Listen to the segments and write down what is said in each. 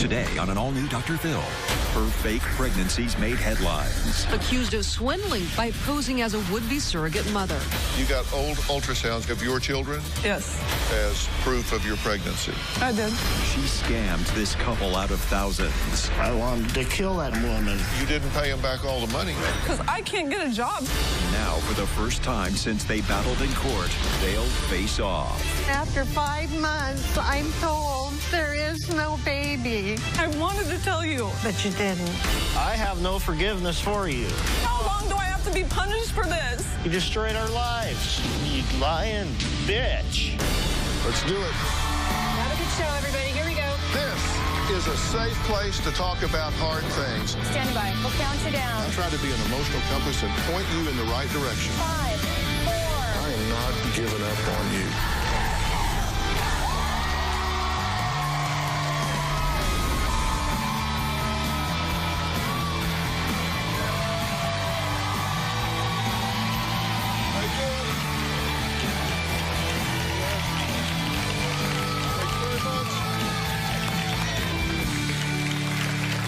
Today on an all-new Dr. Phill, her fake pregnancies made headlines. Accused of swindling by posing as a would-be surrogate mother. You got old ultrasounds of your children? Yes. As proof of your pregnancy? I did. She scammed this couple out of thousands. I wanted to kill that woman. You didn't pay them back all the money. Because I can't get a job. Now, for the first time since they battled in court, they'll face off. After 5 months, I'm told there is no baby. I wanted to tell you. But you didn't. I have no forgiveness for you. How long do I have to be punished for this? You destroyed our lives. You lying bitch. Let's do it. Have a good show, everybody. Here we go. This is a safe place to talk about hard things. Stand by. We'll count you down. I try to be an emotional compass and point you in the right direction. 5, 4. I am not giving up on you.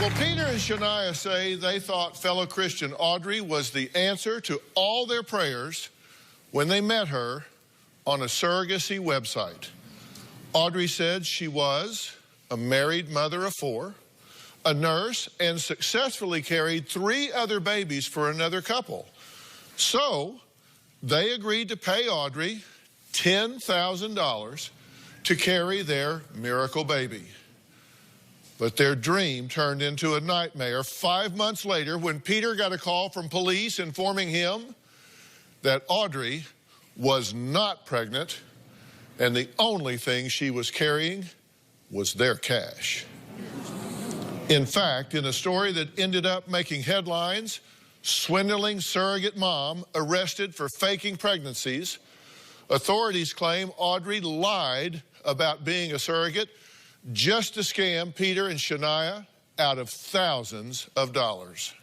Well, Peter and Shania say they thought fellow Christian Audrey was the answer to all their prayers when they met her on a surrogacy website. Audrey said she was a married mother of 4, a nurse, and successfully carried 3 other babies for another couple. So they agreed to pay Audrey $10,000 to carry their miracle baby. But their dream turned into a nightmare 5 months later when Peter got a call from police informing him that Audrey was not pregnant and the only thing she was carrying was their cash. In fact, in a story that ended up making headlines, swindling surrogate mom arrested for faking pregnancies, authorities claim Audrey lied about being a surrogate just to scam Peter and Shania out of thousands of dollars.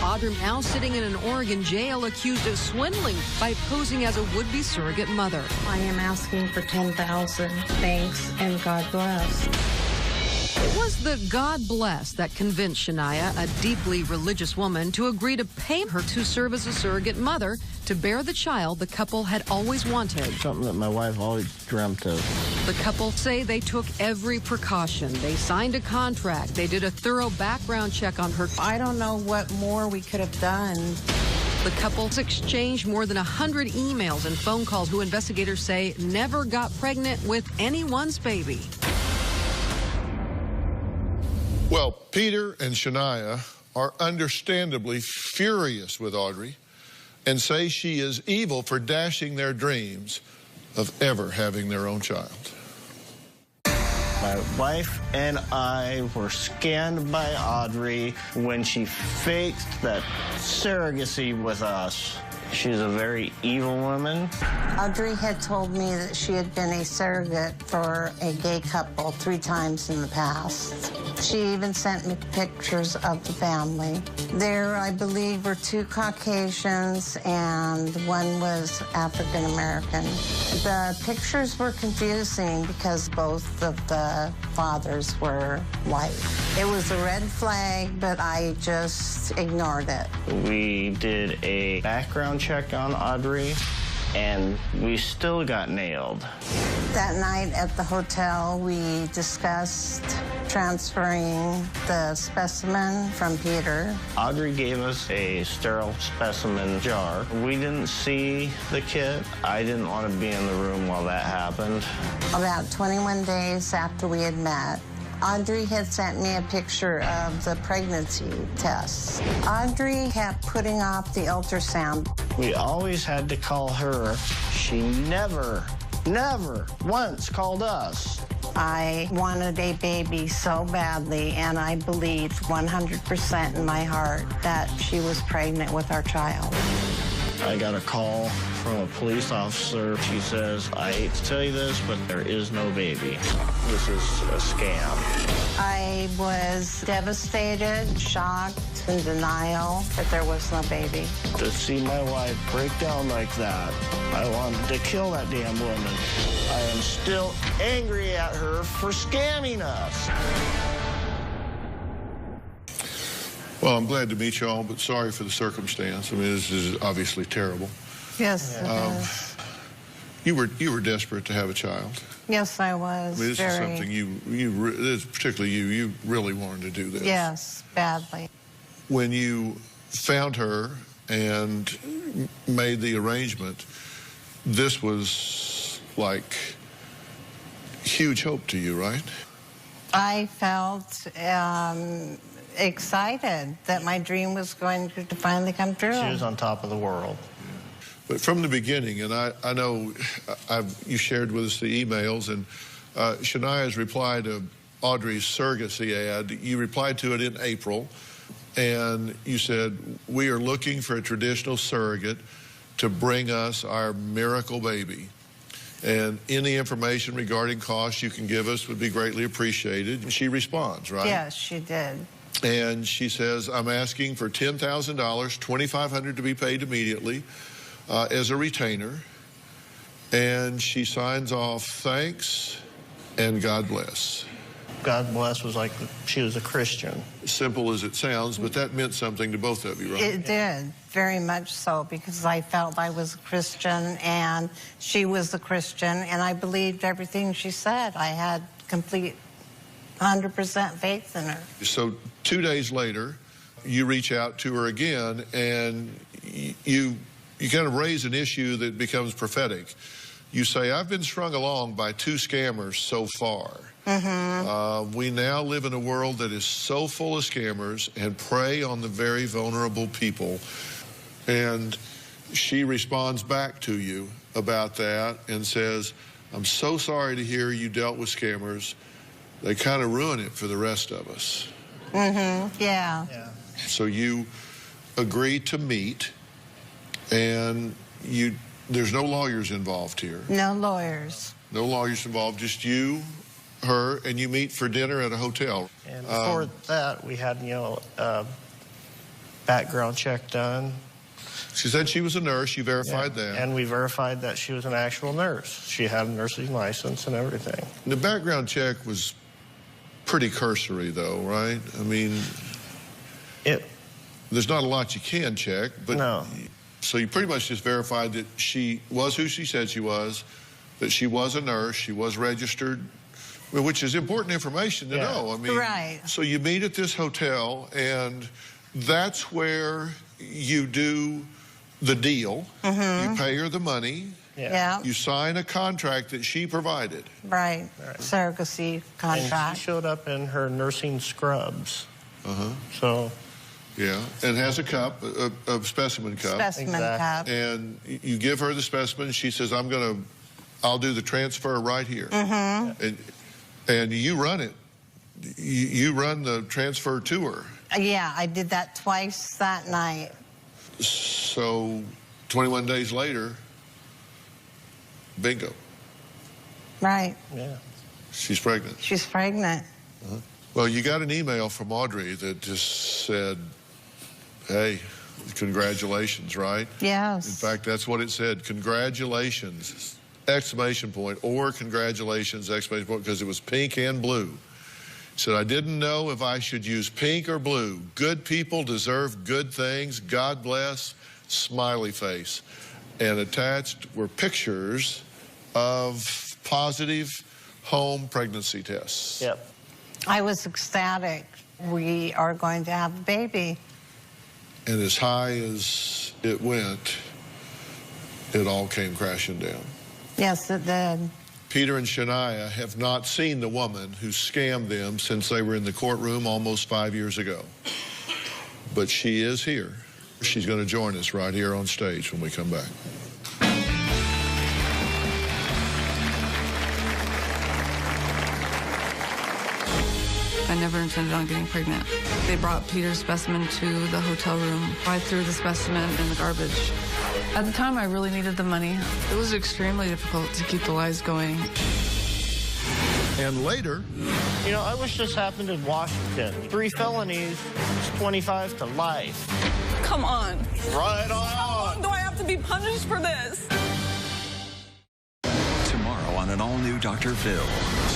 Audrey now sitting in an Oregon jail accused of swindling by posing as a would-be surrogate mother. I am asking for $10,000. Thanks, and God bless. It was the God bless that convinced Shania, a deeply religious woman, to agree to pay her to serve as a surrogate mother to bear the child the couple had always wanted. Something that my wife always dreamt of. The couple say they took every precaution. They signed a contract. They did a thorough background check on her. I don't know what more we could have done. The couples exchanged more than 100 emails and phone calls who investigators say never got pregnant with anyone's baby. Well, Peter and Shania are understandably furious with Audrey and say she is evil for dashing their dreams of ever having their own child. My wife and I were scammed by Audrey when she faked that surrogacy with us. She's a very evil woman. Audrey had told me that she had been a surrogate for a gay couple 3 times in the past. She even sent me pictures of the family. There, I believe, were 2 Caucasians and 1 was African American. The pictures were confusing because both of the fathers were white. It was a red flag, but I just ignored it. We did a background check on Audrey, and we still got nailed. That night at the hotel, we discussed transferring the specimen from Peter. Audrey gave us a sterile specimen jar. We didn't see the kit. I didn't want to be in the room while that happened. About 21 days after we had met, Audrey had sent me a picture of the pregnancy tests. Audrey kept putting off the ultrasound. We always had to call her. She never once called us. I wanted a baby so badly, and I believed 100% in my heart that she was pregnant with our child. I got a call from a police officer. She says, I hate to tell you this, but there is no baby. This is a scam. I was devastated, shocked, in denial that there was no baby. To see my wife break down like that, I wanted to kill that damn woman. I am still angry at her for scamming us. Well, I'm glad to meet you all, but sorry for the circumstance. I mean, this is obviously terrible. Yes, it is. You were desperate to have a child. Yes, I was. I mean, this is something particularly you really wanted to do this. Yes, badly. When you found her and made the arrangement, this was like huge hope to you, right? I felt excited that my dream was going to finally come true. She was on top of the world. But from the beginning, and I know you shared with us the emails, and Shania's reply to Audrey's surrogacy ad, you replied to it in April, and you said, we are looking for a traditional surrogate to bring us our miracle baby. And any information regarding costs you can give us would be greatly appreciated. And she responds, right? Yes, she did. And she says, I'm asking for $10,000, $2,500 to be paid immediately as a retainer. And she signs off, thanks and God bless. God bless was like she was a Christian. Simple as it sounds, but that meant something to both of you, right? It did, very much so, because I felt I was a Christian and she was a Christian, and I believed everything she said. I had complete 100% faith in her. So 2 days later, you reach out to her again, and you kind of raise an issue that becomes prophetic. You say, I've been strung along by 2 scammers so far. We now live in a world that is so full of scammers and prey on the very vulnerable people. And she responds back to you about that and says, I'm so sorry to hear you dealt with scammers. They kind of ruin it for the rest of us. Yeah. So you agreed to meet, and there's no lawyers involved here. No lawyers. No lawyers involved, just you, her, and you meet for dinner at a hotel. And before that, we had, a background check done. She said she was a nurse. You verified that. And we verified that she was an actual nurse. She had a nursing license and everything. The background check was pretty cursory, though, right? I mean, there's not a lot you can check, but no. So you pretty much just verified that she was who she said she was, that she was a nurse, she was registered, which is important information to know. I mean, right. So you meet at this hotel, and that's where you do the deal. You pay her the money. Yeah. You sign a contract that she provided. Right. Surrogacy contract. And she showed up in her nursing scrubs. So. Yeah, and has a cup, a specimen cup. Specimen cup. And you give her the specimen. She says, I'll do the transfer right here. And you run it. You run the transfer to her. Yeah, I did that twice that night. So 21 days later, bingo. Right. Yeah. She's pregnant. She's pregnant. Well, you got an email from Audrey that just said, hey, congratulations, right? Yes. In fact, that's what it said. Congratulations, exclamation point, or congratulations, exclamation point, because it was pink and blue. It said, I didn't know if I should use pink or blue. Good people deserve good things. God bless, smiley face. And attached were pictures of positive home pregnancy tests. Yep. I was ecstatic. We are going to have a baby. And as high as it went, it all came crashing down. Yes, it did. Peter and Shania have not seen the woman who scammed them since they were in the courtroom almost 5 years ago. But she is here. She's going to join us right here on stage when we come back. I never intended on getting pregnant. They brought Peter's specimen to the hotel room. I threw the specimen in the garbage. At the time, I really needed the money. It was extremely difficult to keep the lies going. And later, You know, I was just happened in Washington. 3 felonies, 25 to life. Come on. Right How long on. do I have to be punished for this? Tomorrow on an all-new Dr. Phill.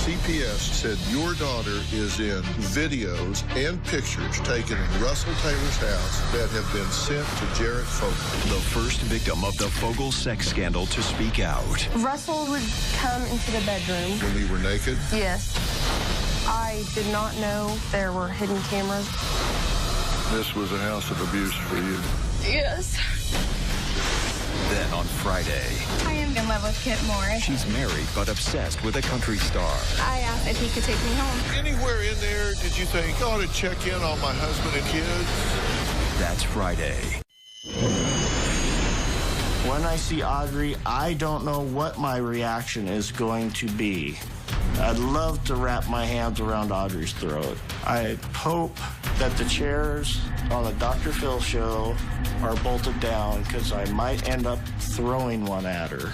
CPS said your daughter is in videos and pictures taken in Russell Taylor's house that have been sent to Jarrett Fogel. The first victim of the Fogel sex scandal to speak out. Russell would come into the bedroom. When you were naked, Yes. I did not know there were hidden cameras. this was a house of abuse for you. Yes. Then on Friday, I am in love with Kit Morris. she's married but obsessed with a country star. I asked if he could take me home. Anywhere in there did you think, I ought to check in on my husband and kids? That's Friday. When I see Audrey, I don't know what my reaction is going to be. I'd love to wrap my hands around Audrey's throat. I hope that the chairs on the Dr. Phill show are bolted down because I might end up throwing one at her.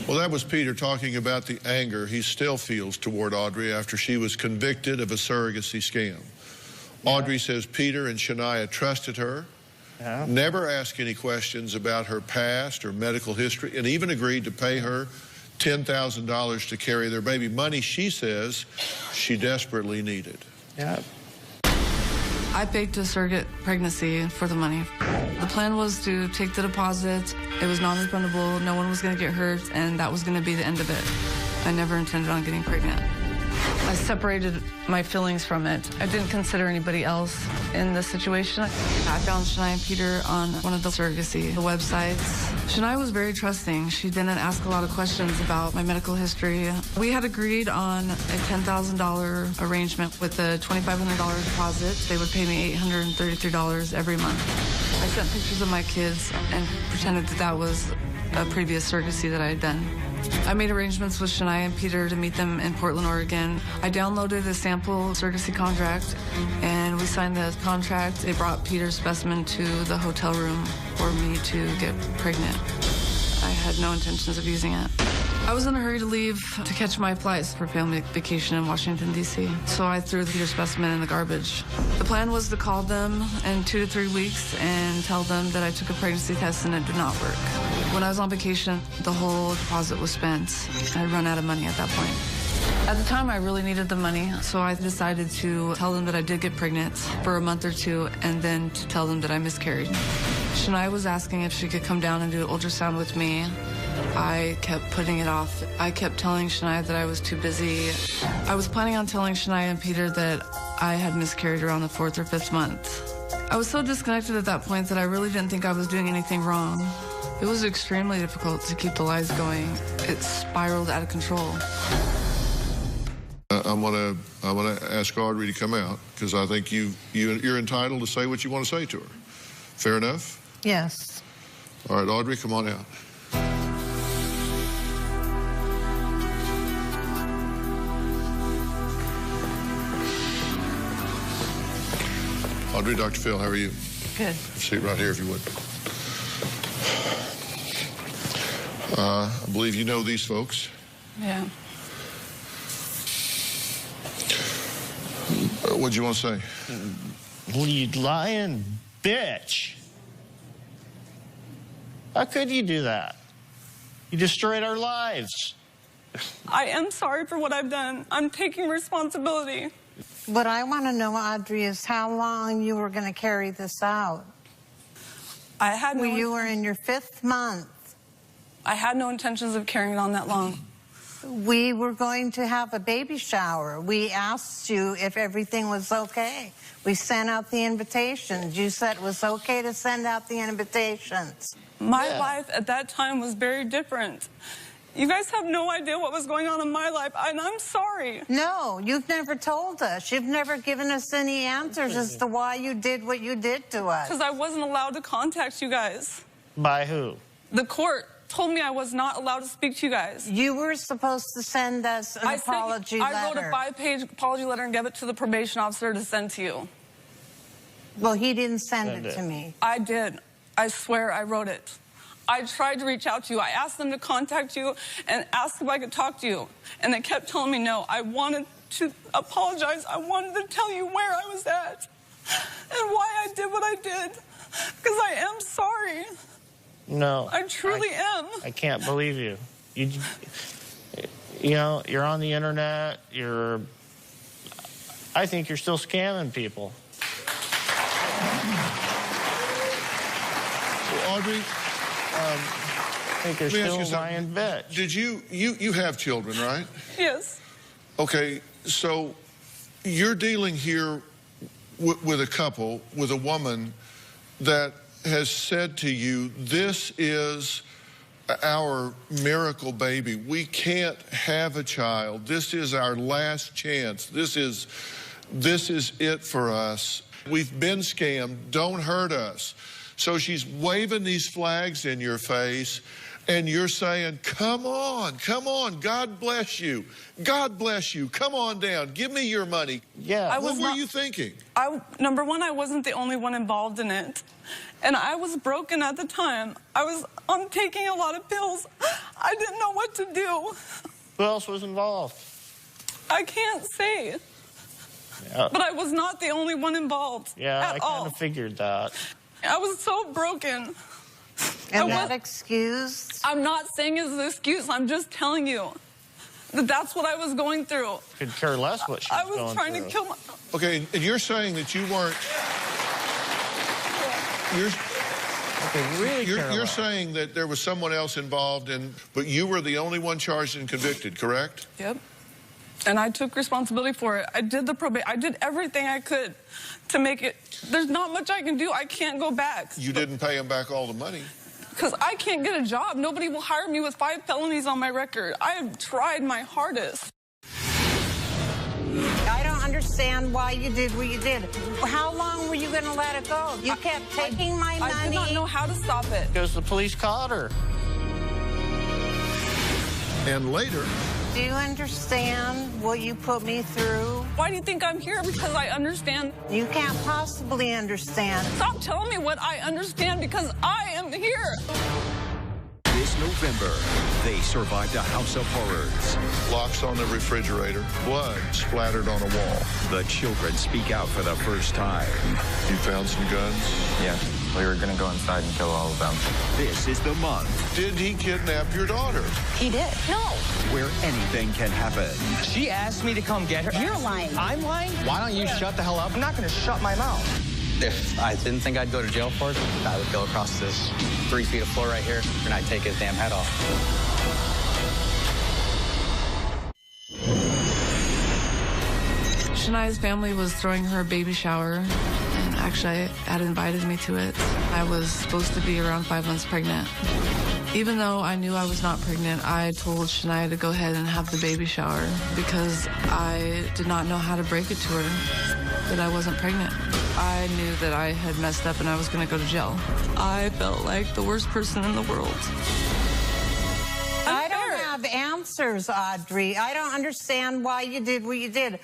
Well, that was Peter talking about the anger he still feels toward Audrey after she was convicted of a surrogacy scam. Audrey says Peter and Shania trusted her, never asked any questions about her past or medical history, and even agreed to pay her $10,000 to carry their baby, money she says she desperately needed. Yeah. I faked a surrogate pregnancy for the money. The plan was to take the deposit. It was non-refundable. No one was going to get hurt, and that was going to be the end of it. I never intended on getting pregnant. I separated my feelings from it. I didn't consider anybody else in this situation. I found Shania and Peter on one of the surrogacy websites. Shania was very trusting. She didn't ask a lot of questions about my medical history. We had agreed on a $10,000 arrangement with a $2,500 deposit. They would pay me $833 every month. I sent pictures of my kids and pretended that that was a previous surrogacy that I had done. I made arrangements with Shania and Peter to meet them in Portland, Oregon. I downloaded a sample surrogacy contract, and we signed the contract. They brought Peter's specimen to the hotel room for me to get pregnant. I had no intentions of using it. I was in a hurry to leave to catch my flights for family vacation in Washington, D.C., so I threw the Peter specimen in the garbage. The plan was to call them in 2 to 3 weeks and tell them that I took a pregnancy test and it did not work. When I was on vacation, the whole deposit was spent. I had run out of money at that point. At the time, I really needed the money, so I decided to tell them that I did get pregnant for a month or two and then to tell them that I miscarried. Shania was asking if she could come down and do an ultrasound with me. I kept putting it off. I kept telling Shania that I was too busy. I was planning on telling Shania and Peter that I had miscarried around the 4th or 5th month. I was so disconnected at that point that I really didn't think I was doing anything wrong. It was extremely difficult to keep the lies going. It spiraled out of control. I'm gonna ask Audrey to come out because I think you're entitled to say what you want to say to her. Fair enough? Yes. All right, Audrey, come on out. Audrey, Dr. Phill, how are you? Good. Sit right here if you would. I believe you know these folks. Yeah. What'd you want to say? Well, you lying bitch. How could you do that? You destroyed our lives. I am sorry for what I've done. I'm taking responsibility. What I want to know, Audrey, is how long you were going to carry this out. I had no You were in your 5th month. I had no intentions of carrying it on that long. We were going to have a baby shower. We asked you if everything was okay. We sent out the invitations. You said it was okay to send out the invitations. My life at that time was very different. You guys have no idea what was going on in my life, and I'm sorry. No, you've never told us. You've never given us any answers as to why you did what you did to us. Because I wasn't allowed to contact you guys. By who? The court told me I was not allowed to speak to you guys. You were supposed to send us an apology letter. I wrote a 5-page apology letter and gave it to the probation officer to send to you. Well, he didn't send it to me. I did. I swear I wrote it. I tried to reach out to you. I asked them to contact you and ask if I could talk to you. And they kept telling me no. I wanted to apologize. I wanted to tell you where I was at and why I did what I did. Because I am sorry. No. I truly am. I can't believe you. You know, you're on the internet. I think you're still scamming people. Well, Audrey, I think you're still a lying bitch. Did you have children, right? Yes. Okay, so you're dealing here with a couple, with a woman that has said to you, this is our miracle baby. We can't have a child. This is our last chance. This is it for us. We've been scammed. Don't hurt us. So she's waving these flags in your face, and you're saying, come on, God bless you. God bless you. Come on down. Give me your money. Yeah. What were you thinking? Number one, I wasn't the only one involved in it. And I was broken at the time. I was taking a lot of pills. I didn't know what to do. Who else was involved? I can't say. Yeah. But I was not the only one involved. Yeah, at I all. kind of figured that. I was so broken. And that excused? I'm not saying it's an excuse. I'm just telling you that that's what I was going through. Could care less what she's going through. I was trying to kill myself. Okay, and you're saying that you weren't... You're saying that there was someone else involved, but you were the only one charged and convicted, correct? Yep. And I took responsibility for it. I did the probate. I did everything I could to make it. There's not much I can do. I can't go back. You didn't pay him back all the money. Because I can't get a job. Nobody will hire me with 5 felonies on my record. I have tried my hardest. I don't understand why you did what you did. How long were you going to let it go? You kept taking my money. I did not know how to stop it. Because the police caught her. And later... Do you understand what you put me through? Why do you think I'm here? Because I understand. You can't possibly understand. Stop telling me what I understand, because I am here. This November, they survived a house of horrors. Locks on the refrigerator, blood splattered on a wall. The children speak out for the first time. You found some guns? Yeah, we were gonna go inside and kill all of them. This is the month. Did he kidnap your daughter? He did. No. Where anything can happen. She asked me to come get her. You're lying. I'm lying? Why don't you shut the hell up? I'm not gonna shut my mouth. If I didn't think I'd go to jail for it, I would go across this 3 feet of floor right here, and I'd take his damn head off. Shania's family was throwing her a baby shower, and actually had invited me to it. I was supposed to be around 5 months pregnant. Even though I knew I was not pregnant, I told Shania to go ahead and have the baby shower because I did not know how to break it to her that I wasn't pregnant. I knew that I had messed up and I was going to go to jail. I felt like the worst person in the world. I don't have answers, Audrey. I don't understand why you did what you did.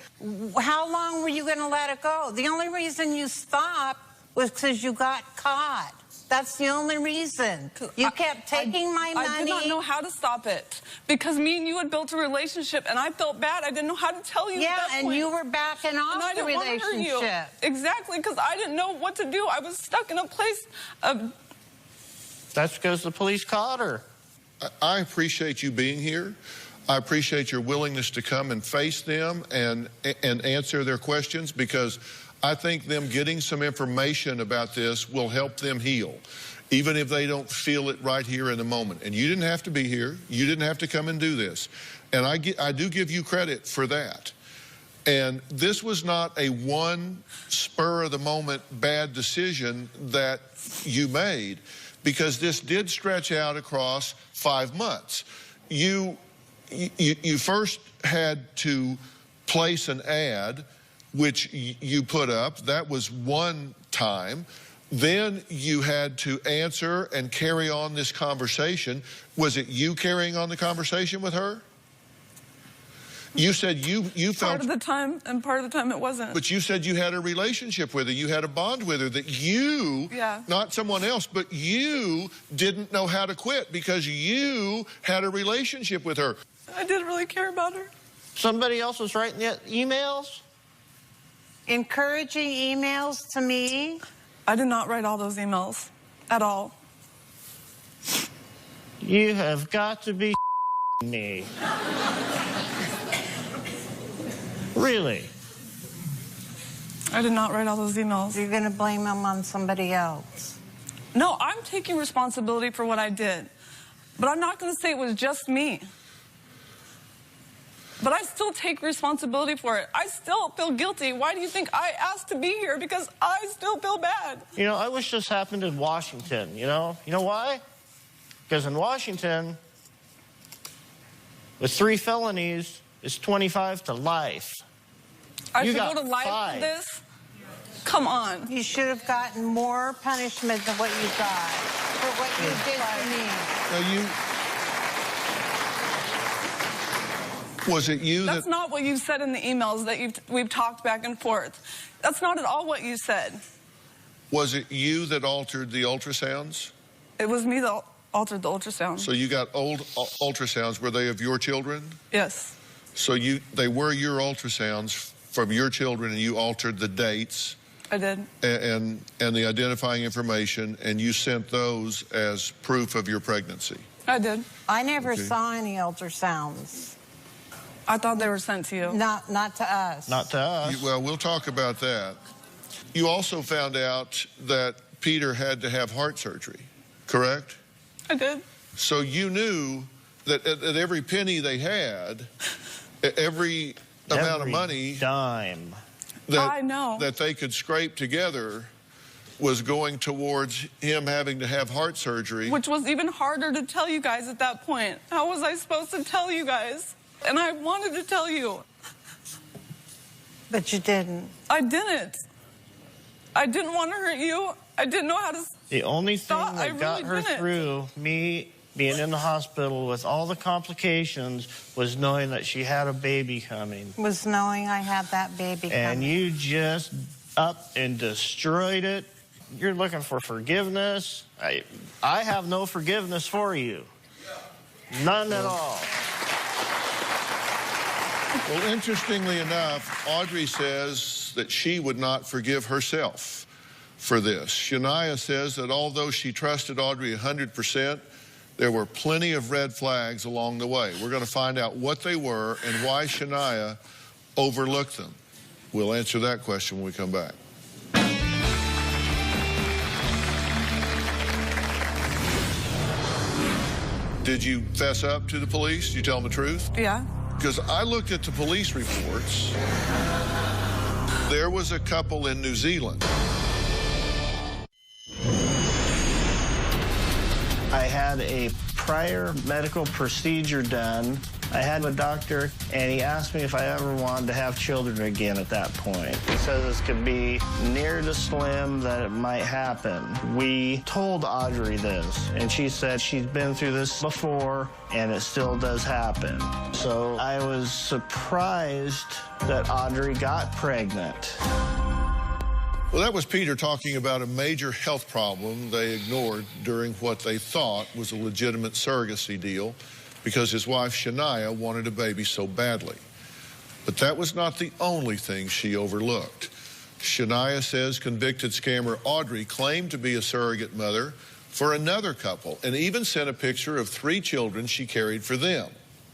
How long were you going to let it go? The only reason you stopped was because you got caught. That's the only reason. You kept taking my money. I did not know how to stop it because me and you had built a relationship, and I felt bad. I didn't know how to tell you. Yeah, at that and point. you were backing off the relationship. Exactly, because I didn't know what to do. I was stuck in a place of... That's because the police caught her. I appreciate you being here. I appreciate your willingness to come and face them and answer their questions, because I think them getting some information about this will help them heal, even if they don't feel it right here in the moment. And you didn't have to be here. You didn't have to come and do this. And I do give you credit for that. And this was not a one spur-of-the-moment bad decision that you made, because this did stretch out across 5 months. You first had to place an ad, which you put up. That was one time. Then you had to answer and carry on this conversation. Was it you carrying on the conversation with her? You said you felt... Part of the time, and part of the time it wasn't. But you said you had a relationship with her. You had a bond with her that you, not someone else, but you didn't know how to quit because you had a relationship with her. I didn't really care about her. Somebody else was writing the emails? Encouraging emails to me? I did not write all those emails at all. You have got to be me. Really? I did not write all those emails. You're going to blame them on somebody else. No, I'm taking responsibility for what I did. But I'm not going to say it was just me. But I still take responsibility for it. I still feel guilty. Why do you think I asked to be here? Because I still feel bad. You know, I wish this happened in Washington, you know? You know why? Because in Washington, with 3 felonies, it's 25 to life. I should go to life for this? Come on. You should have gotten more punishment than what you got for what you did to me. Was it you That's not what you said in the emails that we've talked back and forth. That's not at all what you said. Was it you that altered the ultrasounds? It was me that altered the ultrasound. So you got old ultrasounds. Were they of your children? Yes. So they were your ultrasounds from your children, and you altered the dates. I did. And the identifying information, and you sent those as proof of your pregnancy. I did. I never saw any ultrasounds. I thought they were sent to you. Not to us. Not to us. Well, we'll talk about that. You also found out that Peter had to have heart surgery, correct? I did. So you knew that at every penny they had, every amount of money, dime, that they could scrape together was going towards him having to have heart surgery. Which was even harder to tell you guys at that point. How was I supposed to tell you guys? And I wanted to tell you. But you didn't. I didn't. I didn't want to hurt you. I didn't know how to stop. The only thing that got her through me being in the hospital with all the complications was knowing that she had a baby coming. Was knowing I had that baby coming. And you just up and destroyed it. You're looking for forgiveness. I have no forgiveness for you. None at all. Well, interestingly enough, Audrey says that she would not forgive herself for this. Shania says that although she trusted Audrey 100%, there were plenty of red flags along the way. We're going to find out what they were and why Shania overlooked them. We'll answer that question when we come back. Did you fess up to the police? Did you tell them the truth? Yeah. Because I looked at the police reports. There was a couple in New Zealand. I had a prior medical procedure done. I had a doctor, and he asked me if I ever wanted to have children again at that point. He said this could be near to slim that it might happen. We told Audrey this, and she said she's been through this before, and it still does happen. So I was surprised that Audrey got pregnant. Well, that was Peter talking about a major health problem they ignored during what they thought was a legitimate surrogacy deal because his wife, Shania, wanted a baby so badly. But that was not the only thing she overlooked. Shania says convicted scammer Audrey claimed to be a surrogate mother for another couple and even sent a picture of 3 children she carried for them.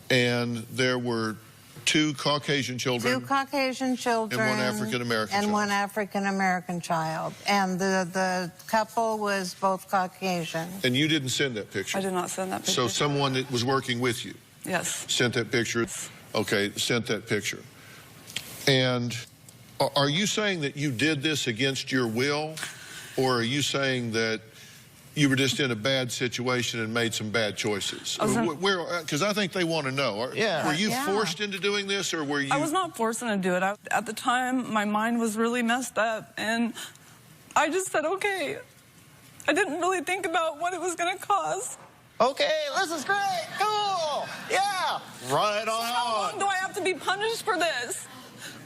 And there were 2 Caucasian children. 2 Caucasian children. And 1 African-American child. And 1 African-American child. And the couple was both Caucasian. And you didn't send that picture? I did not send that picture. So someone that was working with you? Yes. Sent that picture? Yes. Okay, sent that picture. And are you saying that you did this against your will? Or are you saying that you were just in a bad situation and made some bad choices? Because I think they want to know. Were you forced into doing this, or were you... I was not forced into do it. At the time, my mind was really messed up, and I just said, okay. I didn't really think about what it was going to cost. Okay, this is great. Cool. Yeah. Right on. How long do I have to be punished for this?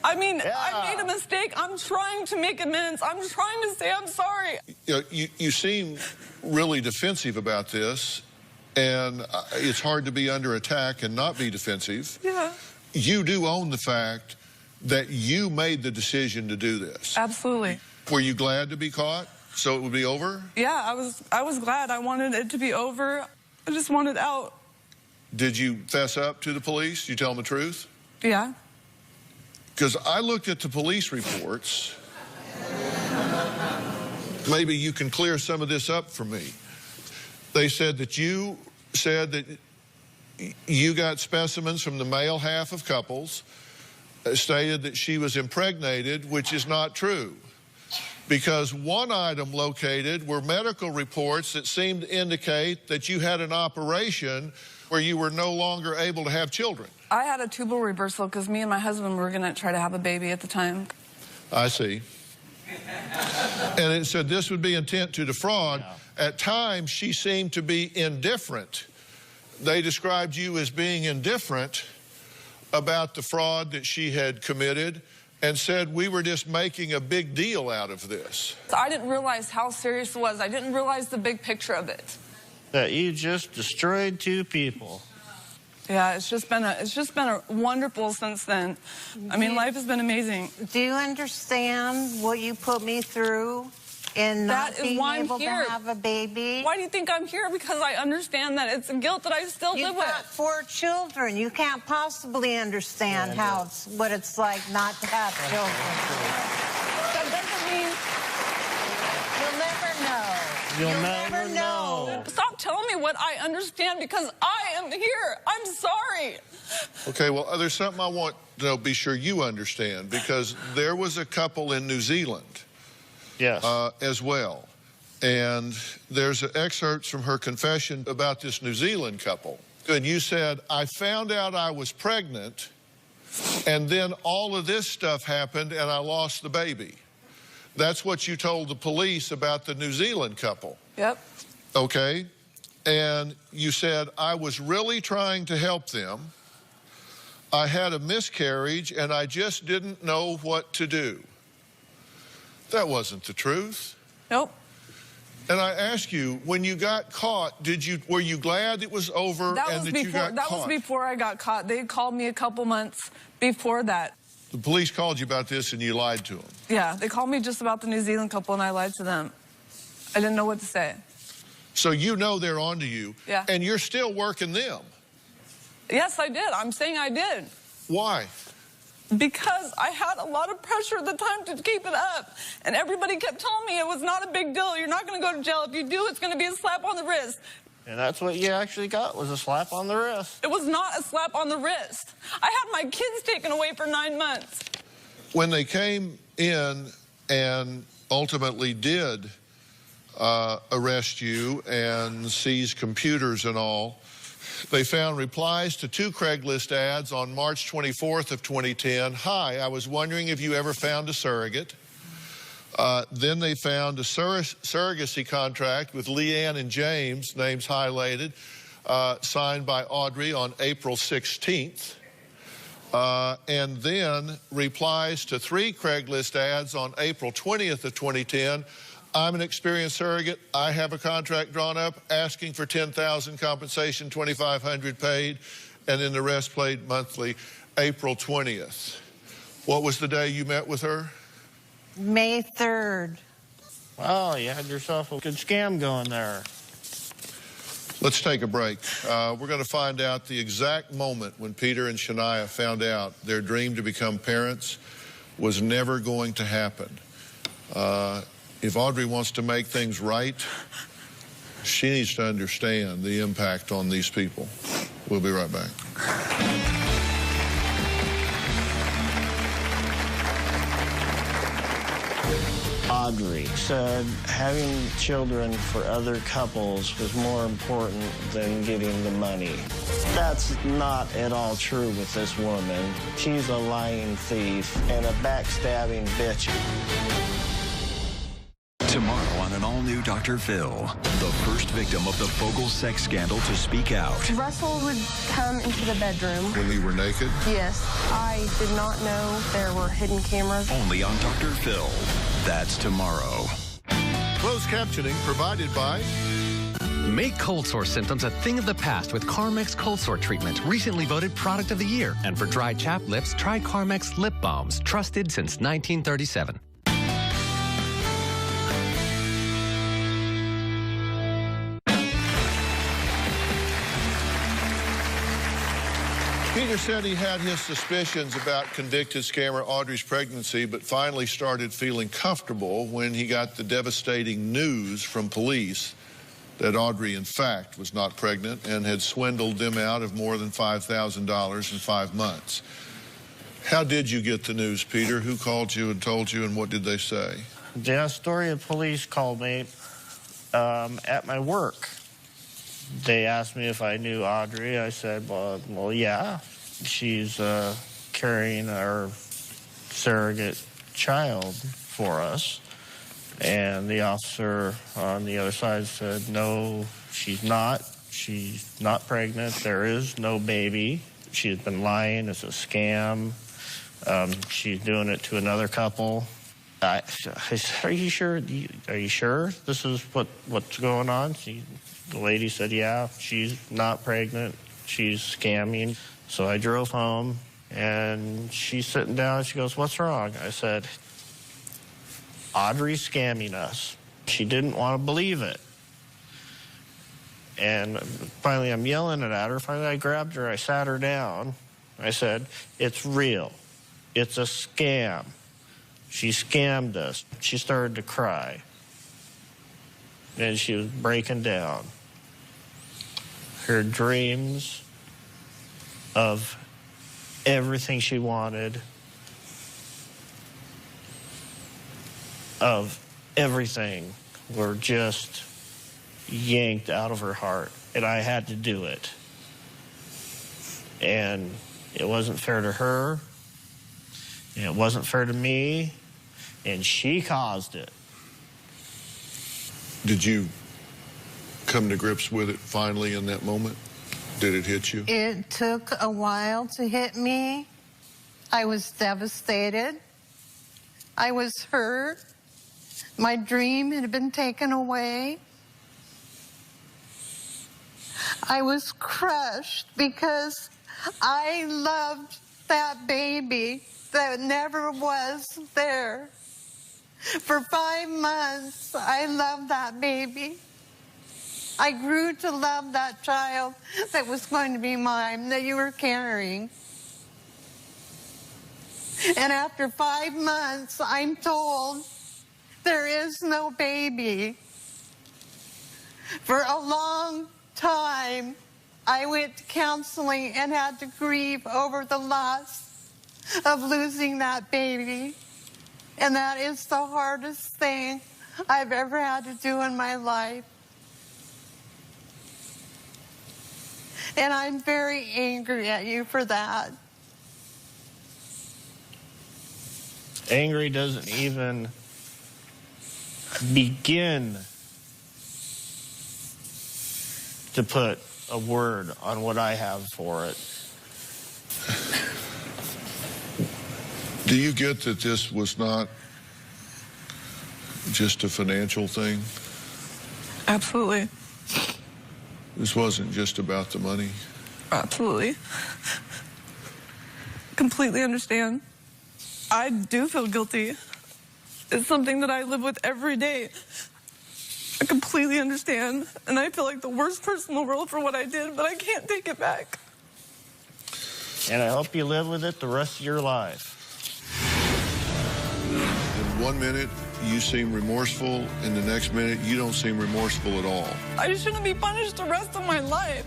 I mean, Yeah. I made a mistake. I'm trying to make amends. I'm trying to say I'm sorry. You know, you seem really defensive about this, and it's hard to be under attack and not be defensive. Yeah. You do own the fact that you made the decision to do this. Absolutely. Were you glad to be caught so it would be over? Yeah, I was glad. I wanted it to be over. I just wanted out. Did you fess up to the police? You tell them the truth? Yeah. Because I looked at the police reports. Maybe you can clear some of this up for me. They said that you got specimens from the male half of couples, stated that she was impregnated, which is not true. Because one item located were medical reports that seemed to indicate that you had an operation where you were no longer able to have children. I had a tubal reversal because me and my husband were going to try to have a baby at the time. I see. And it said this would be intent to defraud. Yeah. At times, she seemed to be indifferent. They described you as being indifferent about the fraud that she had committed and said we were just making a big deal out of this. I didn't realize how serious it was. I didn't realize the big picture of it. That you just destroyed 2 people. Yeah, it's just been a wonderful since then. I mean, life has been amazing. Do you understand what you put me through in not being able to have a baby? Why do you think I'm here? Because I understand that it's a guilt that I still live with. You've got 4 children. You can't possibly understand what it's like not to have children. That doesn't mean... You'll never know. Stop telling me what I understand because I am here. I'm sorry. Okay, well, there's something I want to be sure you understand, because there was a couple in New Zealand as well. And there's excerpts from her confession about this New Zealand couple. And you said, I found out I was pregnant, and then all of this stuff happened, and I lost the baby. That's what you told the police about the New Zealand couple. Yep. Okay. And you said, I was really trying to help them. I had a miscarriage, and I just didn't know what to do. That wasn't the truth. Nope. And I ask you, when you got caught, were you glad it was over and that you got caught? That was before I got caught. They called me a couple months before that. The police called you about this and you lied to them? Yeah, they called me just about the New Zealand couple and I lied to them. I didn't know what to say. So you know they're onto you. Yeah. And you're still working them. Yes, I did. I'm saying I did. Why? Because I had a lot of pressure at the time to keep it up. And everybody kept telling me it was not a big deal. You're not going to go to jail. If you do, it's going to be a slap on the wrist. And that's what you actually got, was a slap on the wrist. It was not a slap on the wrist. I had my kids taken away for 9 months. When they came in and ultimately did arrest you and seize computers and all, they found replies to 2 Craigslist ads on March 24th of 2010. Hi, I was wondering if you ever found a surrogate. Then they found a surrogacy contract with Leanne and James, names highlighted, signed by Audrey on April 16th. And then replies to 3 Craigslist ads on April 20th of 2010. I'm an experienced surrogate. I have a contract drawn up asking for $10,000 compensation, $2,500 paid, and then the rest paid monthly. April 20th. What was the day you met with her? May 3rd. Wow, you had yourself a good scam going there. Let's take a break. We're going to find out the exact moment when Peter and Shania found out their dream to become parents was never going to happen. If Audrey wants to make things right, she needs to understand the impact on these people. We'll be right back. Audrey said having children for other couples was more important than getting the money. That's not at all true with this woman. She's a lying thief and a backstabbing bitch. on an all-new Dr. Phill, the first victim of the Fogel sex scandal to speak out. Russell would come into the bedroom. When you were naked? Yes. I did not know there were hidden cameras. Only on Dr. Phill. That's tomorrow. Closed captioning provided by... Make cold sore symptoms a thing of the past with Carmex Cold Sore Treatment, recently voted Product of the Year. And for dry, chapped lips, try Carmex Lip Balms, trusted since 1937. Peter said he had his suspicions about convicted scammer Audrey's pregnancy, but finally started feeling comfortable when he got the devastating news from police that Audrey, in fact, was not pregnant and had swindled them out of more than $5,000 in 5 months. How did you get the news, Peter? Who called you and told you, and what did they say? The Astoria police called me at my work. They asked me if I knew Audrey. I said, well, yeah. She's carrying our surrogate child for us. And the officer on the other side said, no, she's not. She's not pregnant. There is no baby. She's been lying. It's a scam. She's doing it to another couple. I said, are you sure? Are you sure this is what's going on? The lady said, yeah, she's not pregnant. She's scamming. So I drove home, and she's sitting down. She goes, what's wrong? I said, Audrey's scamming us. She didn't want to believe it. And finally, I'm yelling at her. Finally, I grabbed her. I sat her down. I said, it's real. It's a scam. She scammed us. She started to cry. And she was breaking down. Her dreams of everything she wanted, of everything, were just yanked out of her heart. And I had to do it. And it wasn't fair to her. And it wasn't fair to me. And she caused it. Did you come to grips with it finally in that moment? Did it hit you? It took a while to hit me. I was devastated. I was hurt. My dream had been taken away. I was crushed because I loved that baby that never was there. For 5 months, I loved that baby. I grew to love that child that was going to be mine, that you were carrying. And after 5 months, I'm told there is no baby. For a long time, I went to counseling and had to grieve over the loss of losing that baby. And that is the hardest thing I've ever had to do in my life. And I'm very angry at you for that. Angry doesn't even begin to put a word on what I have for it. Do you get that this was not just a financial thing? Absolutely. This wasn't just about the money? Absolutely. Completely understand. I do feel guilty. It's something that I live with every day. I completely understand, and I feel like the worst person in the world for what I did, but I can't take it back. And I hope you live with it the rest of your life. In 1 minute, you seem remorseful. In the next minute, you don't seem remorseful at all. I shouldn't be punished the rest of my life.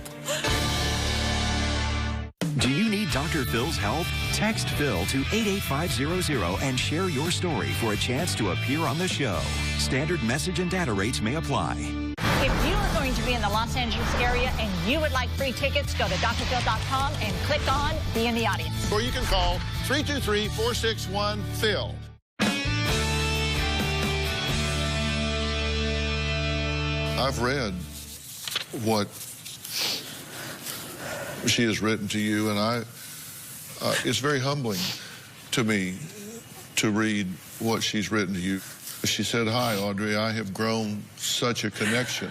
Do you need Dr. Phil's help? Text Phill to 88500 and share your story for a chance to appear on the show. Standard message and data rates may apply. If you are going to be in the Los Angeles area and you would like free tickets, go to drphil.com and click on Be in the Audience. Or you can call 323-461-PHIL. I've read what she has written to you, and it's very humbling to me to read what she's written to you. She said, "Hi, Audrey, I have grown such a connection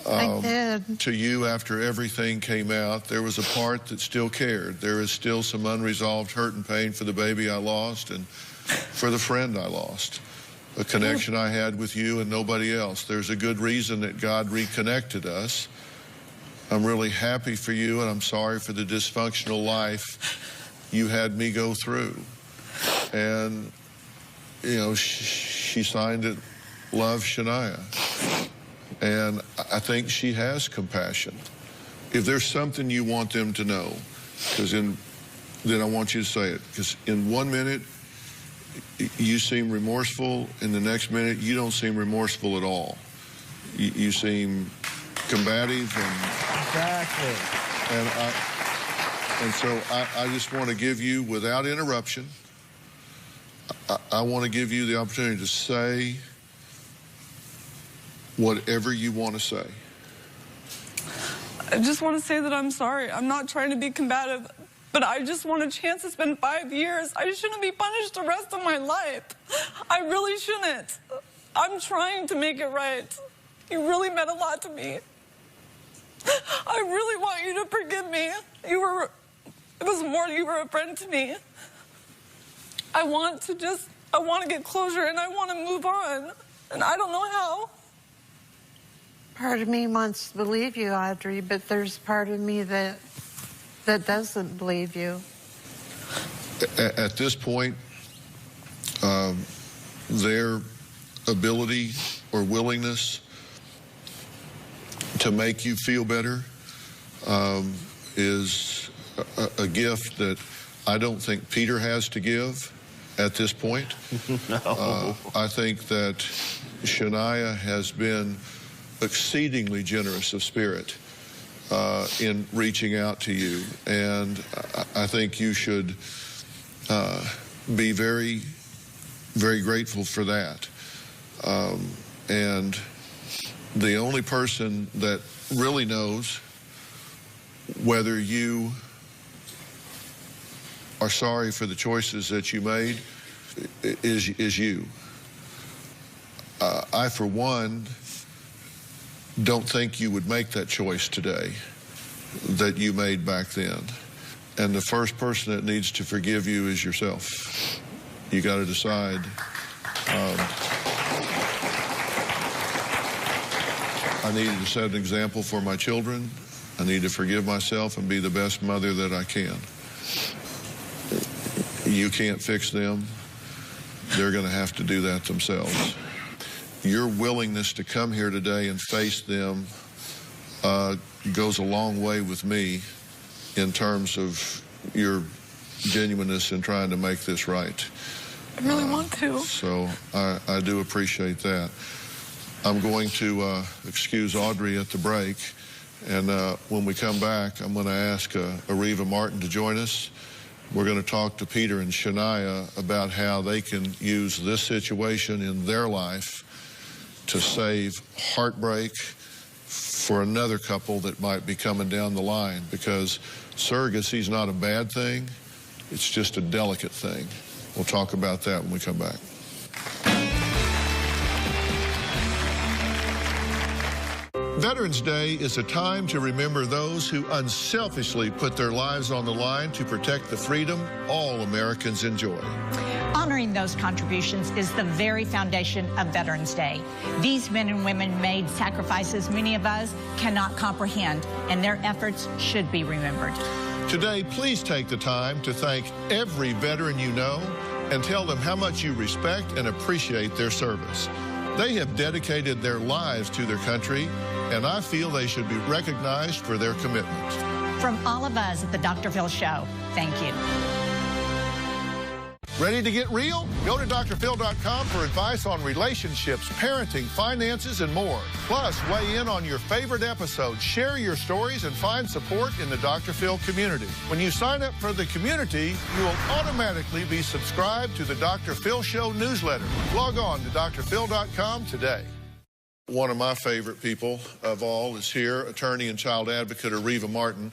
to you after everything came out. There was a part that still cared. There is still some unresolved hurt and pain for the baby I lost and for the friend I lost. A connection I had with you and nobody else. There's a good reason that God reconnected us. I'm really happy for you, and I'm sorry for the dysfunctional life you had me go through." And, you know, she signed it, "Love, Shania." And I think she has compassion. If there's something you want them to know, then I want you to say it. Because in 1 minute, you seem remorseful. In the next minute, you don't seem remorseful at all. You seem combative. Exactly. And so I just want to give you, without interruption, I want to give you the opportunity to say whatever you want to say. I just want to say that I'm sorry. I'm not trying to be combative, but I just want a chance. It's been 5 years. I shouldn't be punished the rest of my life. I really shouldn't. I'm trying to make it right. You really meant a lot to me. I really want you to forgive me. You were a friend to me. I want to get closure, and I want to move on, and I don't know how. Part of me wants to believe you, Audrey, but there's part of me that doesn't believe you. At this point, their ability or willingness to make you feel better is a gift that I don't think Peter has to give at this point. No. I think that Shania has been exceedingly generous of spirit in reaching out to you, and I think you should be very, very grateful for that. And the only person that really knows whether you are sorry for the choices that you made is you. I, for one, don't think you would make that choice today that you made back then. And the first person that needs to forgive you is yourself. You got to decide. I needed to set an example for my children. I need to forgive myself and be the best mother that I can. You can't fix them. They're going to have to do that themselves. Your willingness to come here today and face them goes a long way with me in terms of your genuineness in trying to make this right. I really want to. So I do appreciate that. I'm going to excuse Audrey at the break, and when we come back, I'm going to ask Areva Martin to join us. We're going to talk to Peter and Shania about how they can use this situation in their life to save heartbreak for another couple that might be coming down the line, because surrogacy is not a bad thing. It's just a delicate thing. We'll talk about that when we come back. Veterans Day is a time to remember those who unselfishly put their lives on the line to protect the freedom all Americans enjoy. Honoring those contributions is the very foundation of Veterans Day. These men and women made sacrifices many of us cannot comprehend, and their efforts should be remembered. Today, please take the time to thank every veteran you know and tell them how much you respect and appreciate their service. They have dedicated their lives to their country, and I feel they should be recognized for their commitment. From all of us at the Dr. Phill Show, thank you. Ready to get real? Go to drphil.com for advice on relationships, parenting, finances, and more. Plus, weigh in on your favorite episodes, share your stories, and find support in the Dr. Phill community. When you sign up for the community, you will automatically be subscribed to the Dr. Phill Show newsletter. Log on to drphil.com today. One of my favorite people of all is here, attorney and child advocate Reva Martin.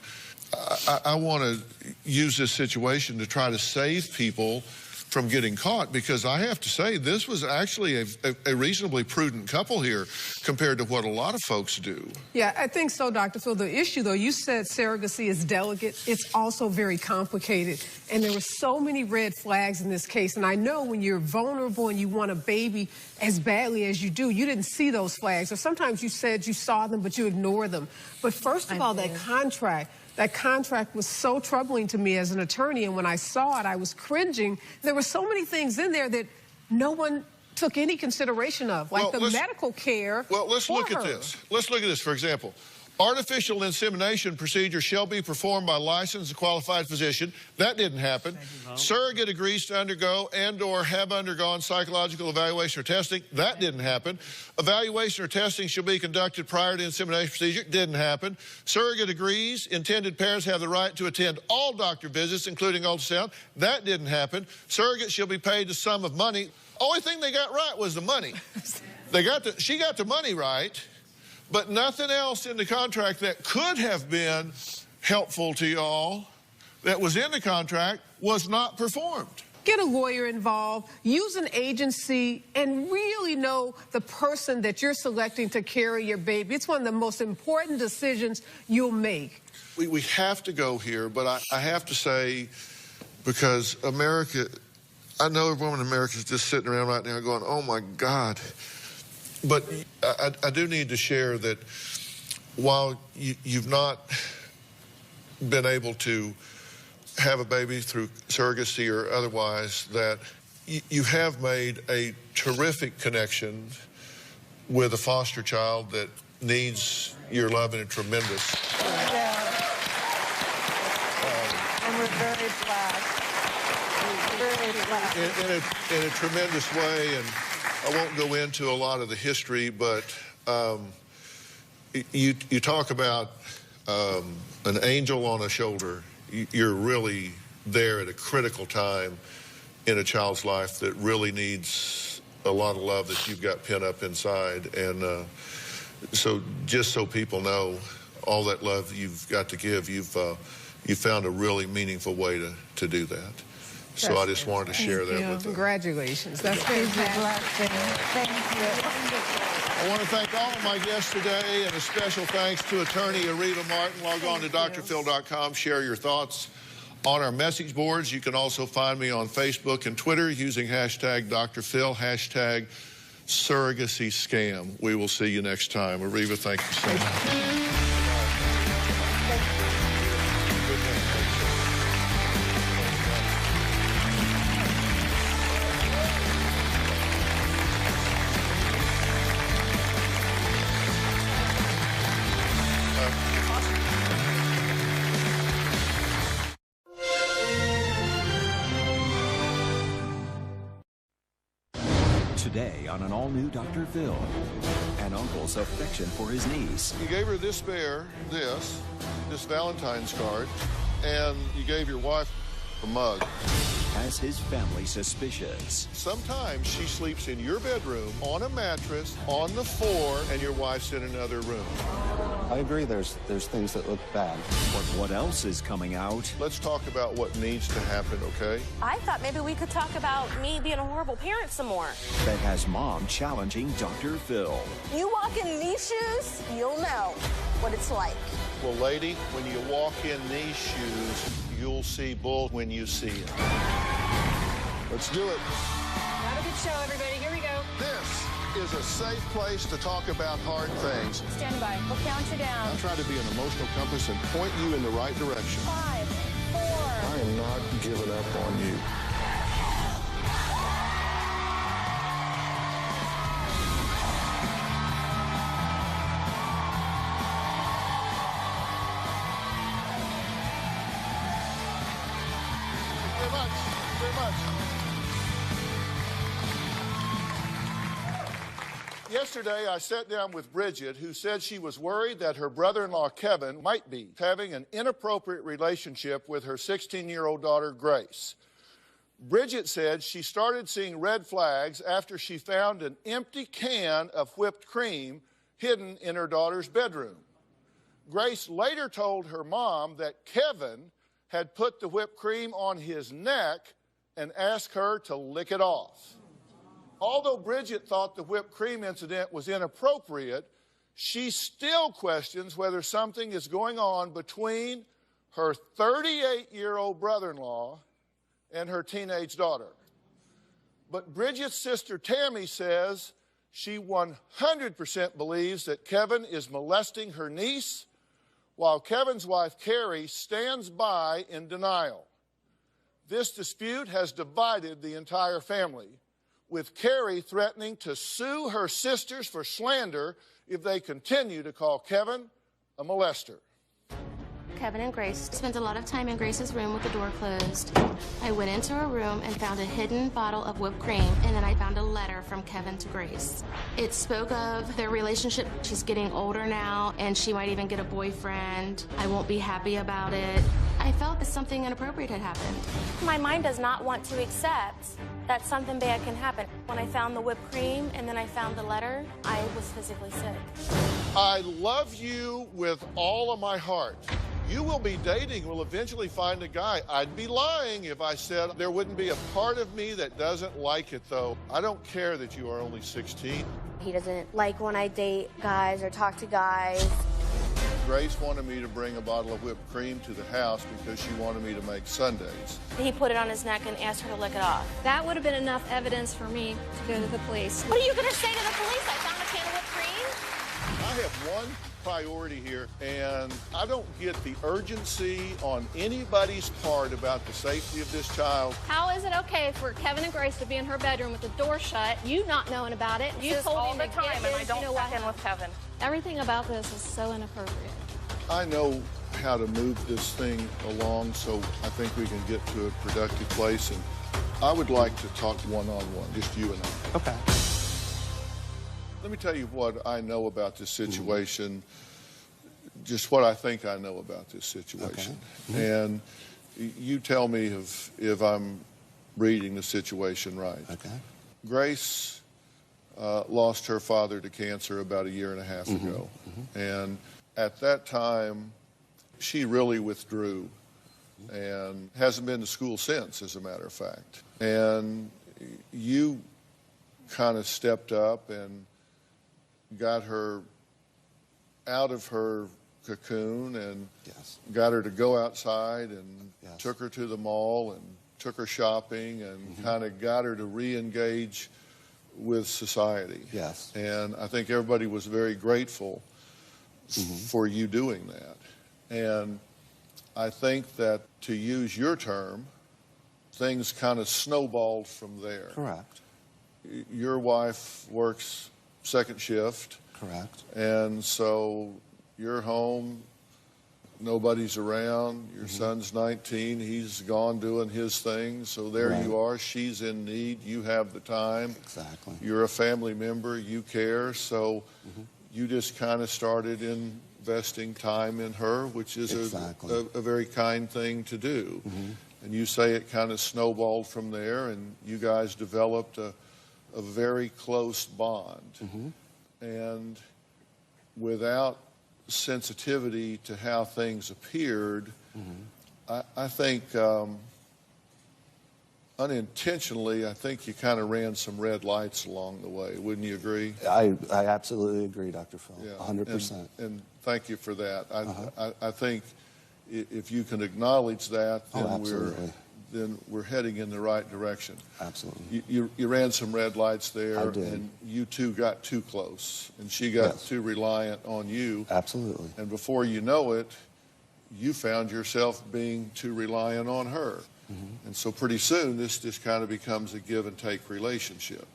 I want to use this situation to try to save people from getting caught, because I have to say this was actually a reasonably prudent couple here compared to what a lot of folks do. Yeah, I think so, Dr. Phill. The issue, though, you said surrogacy is delicate. It's also very complicated, and there were so many red flags in this case. And I know when you're vulnerable and you want a baby as badly as you do, you didn't see those flags. Or sometimes you said you saw them, but you ignore them. But first of all, that contract was so troubling to me as an attorney, and when I saw it, I was cringing. There were so many things in there that no one took any consideration of, like the medical care. Well, let's look at this. Let's look at this, for example. Artificial insemination procedure shall be performed by a licensed and qualified physician. That didn't happen. Surrogate agrees to undergo and/or have undergone psychological evaluation or testing. That didn't happen. Evaluation or testing shall be conducted prior to insemination procedure. Didn't happen. Surrogate agrees intended parents have the right to attend all doctor visits, including ultrasound. That didn't happen. Surrogate shall be paid a sum of money. Only thing they got right was the money. She got the money right. But nothing else in the contract that could have been helpful to y'all that was in the contract was not performed. Get a lawyer involved, use an agency, and really know the person that you're selecting to carry your baby. It's one of the most important decisions you'll make. We have to go here, but I have to say, because America, I know every woman in America is just sitting around right now going, oh my God. But I do need to share that while you've not been able to have a baby through surrogacy or otherwise, that you have made a terrific connection with a foster child that needs your love in a tremendous. Yeah. And we're very blessed. Very blessed. In a tremendous way, and I won't go into a lot of the history, but you talk about an angel on a shoulder. You're really there at a critical time in a child's life that really needs a lot of love that you've got pent up inside. And so just so people know all that love you've got to give, you've found a really meaningful way to do that. So I just wanted to share that with them. Congratulations. That's fantastic. Thank you. I want to thank all of my guests today, and a special thanks to attorney Reva Martin. Log on to drphill.com, share your thoughts on our message boards. You can also find me on Facebook and Twitter using hashtag Dr. Phill, hashtag surrogacy scam. We will see you next time. Reva, thank you so much. Today on an all-new Dr. Phill, an uncle's affection for his niece. You gave her this bear, this Valentine's card, and you gave your wife a mug. Has his family suspicious. Sometimes she sleeps in your bedroom, on a mattress, on the floor, and your wife's in another room. I agree there's things that look bad. But what else is coming out? Let's talk about what needs to happen, okay? I thought maybe we could talk about me being a horrible parent some more. That has mom challenging Dr. Phill. You walk in these shoes, you'll know what it's like. Well, lady, when you walk in these shoes, you'll see bull when you see it. Let's do it. Have a good show, everybody. Here we go. This is a safe place to talk about hard things. Stand by. We'll count you down. I'll try to be an emotional compass and point you in the right direction. 5, 4. I am not giving up on you. Very much. Yesterday, I sat down with Bridget, who said she was worried that her brother-in-law, Kevin, might be having an inappropriate relationship with her 16-year-old daughter, Grace. Bridget said she started seeing red flags after she found an empty can of whipped cream hidden in her daughter's bedroom. Grace later told her mom that Kevin had put the whipped cream on his neck and asked her to lick it off. Although Bridget thought the whipped cream incident was inappropriate, she still questions whether something is going on between her 38-year-old brother-in-law and her teenage daughter. But Bridget's sister Tammy says she 100% believes that Kevin is molesting her niece, while Kevin's wife Carrie stands by in denial. This dispute has divided the entire family, with Carrie threatening to sue her sisters for slander if they continue to call Kevin a molester. Kevin and Grace spent a lot of time in Grace's room with the door closed. I went into her room and found a hidden bottle of whipped cream, and then I found a letter from Kevin to Grace. It spoke of their relationship. She's getting older now, and she might even get a boyfriend. I won't be happy about it. I felt that something inappropriate had happened. My mind does not want to accept that something bad can happen. When I found the whipped cream and then I found the letter, I was physically sick. I love you with all of my heart. You will be dating, will eventually find a guy. I'd be lying if I said there wouldn't be a part of me that doesn't like it, though. I don't care that you are only 16. He doesn't like when I date guys or talk to guys. Grace wanted me to bring a bottle of whipped cream to the house because she wanted me to make sundaes. He put it on his neck and asked her to lick it off. That would have been enough evidence for me to go to the police. What are you going to say to the police? I found a can of whipped cream? I have one priority here, and I don't get the urgency on anybody's part about the safety of this child. How is it okay for Kevin and Grace to be in her bedroom with the door shut, you not knowing about it? You told all him the to time, get and I his, don't you know check what? in with Kevin. Everything about this is so inappropriate. I know how to move this thing along, so I think we can get to a productive place, and I would like to talk one-on-one, just you and I. Okay. Let me tell you what I know about this situation, just what I think I know about this situation. Okay. And you tell me if I'm reading the situation right. Okay. Grace lost her father to cancer about 1.5 years ago. And at that time, she really withdrew and hasn't been to school since, as a matter of fact. And you kind of stepped up and got her out of her cocoon and got her to go outside and took her to the mall and took her shopping and kind of got her to re-engage with society. Yes. And I think everybody was very grateful for you doing that. And I think that, to use your term, things kind of snowballed from there. Correct. Your wife works second shift. Correct. And so you're home, nobody's around, your son's 19, he's gone doing his thing, so there you are, she's in need, you have the time. Exactly. You're a family member, you care, so you just kind of started investing time in her, which is a very kind thing to do. And you say it kind of snowballed from there, and you guys developed a very close bond. And without sensitivity to how things appeared, I think unintentionally, I think you kind of ran some red lights along the way. Wouldn't you agree? I absolutely agree, Dr. Phill. Yeah. 100%. And thank you for that. I think if you can acknowledge that, then we're heading in the right direction. Absolutely. You ran some red lights there, I did. and you two got too close, and she got too reliant on you. Absolutely. And before you know it, you found yourself being too reliant on her. And so pretty soon, this just kind of becomes a give and take relationship,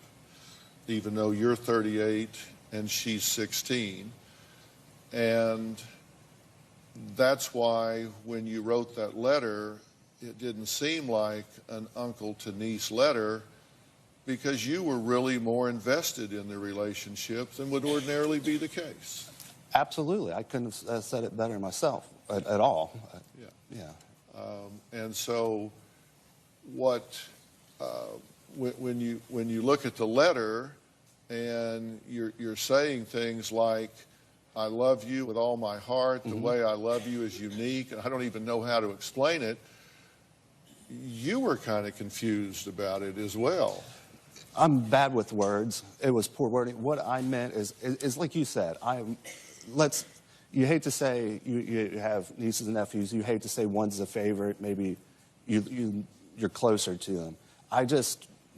even though you're 38 and she's 16. And that's why when you wrote that letter, it didn't seem like an uncle to niece letter, because you were really more invested in the relationship than would ordinarily be the case. Absolutely. I couldn't have said it better myself at all. And so what when you look at the letter and you're saying things like, I love you with all my heart, the way I love you is unique, and I don't even know how to explain it, you were kind of confused about it as well. I'm bad with words. It was poor wording. What I meant is like you said, you hate to say you have nieces and nephews, you hate to say one's a favorite, maybe you're closer to them.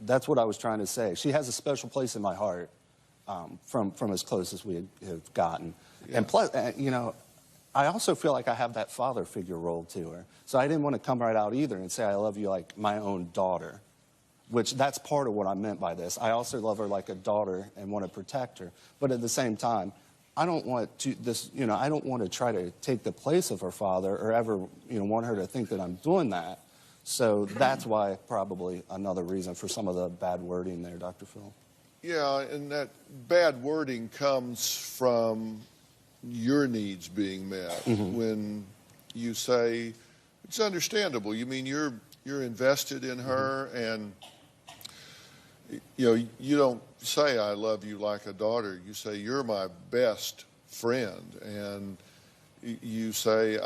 That's what I was trying to say. She has a special place in my heart from as close as we have gotten. Yeah. And plus, you know, I also feel like I have that father figure role to her. So I didn't want to come right out either and say I love you like my own daughter, which that's part of what I meant by this. I also love her like a daughter and want to protect her. But at the same time, I don't want to try to take the place of her father or ever, want her to think that I'm doing that. So that's why probably another reason for some of the bad wording there, Dr. Phill. Yeah, and that bad wording comes from your needs being met. When you say, it's understandable. You mean you're invested in her, and you don't say I love you like a daughter. You say you're my best friend, and you say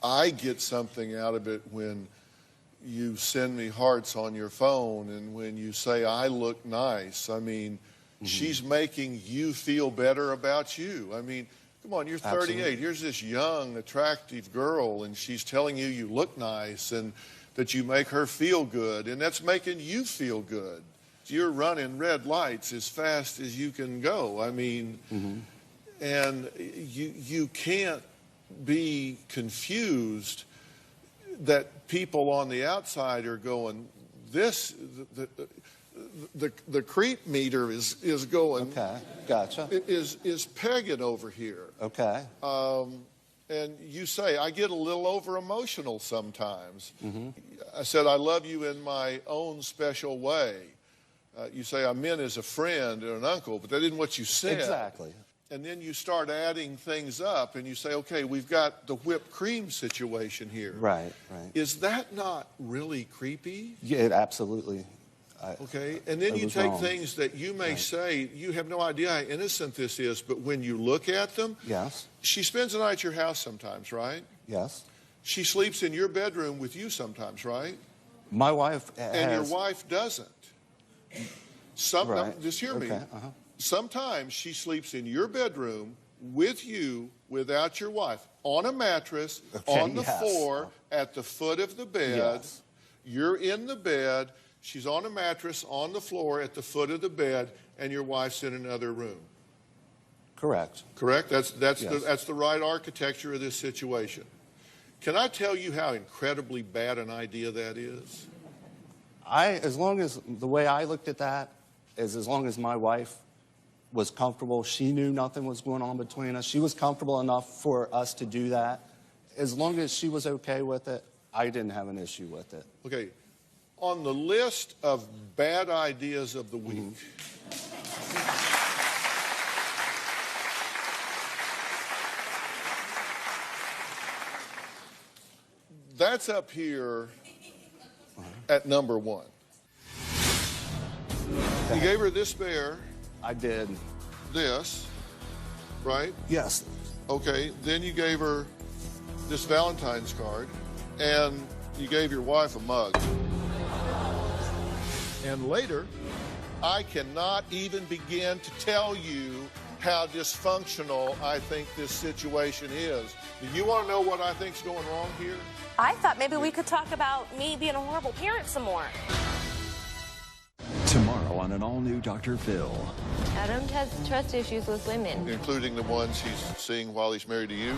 I get something out of it when you send me hearts on your phone and when you say I look nice. I mean, she's making you feel better about you. I mean, come on, you're 38. Absolutely. Here's this young, attractive girl, and she's telling you you look nice and that you make her feel good, and that's making you feel good. You're running red lights as fast as you can go. I mean, and you can't be confused that people on the outside are going, the creep meter is going. Okay, gotcha. Is pegging over here. Okay. And you say, I get a little over emotional sometimes. I said, I love you in my own special way. You say, I'm in as a friend and an uncle, but that isn't what you said. Exactly. And then you start adding things up and you say, okay, we've got the whipped cream situation here. Right, right. Is that not really creepy? Yeah, it absolutely. Okay, and then you take things that you may say, you have no idea how innocent this is, but when you look at them, yes. She spends the night at your house sometimes, right? Yes. She sleeps in your bedroom with you sometimes, right? My wife has... And your wife doesn't. Right. Just hear me. Okay. Sometimes she sleeps in your bedroom with you without your wife, on a mattress, on the floor, at the foot of the bed. Yes. You're in the bed. She's on a mattress, on the floor, at the foot of the bed, and your wife's in another room. Correct. Correct? That's the right architecture of this situation. Can I tell you how incredibly bad an idea that is? As long as the way I looked at that is as long as my wife was comfortable, she knew nothing was going on between us, she was comfortable enough for us to do that. As long as she was okay with it, I didn't have an issue with it. Okay. On the list of bad ideas of the week, that's up here at number 1. You gave her this bear. I did. This, right? Yes. Okay, then you gave her this Valentine's card, and you gave your wife a mug. And later, I cannot even begin to tell you how dysfunctional I think this situation is. Do you want to know what I think's going wrong here? I thought maybe we could talk about me being a horrible parent some more. Tomorrow on an all-new Dr. Phill. Adam has trust issues with women. Including the ones he's seeing while he's married to you?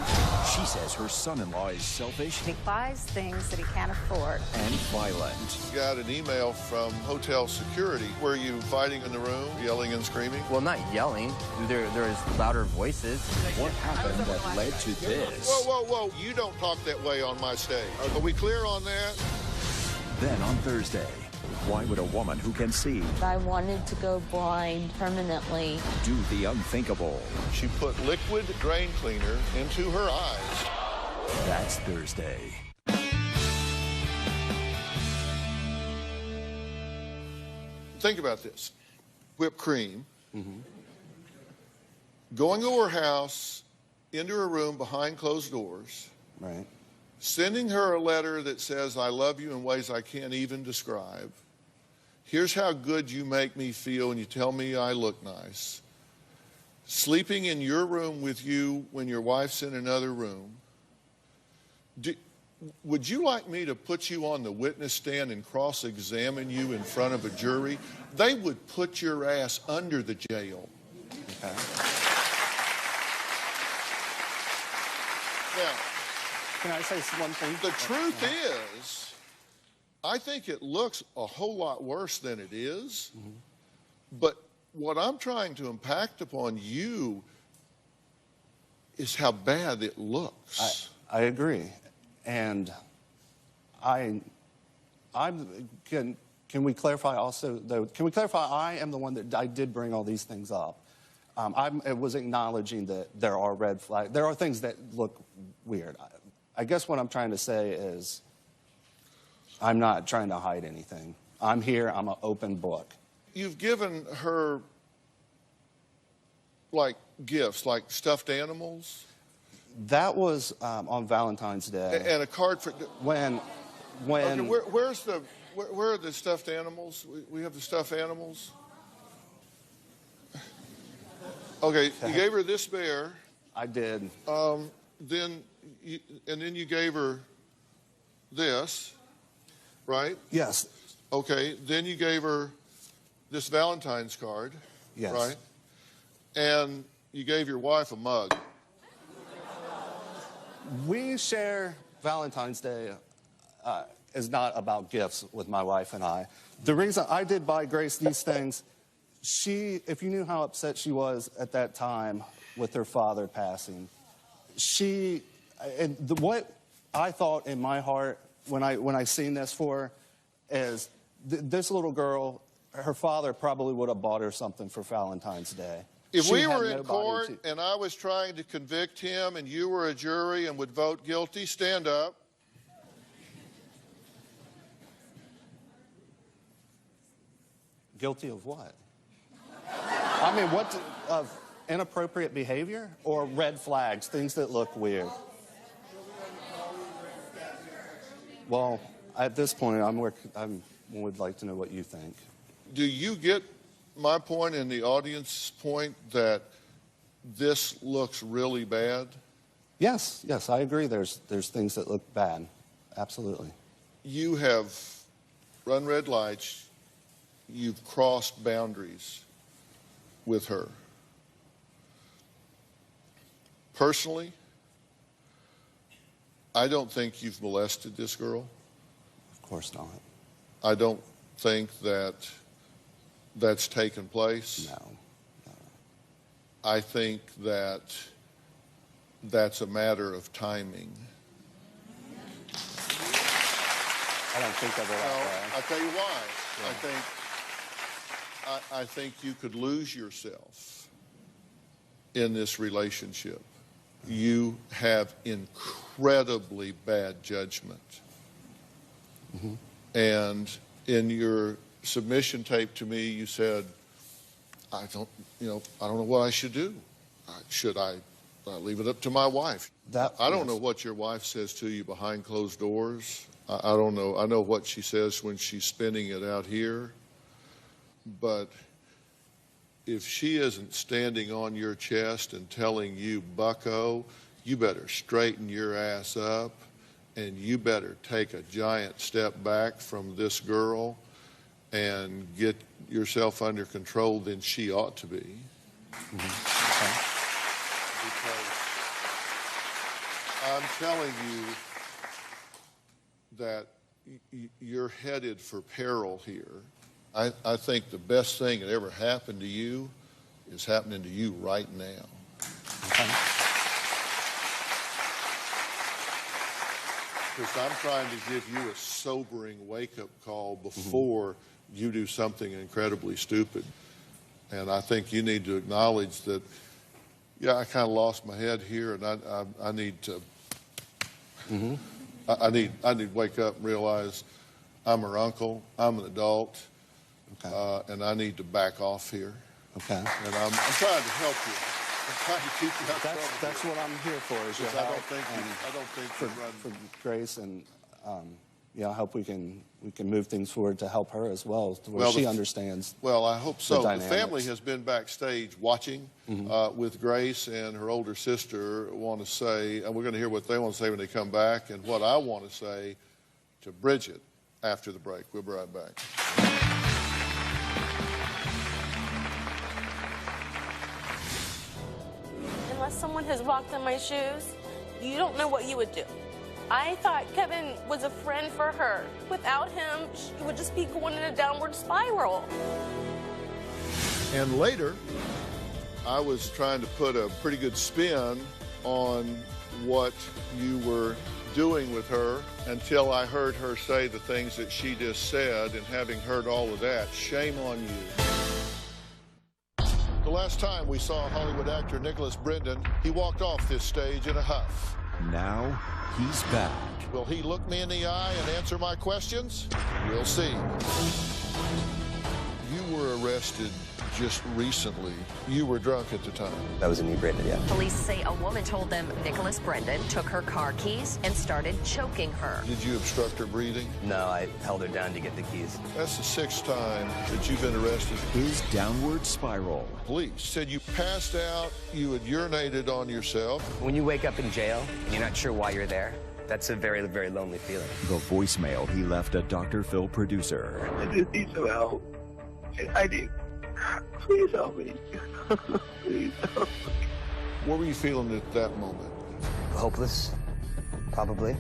She says her son-in-law is selfish. He buys things that he can't afford. And violent. Got an email from hotel security. Were you fighting in the room, yelling and screaming? Well, not yelling. There is louder voices. What happened that led to this? Whoa. You don't talk that way on my stage. Are we clear on that? Then on Thursday, why would a woman who can see I wanted to go blind permanently do the unthinkable? She put liquid drain cleaner into her eyes. That's Thursday. think about this. Whipped cream, going to her house, into her room behind closed doors, right, sending her a letter that says, I love you in ways I can't even describe. Here's how good you make me feel, and you tell me I look nice. Sleeping in your room with you when your wife's in another room. Would you like me to put you on the witness stand and cross-examine you in front of a jury? They would put your ass under the jail. Okay. Now, can I say one thing? The truth is, I think it looks a whole lot worse than it is, but what I'm trying to impact upon you is how bad it looks. I agree. And can we clarify also, though, can we clarify I am the one that I did bring all these things up. I was acknowledging that there are red flags. There are things that look weird. I guess what I'm trying to say is I'm not trying to hide anything. I'm here. I'm an open book. You've given her, like, gifts, like stuffed animals? That was on Valentine's Day. And a card for... When... Okay, where are the stuffed animals? We have the stuffed animals. Okay, you gave her this bear. I did. Then you gave her this, right? Yes. Okay, then you gave her this Valentine's card. Yes. Right? And you gave your wife a mug. We share Valentine's Day is not about gifts with my wife and I. The reason I did buy Grace these things, if you knew how upset she was at that time with her father passing, what I thought in my heart when I seen this for her is this little girl, her father probably would have bought her something for Valentine's Day. If we were in court and I was trying to convict him and you were a jury and would vote guilty, stand up. Guilty of what? I mean, of inappropriate behavior or red flags, things that look weird? Well, at this point, I would like to know what you think. Do you get my point and the audience's point that this looks really bad? Yes, I agree. There's things that look bad. Absolutely. You have run red lights. You've crossed boundaries with her. Personally, I don't think you've molested this girl. Of course not. I don't think that's taken place. No. I think that's a matter of timing. I don't think of it like that. I'll tell you why. Yeah. I think you could lose yourself in this relationship. You have incredibly bad judgment. And in your submission tape to me, you said, I don't know what I should do. Should I leave it up to my wife? I don't know what your wife says to you behind closed doors. I don't know. I know what she says when she's spinning it out here. But if she isn't standing on your chest and telling you, bucko, you better straighten your ass up and you better take a giant step back from this girl and get yourself under control, then she ought to be. Because I'm telling you that you're headed for peril here. I think the best thing that ever happened to you is happening to you right now. Because I'm trying to give you a sobering wake-up call before you do something incredibly stupid. And I think you need to acknowledge that, yeah, I kind of lost my head here, and I need to I need to wake up and realize I'm her uncle, I'm an adult, Okay. and I need to back off here. Okay. And I'm trying to help you. I'm trying to keep you out of trouble. That's what I'm here for. Is your help. I don't think for Grace, and I hope we can move things forward to help her as well, to where she understands. Well, I hope so. The dynamics. family has been backstage watching with Grace and her older sister. Want to say, and we're going to hear what they want to say when they come back, and what I want to say to Bridget after the break. We'll be right back. Unless someone has walked in my shoes, you don't know what you would do. I thought Kevin was a friend for her. Without him, she would just be going in a downward spiral. And later, I was trying to put a pretty good spin on what you were doing with her until I heard her say the things that she just said, and having heard all of that, shame on you. The last time we saw Hollywood actor Nicholas Brendan, he walked off this stage in a huff. Now he's back. Will he look me in the eye and answer my questions? We'll see. You were arrested just recently. You were drunk at the time. That was inebriated, yeah. Police say a woman told them Nicholas Brendan took her car keys and started choking her. Did you obstruct her breathing? No, I held her down to get the keys. That's the 6th time that you've been arrested. His downward spiral. Police said you passed out, you had urinated on yourself. When you wake up in jail and you're not sure why you're there, that's a very, very lonely feeling. The voicemail he left a Dr. Phill producer. I just need some help. I need... Please help me. Please help me. What were you feeling at that moment? Hopeless, probably.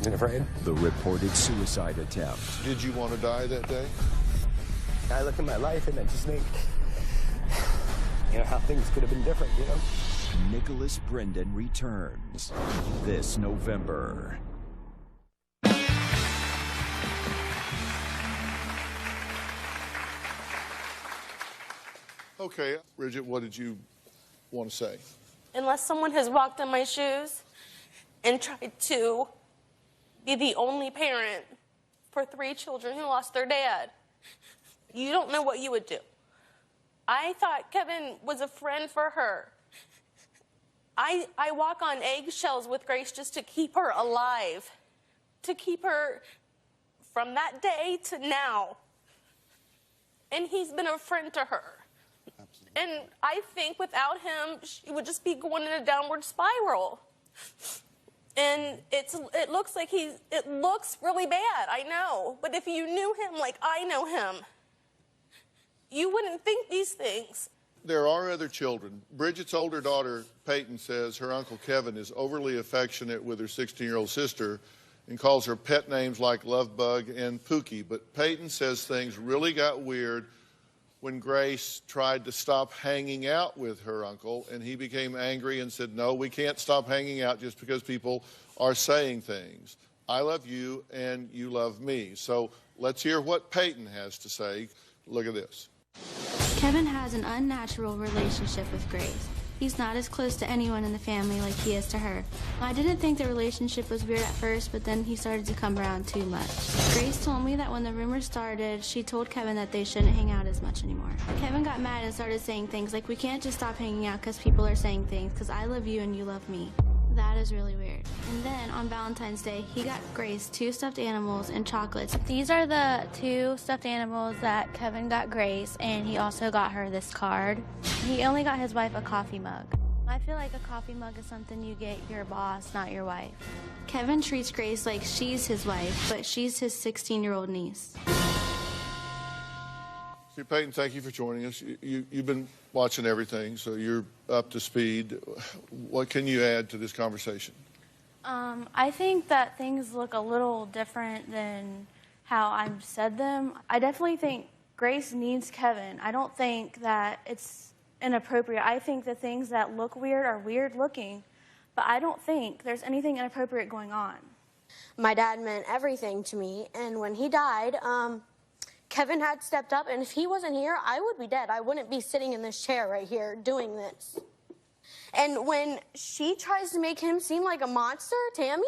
And afraid. The reported suicide attempt. Did you want to die that day? I look at my life and I just think, how things could have been different, Nicholas Brendan returns this November. Okay, Bridget, what did you want to say? Unless someone has walked in my shoes and tried to be the only parent for 3 children who lost their dad, you don't know what you would do. I thought Kevin was a friend for her. I walk on eggshells with Grace just to keep her alive, to keep her from that day to now. And he's been a friend to her. And I think without him, she would just be going in a downward spiral. And it looks like it looks really bad, I know. But if you knew him like I know him, you wouldn't think these things. There are other children. Bridget's older daughter, Peyton, says her Uncle Kevin is overly affectionate with her 16-year-old sister and calls her pet names like Lovebug and Pookie. But Peyton says things really got weird when Grace tried to stop hanging out with her uncle, and he became angry and said, no, we can't stop hanging out just because people are saying things. I love you and you love me. So let's hear what Peyton has to say. Look at this. Kevin has an unnatural relationship with Grace. He's not as close to anyone in the family like he is to her. I didn't think the relationship was weird at first, but then he started to come around too much. Grace told me that when the rumor started, she told Kevin that they shouldn't hang out as much anymore. Kevin got mad and started saying things like, we can't just stop hanging out because people are saying things, because I love you and you love me. That is really weird. And then on Valentine's Day, he got Grace 2 stuffed animals and chocolates. These are the 2 stuffed animals that Kevin got Grace, and he also got her this card. He only got his wife a coffee mug. I feel like a coffee mug is something you get your boss, not your wife. Kevin treats Grace like she's his wife, but she's his 16-year-old niece. See, Peyton, thank you for joining us. You've been watching everything, so you're up to speed. What can you add to this conversation? I think that things look a little different than how I've said them. I definitely think Grace needs Kevin. I don't think that it's inappropriate. I think the things that look weird are weird looking, but I don't think there's anything inappropriate going on. My dad meant everything to me, and when he died, Kevin had stepped up, and if he wasn't here, I would be dead. I wouldn't be sitting in this chair right here doing this. And when she tries to make him seem like a monster, Tammy,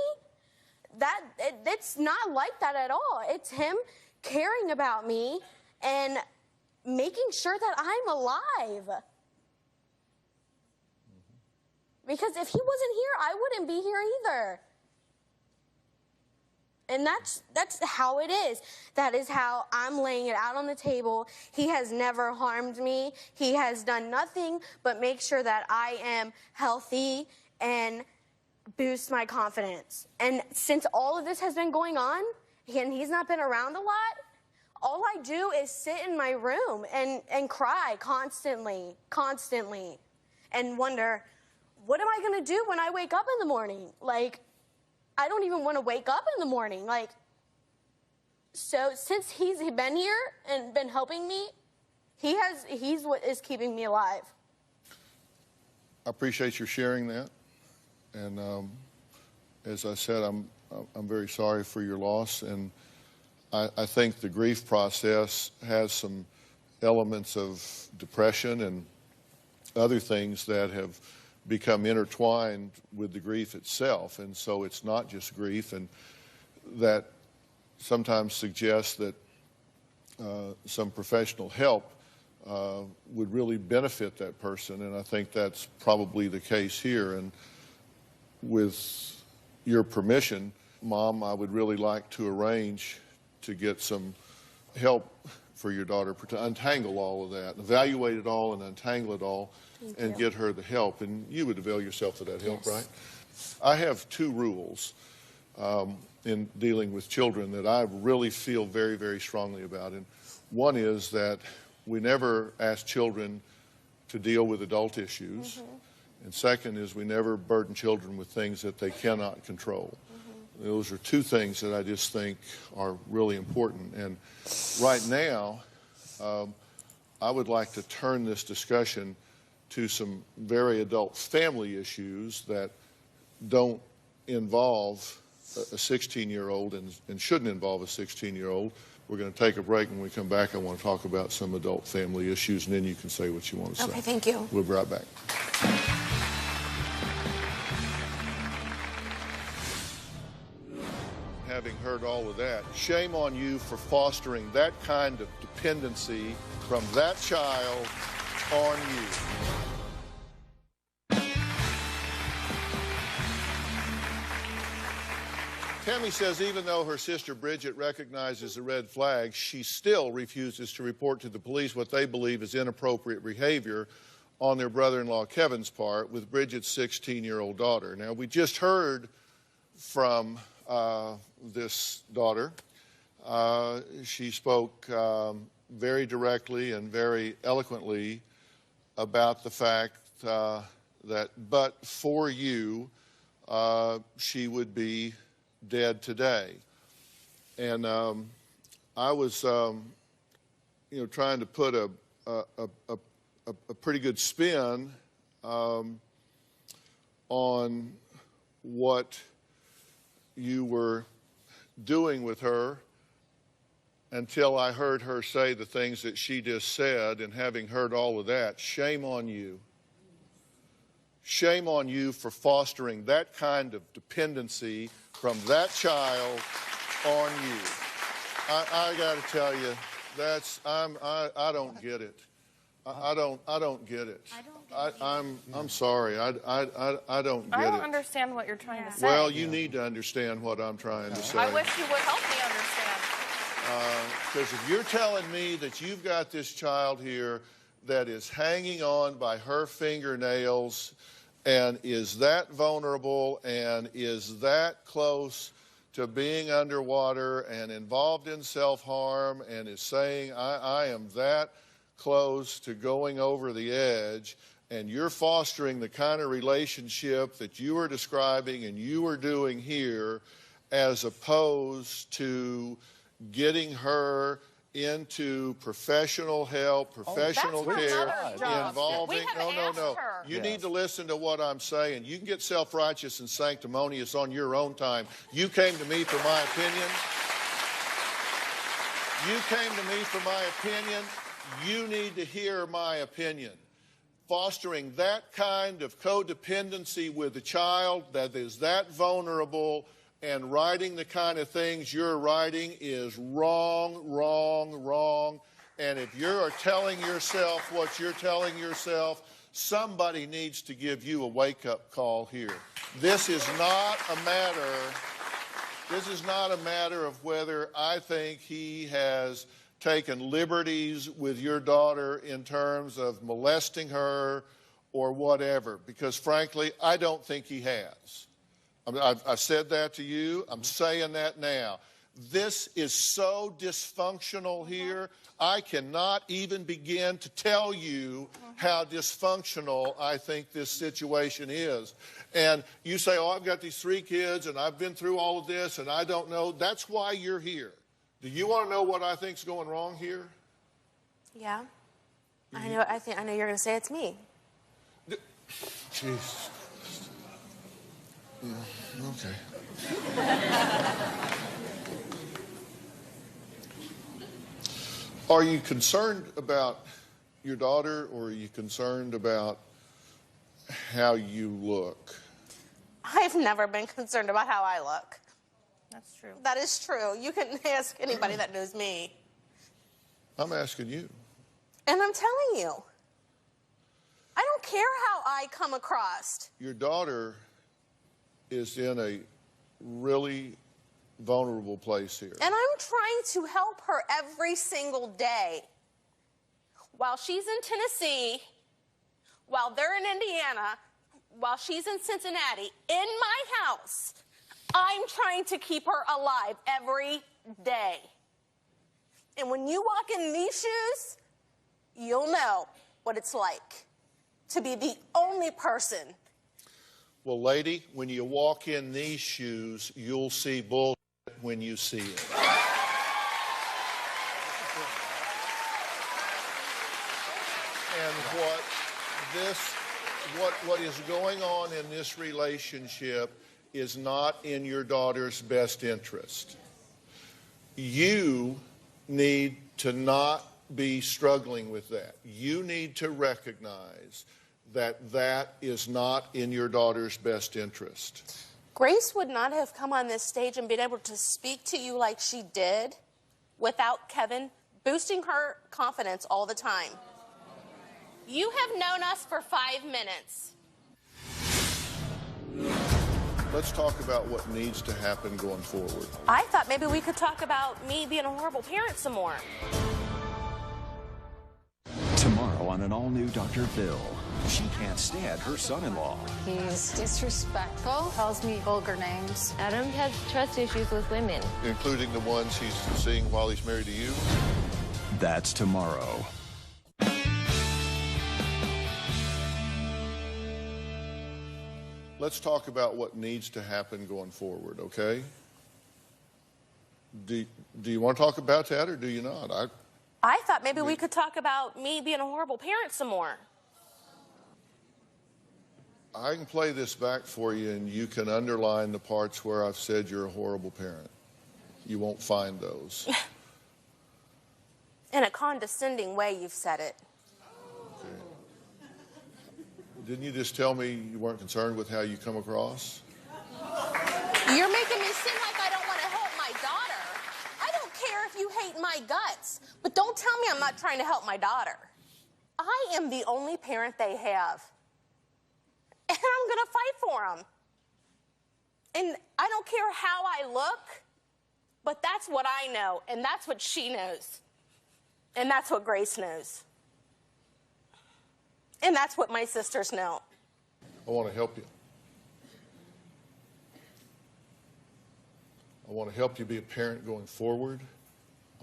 it's not like that at all. It's him caring about me and making sure that I'm alive. Because if he wasn't here, I wouldn't be here either. And that's how it is. That is how I'm laying it out on the table. He has never harmed me. He has done nothing but make sure that I am healthy and boost my confidence. And since all of this has been going on, and he's not been around a lot, all I do is sit in my room and cry constantly, and wonder, what am I going to do when I wake up in the morning? Like, I don't even want to wake up in the morning. Like, so since he's been here and been helping me, he's what is keeping me alive. I appreciate your sharing that. And as I said, I'm very sorry for your loss. And I think the grief process has some elements of depression and other things that have become intertwined with the grief itself. And so it's not just grief, and that sometimes suggests that some professional help would really benefit that person. And I think that's probably the case here. And with your permission, Mom, I would really like to arrange to get some help for your daughter to untangle all of that, evaluate it all and untangle it all, and get her the help. And you would avail yourself of that help, right? I have two rules in dealing with children that I really feel very, very strongly about. And one is that we never ask children to deal with adult issues. And second is we never burden children with things that they cannot control. Those are two things that I just think are really important. And right now, I would like to turn this discussion to some very adult family issues that don't involve a 16-year-old and shouldn't involve a 16-year-old. We're going to take a break. When we come back, I want to talk about some adult family issues, and then you can say what you want to say. Okay, thank you. We'll be right back. Having heard all of that, shame on you for fostering that kind of dependency from that child on you. Tammy says even though her sister Bridget recognizes the red flag, she still refuses to report to the police what they believe is inappropriate behavior on their brother-in-law Kevin's part with Bridget's 16-year-old daughter. Now, we just heard from this daughter. She spoke very directly and very eloquently about the fact that but for you, she would be dead today. And I was, trying to put a pretty good spin on what you were doing with her until I heard her say the things that she just said. And having heard all of that, shame on you. Shame on you for fostering that kind of dependency from that child on you. I got to tell you, I don't get it. I don't get it. I'm sorry. I don't get it. I don't understand what you're trying to say. Well, you need to understand what I'm trying to say. I wish you would help me understand. Because if you're telling me that you've got this child here that is hanging on by her fingernails and is that vulnerable and is that close to being underwater and involved in self-harm and is saying, I am that close to going over the edge, and you're fostering the kind of relationship that you are describing and you are doing here, as opposed to getting her into professional help, professional care, involving. No. You need to listen to what I'm saying. You can get self-righteous and sanctimonious on your own time. You came to me for my opinion. You came to me for my opinion. You need to hear my opinion. Fostering that kind of codependency with a child that is that vulnerable and writing the kind of things you're writing is wrong, wrong, wrong. And if you're telling yourself what you're telling yourself, somebody needs to give you a wake-up call here. This is not a matter of whether I think he has taken liberties with your daughter in terms of molesting her or whatever, because frankly, I don't think he has. I mean, I've said that to you. I'm saying that now. This is so dysfunctional here. I cannot even begin to tell you how dysfunctional I think this situation is. And you say, oh, I've got these 3 kids and I've been through all of this and I don't know. That's why you're here. Do you want to know what I think's going wrong here? Yeah. I know you're going to say it's me. Jeez. Yeah, okay. Are you concerned about your daughter, or are you concerned about how you look? I've never been concerned about how I look. That's true. That is true. You can ask anybody that knows me. I'm asking you. And I'm telling you, I don't care how I come across. Your daughter is in a really vulnerable place here. And I'm trying to help her every single day. While she's in Tennessee, while they're in Indiana, while she's in Cincinnati, in my house, I'm trying to keep her alive every day. And when you walk in these shoes, you'll know what it's like to be the only person. Well, lady, when you walk in these shoes, you'll see bullshit when you see it. And what is going on in this relationship is not in your daughter's best interest. You need to not be struggling with that. You need to recognize that that is not in your daughter's best interest. Grace would not have come on this stage and been able to speak to you like she did without Kevin boosting her confidence all the time. You have known us for 5 minutes. Let's talk about what needs to happen going forward. I thought maybe we could talk about me being a horrible parent some more. Tomorrow on an all-new Dr. Phill. She can't stand her son-in-law. He's disrespectful, calls me vulgar names. Adam has trust issues with women. Including the ones he's seeing while he's married to you? That's tomorrow. Let's talk about what needs to happen going forward, okay? Do you want to talk about that or do you not? I thought maybe we could talk about me being a horrible parent some more. I can play this back for you and you can underline the parts where I've said you're a horrible parent. You won't find those. In a condescending way, you've said it. Okay. Didn't you just tell me you weren't concerned with how you come across? You're making me seem like I don't want to help my daughter. I don't care if you hate my guts, but don't tell me I'm not trying to help my daughter. I am the only parent they have. And I'm going to fight for them. And I don't care how I look, but that's what I know, and that's what she knows. And that's what Grace knows. And that's what my sisters know. I want to help you. I want to help you be a parent going forward.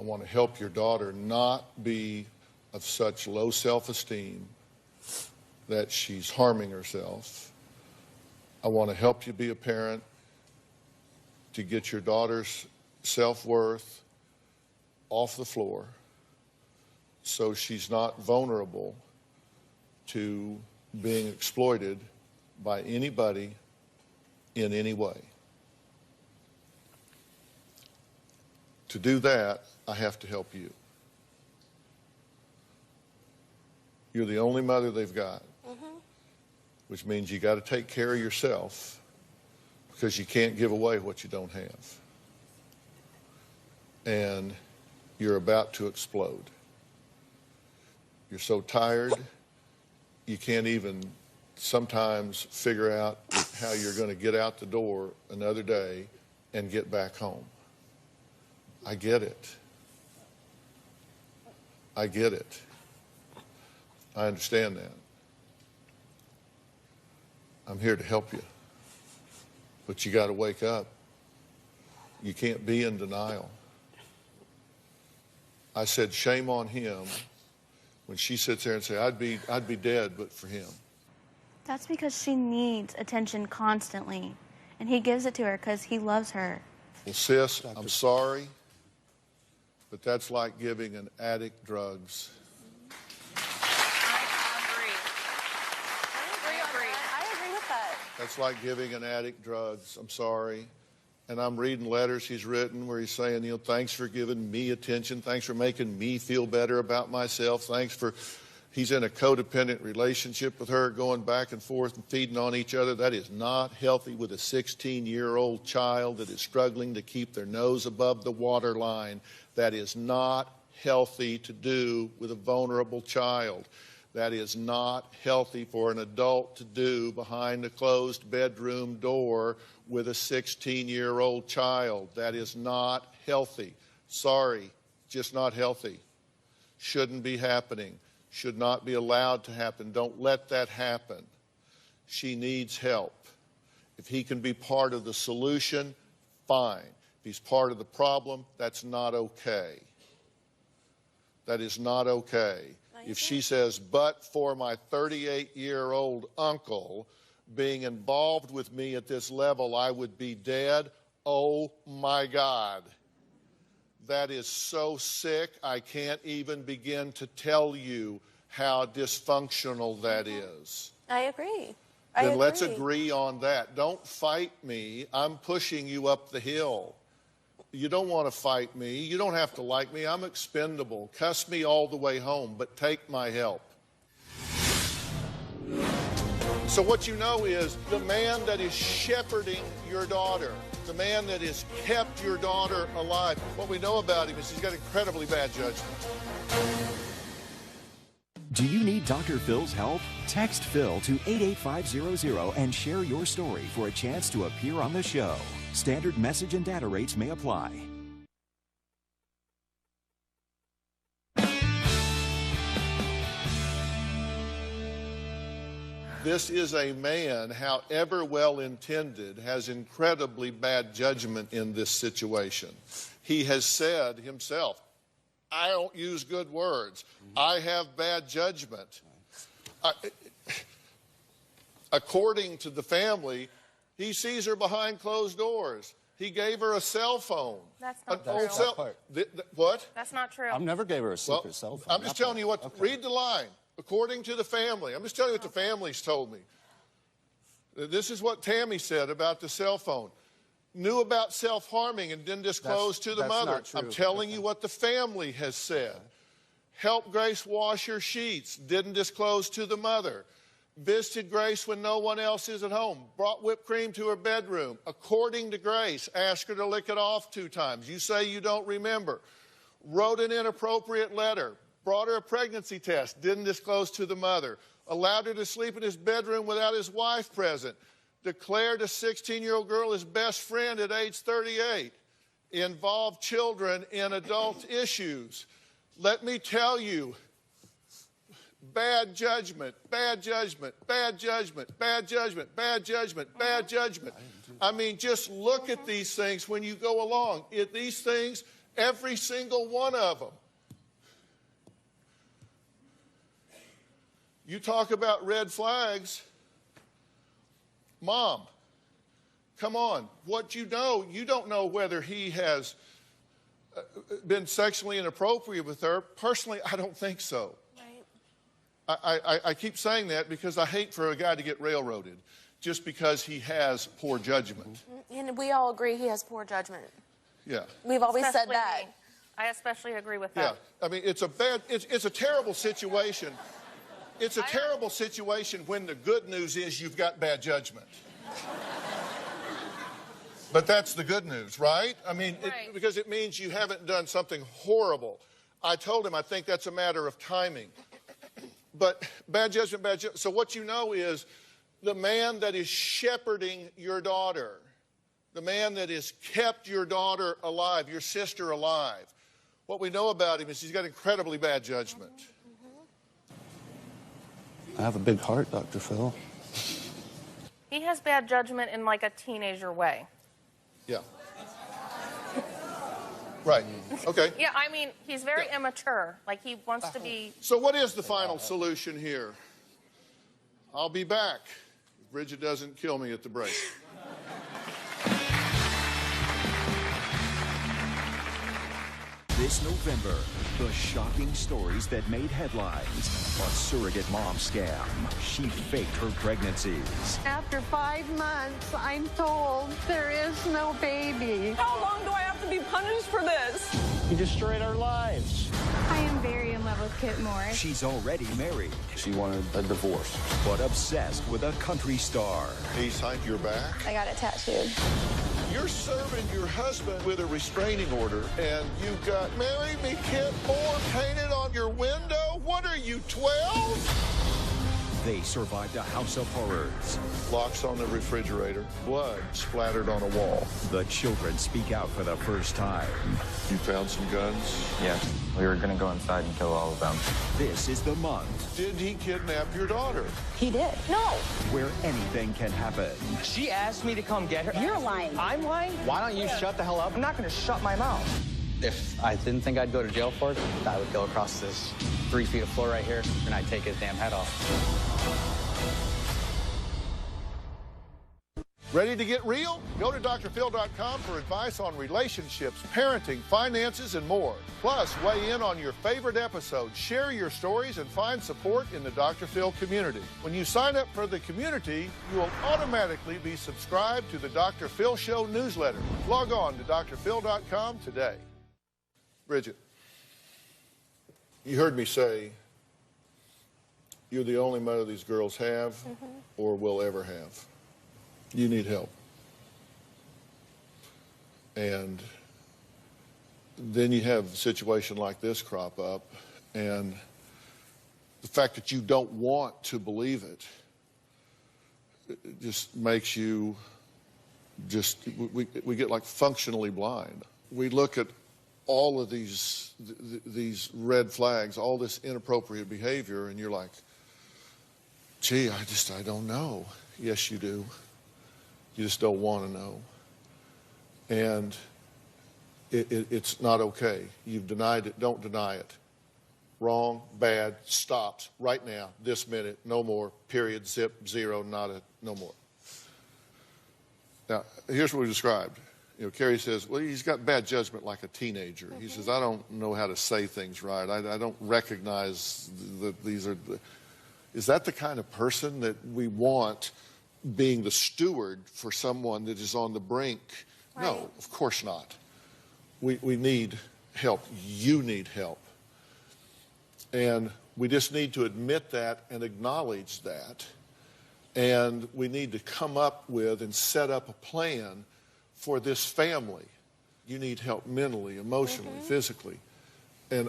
I want to help your daughter not be of such low self-esteem that she's harming herself. I want to help you be a parent to get your daughter's self-worth off the floor so she's not vulnerable to being exploited by anybody in any way. To do that, I have to help you. You're the only mother they've got, which means you got to take care of yourself because you can't give away what you don't have. And you're about to explode. You're so tired, you can't even sometimes figure out how you're going to get out the door another day and get back home. I get it. I get it. I understand that. I'm here to help you. But you got to wake up. You can't be in denial. I said, shame on him when she sits there and says, I'd be dead but for him. That's because she needs attention constantly, and he gives it to her because he loves her. Well, sis, I'm sorry, but that's like giving an addict drugs. I agree with that. That's like giving an addict drugs. I'm sorry. And I'm reading letters he's written where he's saying, you know, thanks for giving me attention. Thanks for making me feel better about myself. Thanks for, he's in a codependent relationship with her, going back and forth and feeding on each other. That is not healthy with a 16-year-old child that is struggling to keep their nose above the waterline. That is not healthy to do with a vulnerable child. That is not healthy for an adult to do behind a closed bedroom door with a 16-year-old child. That is not healthy. Sorry, just not healthy. Shouldn't be happening. Should not be allowed to happen. Don't let that happen. She needs help. If he can be part of the solution, fine. If he's part of the problem, that's not okay. That is not okay. If she says, but for my 38-year-old uncle being involved with me at this level, I would be dead. Oh, my God. That is so sick, I can't even begin to tell you how dysfunctional that is. I agree. Then let's agree on that. Don't fight me. I'm pushing you up the hill. You don't want to fight me. You don't have to like me. I'm expendable. Cuss me all the way home, but take my help. So what you know is the man that is shepherding your daughter, the man that has kept your daughter alive, what we know about him is he's got incredibly bad judgment. Do you need Dr. Phil's help? Text Phill to 88500 and share your story for a chance to appear on the show. Standard message and data rates may apply. This is a man, however well-intended, has incredibly bad judgment in this situation. He has said himself, I don't use good words. I have bad judgment. According to the family, he sees her behind closed doors. He gave her a cell phone. That's not true. What? That's not true. I've never gave her a secret cell phone. I'm just telling you what, read the line. According to the family. I'm just telling you what the family's told me. This is what Tammy said about the cell phone. Knew about self-harming and didn't disclose to the mother. I'm telling you what the family has said. Helped Grace wash her sheets. Didn't disclose to the mother. Visited Grace when no one else is at home. Brought whipped cream to her bedroom. According to Grace, asked her to lick it off 2 times. You say you don't remember. Wrote an inappropriate letter. Brought her a pregnancy test. Didn't disclose to the mother. Allowed her to sleep in his bedroom without his wife present. Declared a 16-year-old girl his best friend at age 38. Involved children in adult issues. Let me tell you, bad judgment, bad judgment, bad judgment, bad judgment, bad judgment, bad judgment. I mean, just look at these things when you go along. These things, every single one of them. You talk about red flags. Mom, come on. What you don't know whether he has been sexually inappropriate with her. Personally, I don't think so. Right. I keep saying that because I hate for a guy to get railroaded just because he has poor judgment. And we all agree he has poor judgment. Yeah. We've always said that. Me. I especially agree with that. Yeah. I mean, it's a terrible situation. It's a terrible situation when the good news is you've got bad judgment. But that's the good news, right? I mean, because it means you haven't done something horrible. I told him I think that's a matter of timing. But bad judgment, bad judgment. So what you know is the man that is shepherding your daughter, the man that has kept your daughter alive, your sister alive, what we know about him is he's got incredibly bad judgment. I have a big heart, Dr. Phill. He has bad judgment in like a teenager way. Yeah. Right. Okay. Yeah, I mean, he's very immature. Like, he wants to be... So what is the final solution here? I'll be back if Bridget doesn't kill me at the break. This November, the shocking stories that made headlines. A surrogate mom scam. She faked her pregnancies. After 5 months, I'm told there is no baby. How long do I have to be punished for this? You destroyed our lives. I am very in love with Kit Moore. She's already married. She wanted a divorce. But obsessed with a country star. He signed your back. I got it tattooed. You're serving your husband with a restraining order, and you've got "Marry Me, Kit Moore" painted on your window? What are you, 12? They survived a house of horrors. Locks on the refrigerator, blood splattered on a wall. The children speak out for the first time. You found some guns? Yeah, we were going to go inside and kill all of them. This is the month Did he kidnap your daughter? He did. No. where anything can happen. She asked me to come get her. You're lying. I'm lying? Why don't you shut the hell up? I'm not going to shut my mouth. If I didn't think I'd go to jail for it, I would go across this 3 feet of floor right here, and I'd take his damn head off. Ready to get real? Go to drphill.com for advice on relationships, parenting, finances, and more. Plus, weigh in on your favorite episodes, share your stories, and find support in the Dr. Phill community. When you sign up for the community, you will automatically be subscribed to the Dr. Phill Show newsletter. Log on to drphill.com today. Bridget, you heard me say you're the only mother these girls have or will ever have. You need help. And then you have a situation like this crop up, and the fact that you don't want to believe it just makes you we get like functionally blind. We look at all of these red flags, all this inappropriate behavior, and you're like, gee, I don't know. Yes, you do. You just don't want to know. And it's not okay. You've denied it. Don't deny it. Wrong, bad, stops right now, this minute, no more, period, zip, zero, nada, no more. Now, here's what we described. You know, Carrie says, well, he's got bad judgment like a teenager. He says, I don't know how to say things right. I don't recognize that these are... Is that the kind of person that we want being the steward for someone that is on the brink? Right. No, of course not. We need help. You need help. And we just need to admit that and acknowledge that. And we need to come up with and set up a plan for this family. You need help mentally, emotionally, physically. And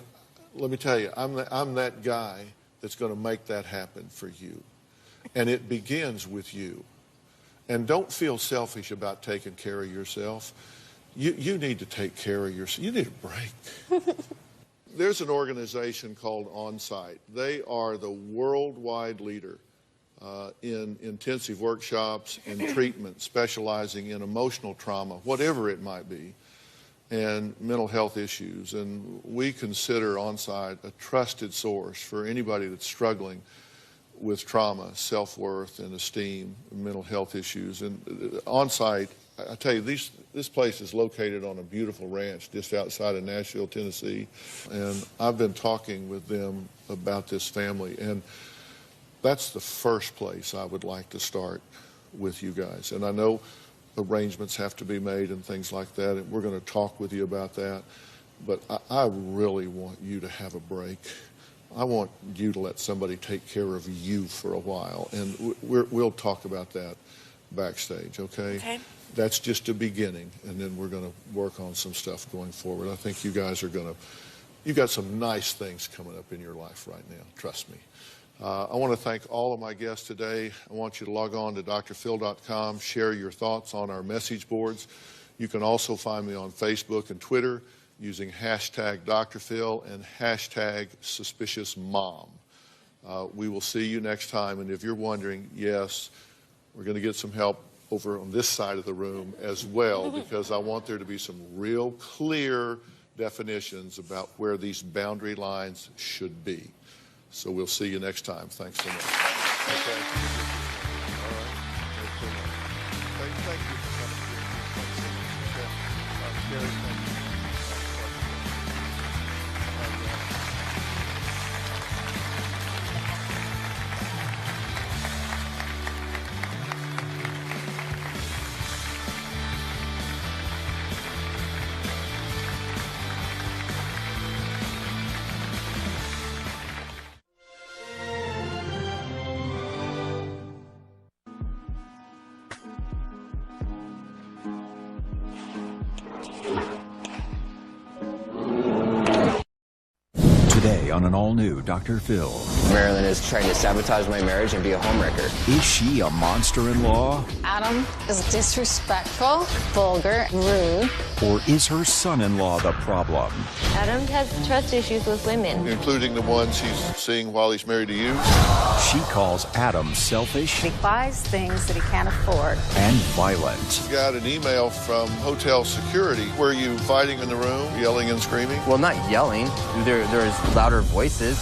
let me tell you, I'm that guy that's going to make that happen for you. And it begins with you. And don't feel selfish about taking care of yourself. You need to take care of yourself. You need a break. There's an organization called OnSite. They are the worldwide leader in intensive workshops and treatment, specializing in emotional trauma, whatever it might be, and mental health issues. And we consider OnSite a trusted source for anybody that's struggling with trauma, self-worth, and esteem, mental health issues. And OnSite, I tell you, this place is located on a beautiful ranch just outside of Nashville, Tennessee. And I've been talking with them about this family. And that's the first place I would like to start with you guys. And I know arrangements have to be made and things like that, and we're going to talk with you about that. But I really want you to have a break. I want you to let somebody take care of you for a while, and we'll talk about that backstage, okay? Okay. That's just a beginning, and then we're going to work on some stuff going forward. I think you guys are going to, you've got some nice things coming up in your life right now, trust me. I want to thank all of my guests today. I want you to log on to drphill.com, share your thoughts on our message boards. You can also find me on Facebook and Twitter using hashtag Dr. Phill and hashtag SuspiciousMom. We will see you next time. And if you're wondering, yes, we're going to get some help over on this side of the room as well, because I want there to be some real clear definitions about where these boundary lines should be. So we'll see you next time. Thanks so much. Okay. All right. Thank you for coming here. Thanks so much. Okay. Gary, thank you. Today on an all-new Dr. Phill. Marilyn is trying to sabotage my marriage and be a homewrecker. Is she a monster-in-law? Adam is disrespectful, vulgar, rude. Or is her son-in-law the problem? Adam has trust issues with women. Including the ones he's seeing while he's married to you? She calls Adam selfish. He buys things that he can't afford. And violent. Got an email from hotel security. Were you fighting in the room, yelling and screaming? Well, not yelling. There's louder voices.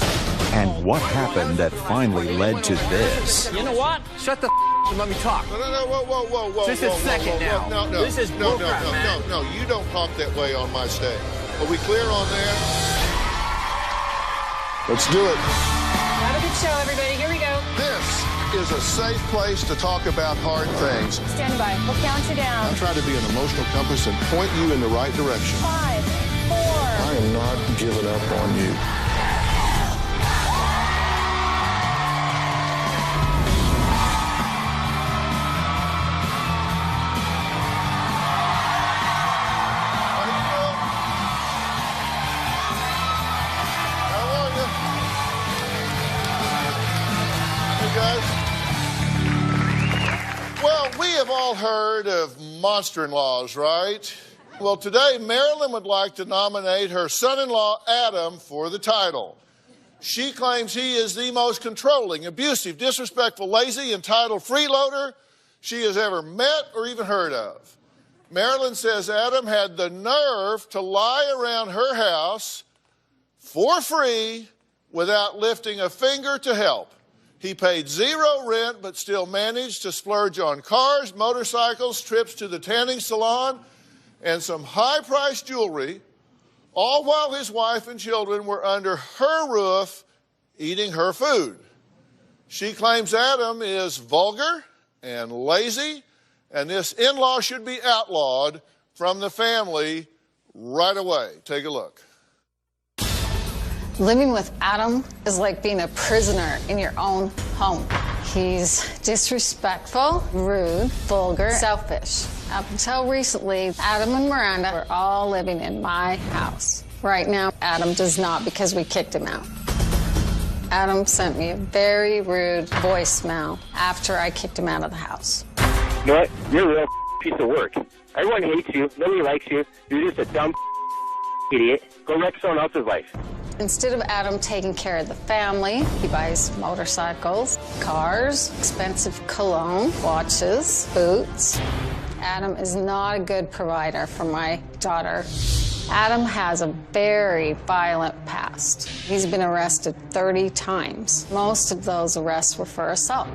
And what happened that finally led to this? You know what? Shut the and let me talk. No, whoa. Just a second now. No. This is bullcrap, man. No, you don't talk that way on my stage. Are we clear on that? Let's do it. Have a good show, everybody. Here we go. This is a safe place to talk about hard things. Stand by. We'll count you down. I'll try to be an emotional compass and point you in the right direction. 5, 4. I am not giving up on you. Well, we have all heard of monster-in-laws, right? Well, today, Marilyn would like to nominate her son-in-law, Adam, for the title. She claims he is the most controlling, abusive, disrespectful, lazy, entitled freeloader she has ever met or even heard of. Marilyn says Adam had the nerve to lie around her house for free without lifting a finger to help. He paid zero rent, but still managed to splurge on cars, motorcycles, trips to the tanning salon, and some high-priced jewelry, all while his wife and children were under her roof eating her food. She claims Adam is vulgar and lazy, and this in-law should be outlawed from the family right away. Take a look. Living with Adam is like being a prisoner in your own home. He's disrespectful, rude, vulgar, selfish. Up until recently, Adam and Miranda were all living in my house. Right now, Adam does not because we kicked him out. Adam sent me a very rude voicemail after I kicked him out of the house. You know what? You're a real piece of work. Everyone hates you. Nobody likes you. You're just a dumb idiot. Go wreck someone else's life. Instead of Adam taking care of the family, he buys motorcycles, cars, expensive cologne, watches, boots. Adam is not a good provider for my daughter. Adam has a very violent past. He's been arrested 30 times. Most of those arrests were for assault.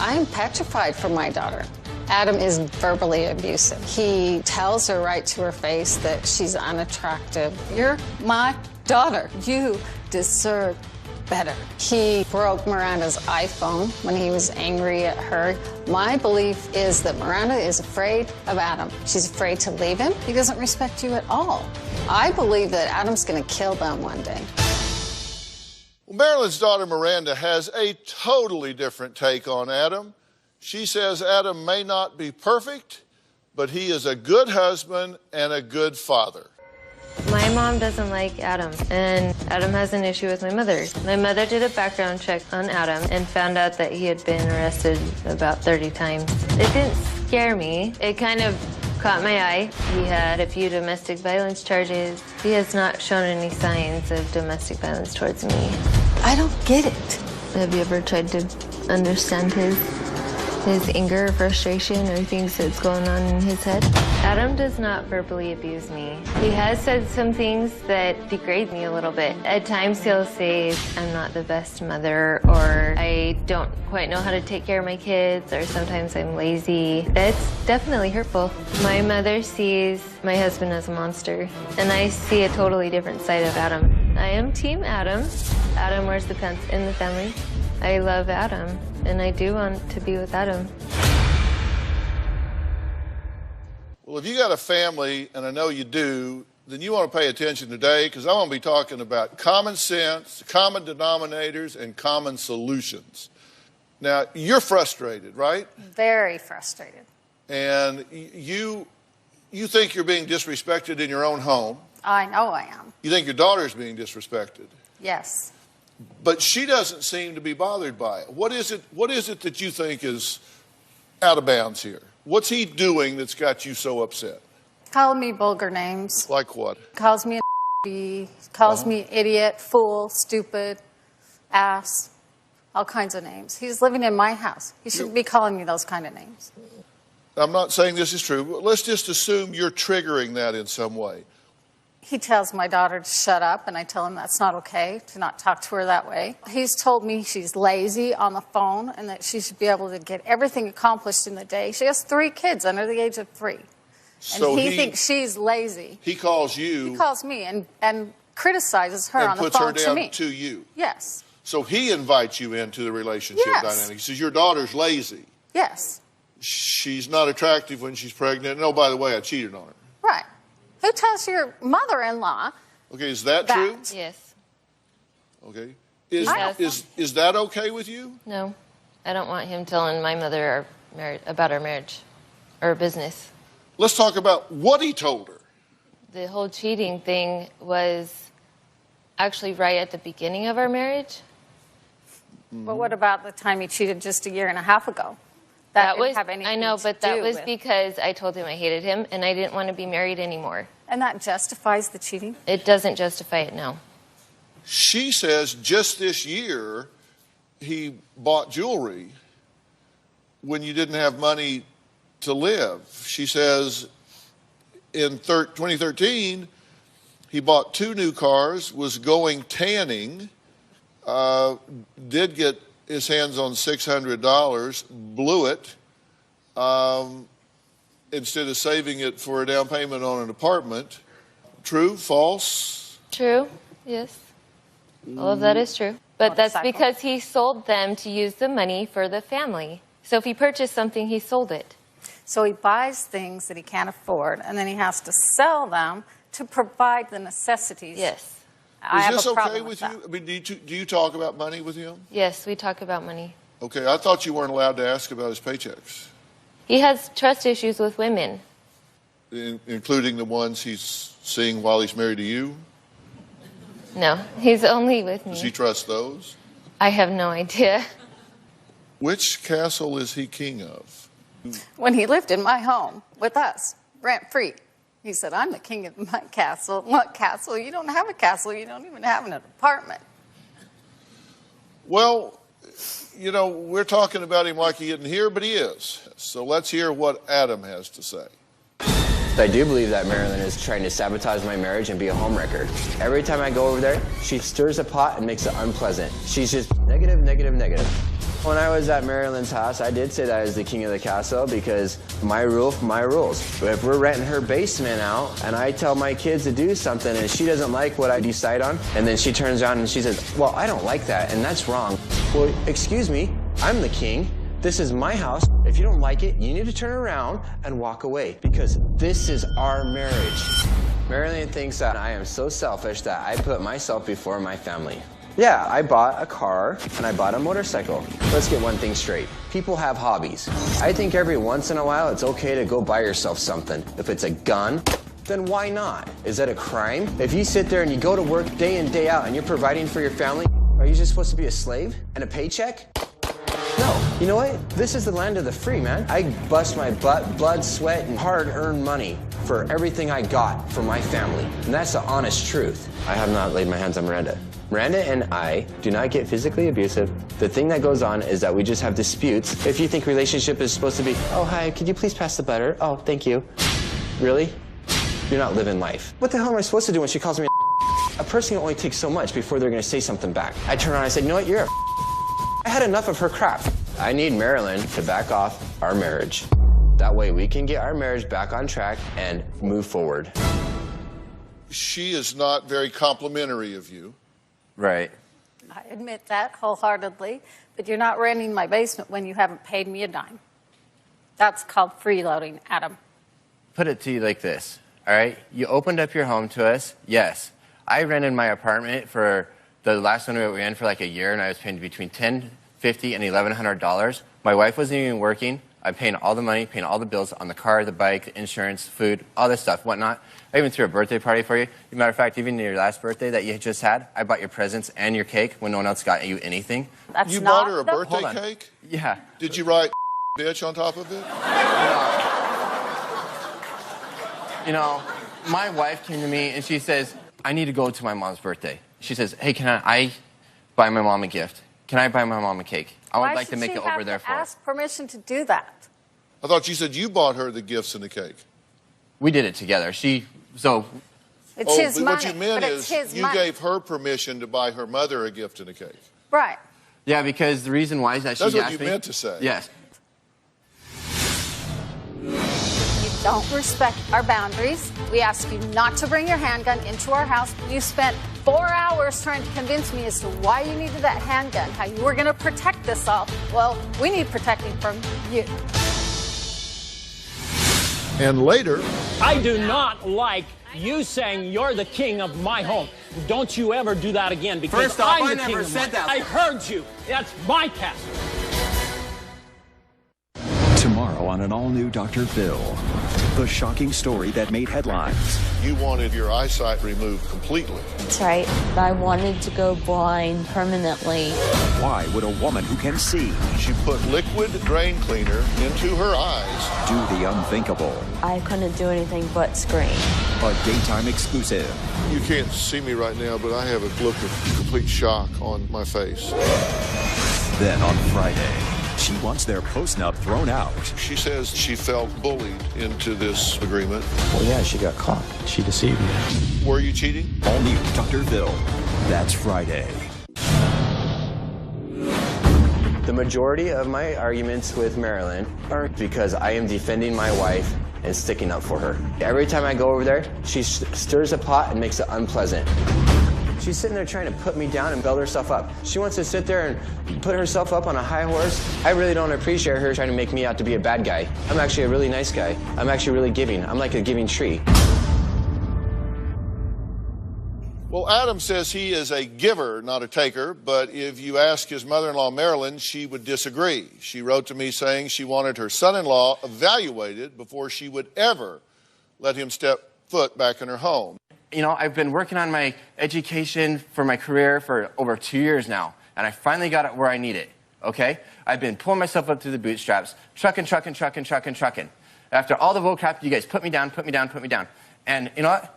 I am petrified for my daughter. Adam is verbally abusive. He tells her right to her face that she's unattractive. You're my daughter. You deserve better. He broke Miranda's iPhone when he was angry at her. My belief is that Miranda is afraid of Adam. She's afraid to leave him. He doesn't respect you at all. I believe that Adam's going to kill them one day. Well, Marilyn's daughter Miranda has a totally different take on Adam. She says Adam may not be perfect, but he is a good husband and a good father. My mom doesn't like Adam, and Adam has an issue with my mother. My mother did a background check on Adam and found out that he had been arrested about 30 times. It didn't scare me. It kind of caught my eye. He had a few domestic violence charges. He has not shown any signs of domestic violence towards me. I don't get it. Have you ever tried to understand his anger or frustration or things that's going on in his head? Adam does not verbally abuse me. He has said some things that degrade me a little bit. At times he'll say I'm not the best mother, or I don't quite know how to take care of my kids, or sometimes I'm lazy. That's definitely hurtful. My mother sees my husband as a monster, and I see a totally different side of Adam. I am Team Adam. Adam wears the pants in the family. I love Adam, and I do want to be with Adam. Well, if you got a family, and I know you do, then you want to pay attention today, because I want to be talking about common sense, common denominators, and common solutions. Now, you're frustrated, right? Very frustrated. And you think you're being disrespected in your own home. I know I am. You think your daughter's being disrespected. Yes. But she doesn't seem to be bothered by it. What is it that you think is out of bounds here? What's he doing that's got you so upset? Calling me vulgar names. Like what? Calls me a calls me idiot, fool, stupid, ass, all kinds of names. He's living in my house. He shouldn't be calling me those kind of names. I'm not saying this is true, but let's just assume you're triggering that in some way. He tells my daughter to shut up, and I tell him that's not okay, to not talk to her that way. He's told me she's lazy on the phone and that she should be able to get everything accomplished in the day. She has 3 kids under the age of 3. So and he thinks she's lazy. He calls you. He calls me and criticizes her on the phone to me. And puts her down to you. Yes. So he invites you into the relationship dynamic. He says, your daughter's lazy. Yes. She's not attractive when she's pregnant. And oh, by the way, I cheated on her. Right. Who tells your mother-in-law? Okay, is that true? Yes. Okay. Is that okay with you? No. I don't want him telling my mother about our marriage or our business. Let's talk about what he told her. The whole cheating thing was actually right at the beginning of our marriage. But what about the time he cheated just a year and a half ago? That was, I know, but that was because I told him I hated him and I didn't want to be married anymore. And that justifies the cheating? It doesn't justify it, no. She says just this year he bought jewelry when you didn't have money to live. She says in 2013 he bought 2 new cars, was going tanning, did get his hands on $600, blew it, instead of saving it for a down payment on an apartment. True? False? True, yes. All of that is true. But that's because he sold them to use the money for the family. So if he purchased something, he sold it. So he buys things that he can't afford, and then he has to sell them to provide the necessities. Yes. I Is this have a okay with you? I mean, do you talk about money with him? Yes, we talk about money. Okay, I thought you weren't allowed to ask about his paychecks. He has trust issues with women. Including the ones he's seeing while he's married to you? No, he's only with me. Does he trust those? I have no idea. Which castle is he king of? When he lived in my home with us, rent-free, he said, I'm the king of my castle. What castle? You don't have a castle. You don't even have an apartment. Well, you know, we're talking about him like he isn't here, but he is. So let's hear what Adam has to say. I do believe that Marilyn is trying to sabotage my marriage and be a homewrecker. Every time I go over there, she stirs a pot and makes it unpleasant. She's just negative, negative, negative. When I was at Marilyn's house, I did say that I was the king of the castle because my rule, my rules. But if we're renting her basement out and I tell my kids to do something and she doesn't like what I decide on, and then she turns around and she says, well, I don't like that and that's wrong. Well, excuse me, I'm the king. This is my house. If you don't like it, you need to turn around and walk away because this is our marriage. Marilyn thinks that I am so selfish that I put myself before my family. Yeah, I bought a car and I bought a motorcycle. Let's get one thing straight. People have hobbies. I think every once in a while it's okay to go buy yourself something. If it's a gun, then why not? Is that a crime? If you sit there and you go to work day in, day out, and you're providing for your family, are you just supposed to be a slave and a paycheck? No. You know what? This is the land of the free, man. I bust my butt, blood, sweat, and hard-earned money for everything I got for my family. And that's the honest truth. I have not laid my hands on Miranda. Miranda and I do not get physically abusive. The thing that goes on is that we just have disputes. If you think relationship is supposed to be, oh, hi, could you please pass the butter? Oh, thank you. Really? You're not living life. What the hell am I supposed to do when she calls me a person only takes so much before they're going to say something back. I turn around and I said, you know what, you're a I had enough of her crap. I need Marilyn to back off our marriage. That way we can get our marriage back on track and move forward. She is not very complimentary of you. Right. I admit that wholeheartedly, but you're not renting my basement when you haven't paid me a dime. That's called freeloading, Adam. Put it to you like this, all right? You opened up your home to us, yes. I rented my apartment for the last one we were in for like a year, and I was paying between $1,050 and $1,100. My wife wasn't even working. I'm paying all the money, paying all the bills on the car, the bike, the insurance, food, all this stuff, whatnot. I even threw a birthday party for you. As a matter of fact, even your last birthday that you just had, I bought your presents and your cake when no one else got you anything. That's you not bought her a birthday cake? Yeah. Did you write bitch on top of it? You know, my wife came to me and she says, I need to go to my mom's birthday. She says, hey, can I buy my mom a gift? Can I buy my mom a cake? I would like to make it over there for her. Ask permission to do that. I thought you said you bought her the gifts and the cake. We did it together. It's his money, what you meant but is it's his you money. gave her permission to buy her mother a gift and a cake. Right. Yeah, because the reason why is that she That's what asked you me. meant to say. Yes. You don't respect our boundaries. We ask you not to bring your handgun into our house. You spent 4 hours trying to convince me as to why you needed that handgun, how you were going to protect this all. Well, we need protecting from you. And later, I do not like you saying you're the king of my home. Don't you ever do that again, because First off, I'm I the king never of said that. I heard you. That's my castle. Tomorrow on an all-new Dr. Phill, the shocking story that made headlines. You wanted your eyesight removed completely. That's right. I wanted to go blind permanently. Why would a woman who can see She put liquid drain cleaner into her eyes. do the unthinkable? I couldn't do anything but scream. A daytime exclusive. You can't see me right now, but I have a look of complete shock on my face. Then on Friday, she wants their post-nup thrown out. She says she felt bullied into this agreement. Well, yeah, she got caught. She deceived me. Were you cheating? All new Dr. Phill. That's Friday. The majority of my arguments with Marilyn are because I am defending my wife and sticking up for her. Every time I go over there, she stirs a pot and makes it unpleasant. She's sitting there trying to put me down and build herself up. She wants to sit there and put herself up on a high horse. I really don't appreciate her trying to make me out to be a bad guy. I'm actually a really nice guy. I'm actually really giving. I'm like a giving tree. Well, Adam says he is a giver, not a taker, but if you ask his mother-in-law, Marilyn, she would disagree. She wrote to me saying she wanted her son-in-law evaluated before she would ever let him step foot back in her home. You know, I've been working on my education for my career for over 2 years now, and I finally got it where I need it, okay? I've been pulling myself up through the bootstraps, trucking. After all the vocab, you guys put me down. And you know what?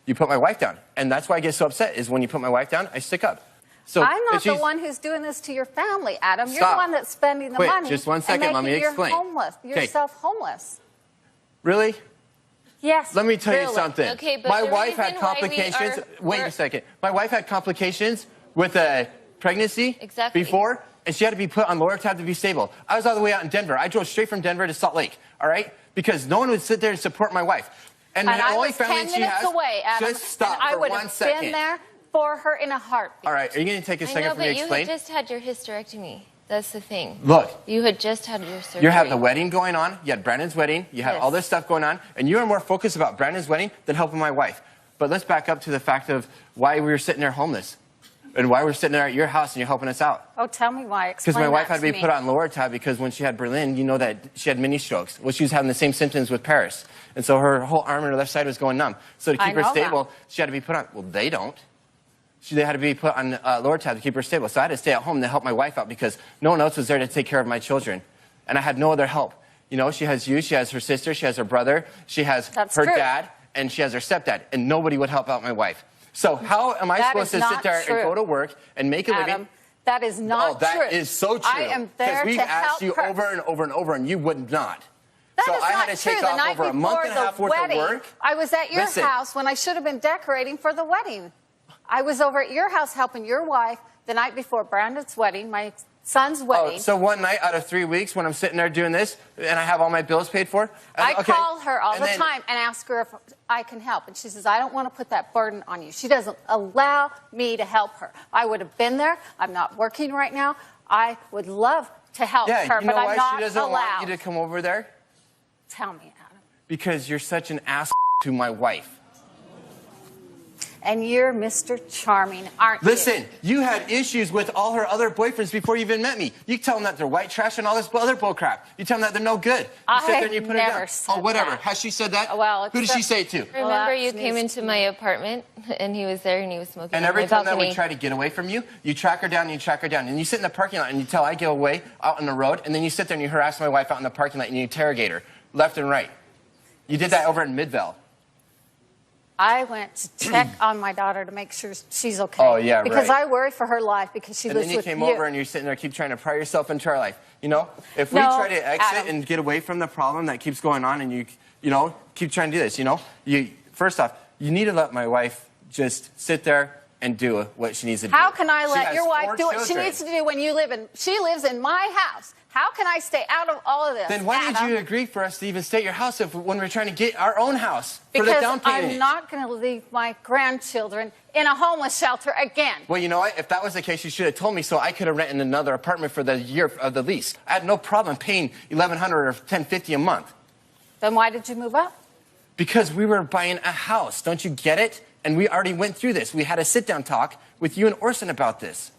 You put my wife down. And that's why I get so upset, is when you put my wife down, I stick up. So I'm not the one who's doing this to your family, Adam. You're Stop. the one that's spending the Wait, money. just one second, and let me making explain. Yourself homeless. Really? Yes. Let me tell you really. something. Okay, but my the wife had reason why we complications. are- Wait a second. My wife had complications with a pregnancy before, and she had to be put on lower tab to be stable. I was all the way out in Denver. I drove straight from Denver to Salt Lake, all right? Because no one would sit there and support my wife. And the I only was family 10 she minutes has, away, Adam, just stop and I for would 1 have second. been there for her in a heartbeat. All right, are you going to take a I second know, for me to but you explain? had just had your hysterectomy. That's the thing. Look. You had just had your surgery. You have the wedding going on. You had Brandon's wedding. You had Yes. all this stuff going on. And you were more focused about Brandon's wedding than helping my wife. But let's back up to the fact of why we were sitting there homeless. And why we're sitting there at your house and you're helping us out? Oh, tell me why. Because my wife had to be put on lower tab because when she had Berlin, you know that she had mini strokes. Well, she was having the same symptoms with Paris. And so her whole arm and her left side was going numb. So to keep her stable, she had to be put on. Well, they don't. They had to be put on lower tab to keep her stable. So I had to stay at home to help my wife out because no one else was there to take care of my children. And I had no other help. You know, she has you, she has her sister, she has her brother, she has her dad, and she has her stepdad. And nobody would help out my wife. So how am I supposed to sit there and go to work and make a living? That is not true. That is so true. I am there to help her. Because we've asked you over and over and over, and you would not. So I had to take off over a month and a half worth of work. I was at your house when I should have been decorating for the wedding. I was over at your house helping your wife the night before Brandon's wedding, my son's wedding. Oh, so one night out of 3 weeks when I'm sitting there doing this and I have all my bills paid for? I call her all the time and ask her if I can help. And she says, I don't want to put that burden on you. She doesn't allow me to help her. I would have been there. I'm not working right now. I would love to help her, but I'm not allowed. You know why she doesn't want you to come over there? Tell me, Adam. Because you're such an ass to my wife. And you're Mr. Charming, aren't you? Listen, you had issues with all her other boyfriends before you even met me. You tell them that they're white trash and all this other bull crap. You tell them that they're no good. You sit there and you put it down. Oh, whatever. Has she said that? Well, who did she say it to? Remember you came into my apartment and he was there and he was smoking on my balcony. And every time that we try to get away from you, you track her down and you track her down. And you sit in the parking lot and you tell I go away out on the road. And then you sit there and you harass my wife out in the parking lot and you interrogate her left and right. You did that over in Midvale. I went to check on my daughter to make sure she's okay. Oh, yeah, because I worry for her life because she lives with you. And then you came over and you're sitting there keep trying to pry yourself into our life. You know, if we try to exit and get away from the problem that keeps going on and you know, keep trying to do this, you know, first off, you need to let my wife just sit there and do what she needs to do. How can I let your wife do what she needs to do when she lives in my house? How can I stay out of all of this? Then why did you agree for us to even stay at your house when we're trying to get our own house for the down payment? Because I'm not going to leave my grandchildren in a homeless shelter again. Well, you know what? If that was the case, you should have told me so I could have rented another apartment for the year of the lease. I had no problem paying $1,100 or $1,050 a month. Then why did you move up? Because we were buying a house. Don't you get it? And we already went through this. We had a sit-down talk with you and Orson about this.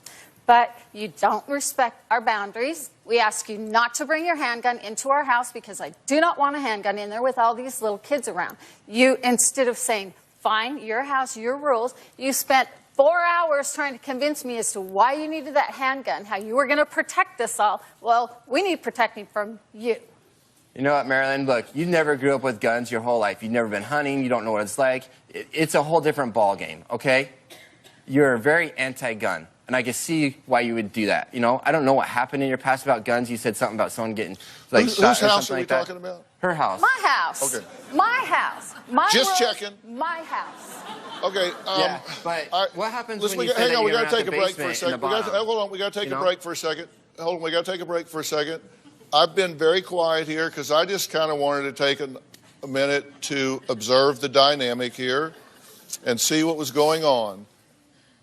But you don't respect our boundaries. We ask you not to bring your handgun into our house because I do not want a handgun in there with all these little kids around. You, instead of saying, fine, your house, your rules, you spent 4 hours trying to convince me as to why you needed that handgun, how you were going to protect us all. Well, we need protecting from you. You know what, Marilyn? Look, you never grew up with guns your whole life. You've never been hunting. You don't know what it's like. It's a whole different ball game, okay? You're very anti-gun. And I can see why you would do that. You know, I don't know what happened in your past about guns. You said something about someone getting shot or something like that. Whose house are we talking about? Her house. My house. Okay. My house. My Just rules, checking. My house. Okay. Yeah, but what happens when you hang on, we got to take a break for a second. Hold on, we got to take a break for a second. Hold on, we got to take a break for a second. I've been very quiet here because I just kind of wanted to take a minute to observe the dynamic here and see what was going on.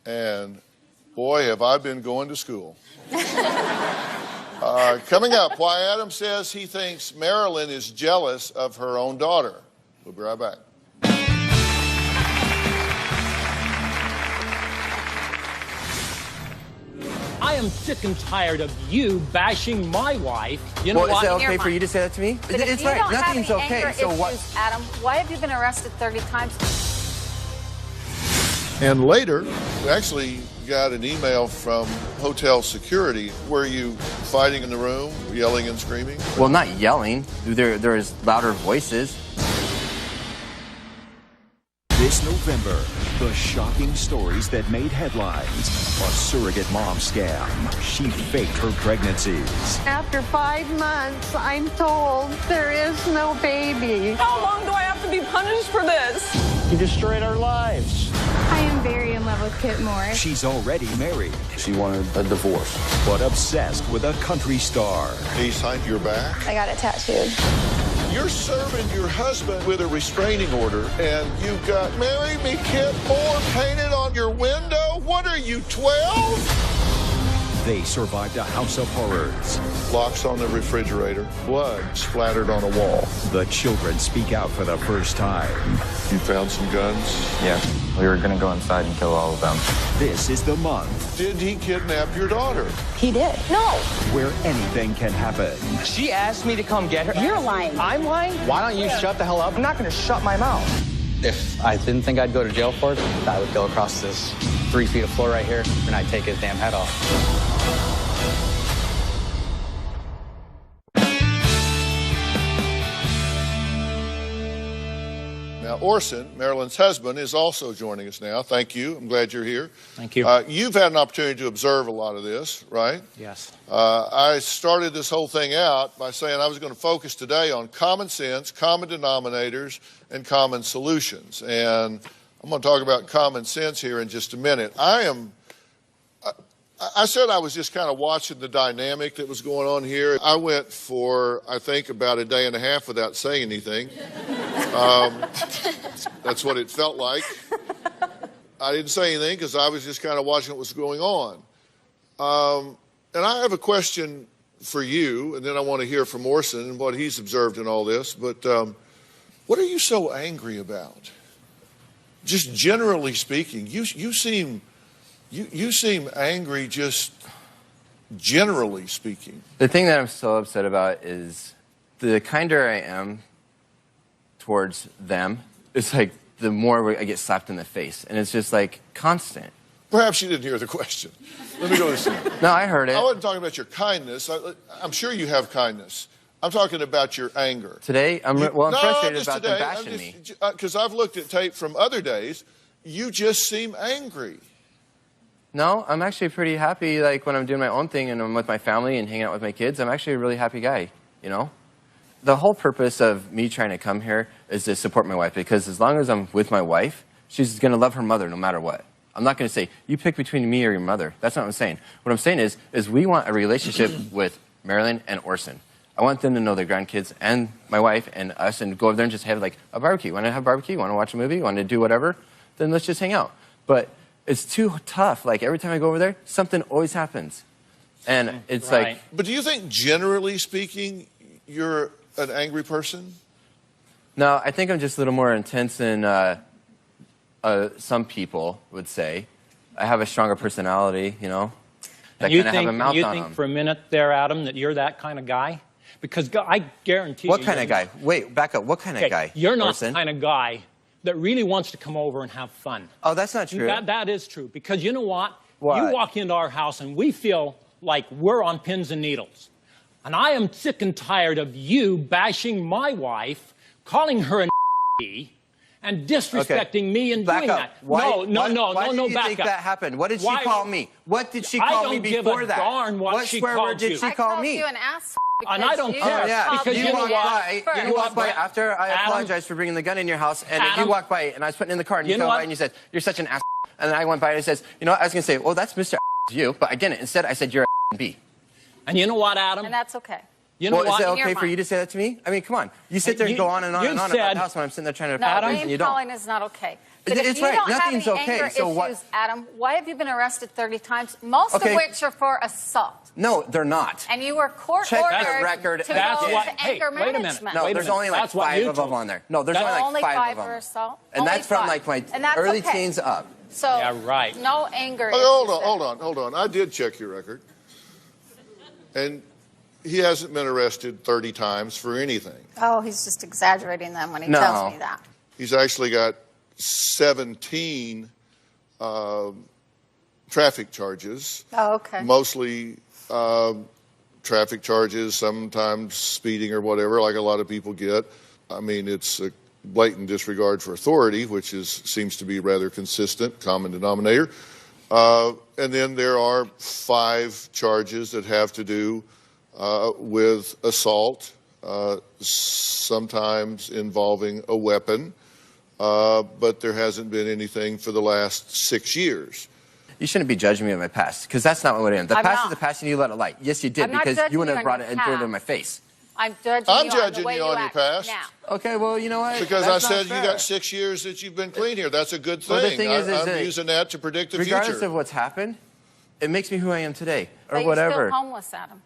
And boy, have I been going to school. Coming up, why Adam says he thinks Marilyn is jealous of her own daughter. We'll be right back. I am sick and tired of you bashing my wife. You know what? Is it okay for you to say that to me? It's right. Nothing's okay. So what? Adam, why have you been arrested 30 times? And later, we actually got an email from hotel security. Were you fighting in the room, yelling and screaming? Well, not yelling. There was louder voices. This November, the shocking stories that made headlines. A surrogate mom scam. She faked her pregnancies. After 5 months, I'm told there is no baby. How long do I have to be punished for this? You destroyed our lives. I am very in love with Kit Morris. She's already married. She wanted a divorce. But obsessed with a country star. He signed your back. I got it tattooed. You're serving your husband with a restraining order, and you've got "Marry Me, Kit Moore" painted on your window? What are you, 12? They survived a house of horrors. Locks on the refrigerator, blood splattered on a wall. The children speak out for the first time. You found some guns? Yeah, we were gonna go inside and kill all of them. This is the month Did he kidnap your daughter? He did. No. where anything can happen. She asked me to come get her. You're lying. I'm lying? Why don't you shut the hell up? I'm not gonna shut my mouth. If I didn't think I'd go to jail for it, I would go across this 3 feet of floor right here and I'd take his damn head off. Now, Orson, Marilyn's husband, is also joining us now. Thank you. I'm glad you're here. Thank you. You've had an opportunity to observe a lot of this, right? Yes. I started this whole thing out by saying I was going to focus today on common sense, common denominators, and common solutions. And I'm going to talk about common sense here in just a minute. I said I was just kind of watching the dynamic that was going on here. I went for, I think, about a day and a half without saying anything. That's what it felt like. I didn't say anything because I was just kind of watching what was going on. And I have a question for you, and then I want to hear from Orson and what he's observed in all this. But what are you so angry about? Just generally speaking, you seem angry, just generally speaking. The thing that I'm so upset about is the kinder I am towards them, it's like the more I get slapped in the face. And it's just like constant. Perhaps you didn't hear the question. Let me go this way. No, I heard it. I wasn't talking about your kindness. I'm sure you have kindness. I'm talking about your anger. Today, I'm frustrated about them today. bashing me. Because I've looked at tape from other days. You just seem angry. No, I'm actually pretty happy, like, when I'm doing my own thing and I'm with my family and hanging out with my kids. I'm actually a really happy guy, you know? The whole purpose of me trying to come here is to support my wife, because as long as I'm with my wife, she's going to love her mother no matter what. I'm not going to say, you pick between me or your mother. That's not what I'm saying. What I'm saying is we want a relationship with Marilyn and Orson. I want them to know their grandkids and my wife and us and go over there and just have, like, a barbecue. Want to have a barbecue? Want to watch a movie? Want to do whatever? Then let's just hang out. But it's too tough. Like, every time I go over there, something always happens. And it's like... But do you think, generally speaking, you're an angry person? No, I think I'm just a little more intense than some people would say. I have a stronger personality, you know? That You kind of have a mouth on think them. for a minute there, Adam, that you're that kind of guy? Because I guarantee What you... kind of guy? Wait, back up. What kind of guy? You're not Orson? the kind of guy that really wants to come over and have fun. Oh, that's not true. That is true. Because you know what? What? You walk into our house and we feel like we're on pins and needles. And I am sick and tired of you bashing my wife, calling her an and disrespecting me and Back doing up. that. Why, no, why did you back think up. that happened? What did she Why- call me? What did she I call don't me give before a that? darn what she swear word called did you. she I call called me? you an ass And I don't you care, Oh, yeah. because you you know walked what? by. First. You walked by after I Adam, apologized for bringing the gun in your house, and you Adam, walked by, and I was putting it in the car, and you you know fell what? by, and you said, "You're such an ass." And then I went by, and I says, "You know what? I was gonna say, well, that's Mr. You," but I didn't. Instead, I said, "You're a B." And you know what, Adam? And that's okay. You know Well, what? is it In your okay for mind. you to say that to me? I mean, come on. You sit there and go on and on you and on said- about the house when I'm sitting there trying to No, apologize, and you name don't. calling is not okay. But It's if you right. don't Nothing's have any okay. anger So what- issues, Adam, why have you been arrested 30 times? Most Okay. of which are for assault. No, they're not. And you were court Check ordered the record to again. go to Hey, anger wait a minute. management. No, Wait a there's minute. only like That's what 5 you of them told on there. No, there's That's only like 5 of for them. assault. And Only that's from 5. like my And that's early okay. teens up. So Yeah, right. no anger Oh, issues there. hold on. I did check your record. And he hasn't been arrested 30 times for anything. Oh, he's just exaggerating them when he No. tells me that. He's actually got 17 traffic charges. Oh, okay. Mostly traffic charges, sometimes speeding or whatever, like a lot of people get. I mean, it's a blatant disregard for authority, which seems to be rather consistent, common denominator. And then there are 5 charges that have to do with assault, sometimes involving a weapon, but there hasn't been anything for the last 6 years. You shouldn't be judging me on my past, because that's not what I am. The I'm past not. is the past, and you let it lie. Yes, you did, I'm not because judging you wouldn't you have brought on it your and threw it in past. my face. I'm judging I'm you judging on the way you on your act past. now. Okay, well, you know what? Because That's I not said fair. you got 6 years that you've been clean here. That's a good thing. Well, the thing is I'm that using that to predict the regardless future. of what's happened, it makes me who I am today, or But whatever. You're still homeless, Adam.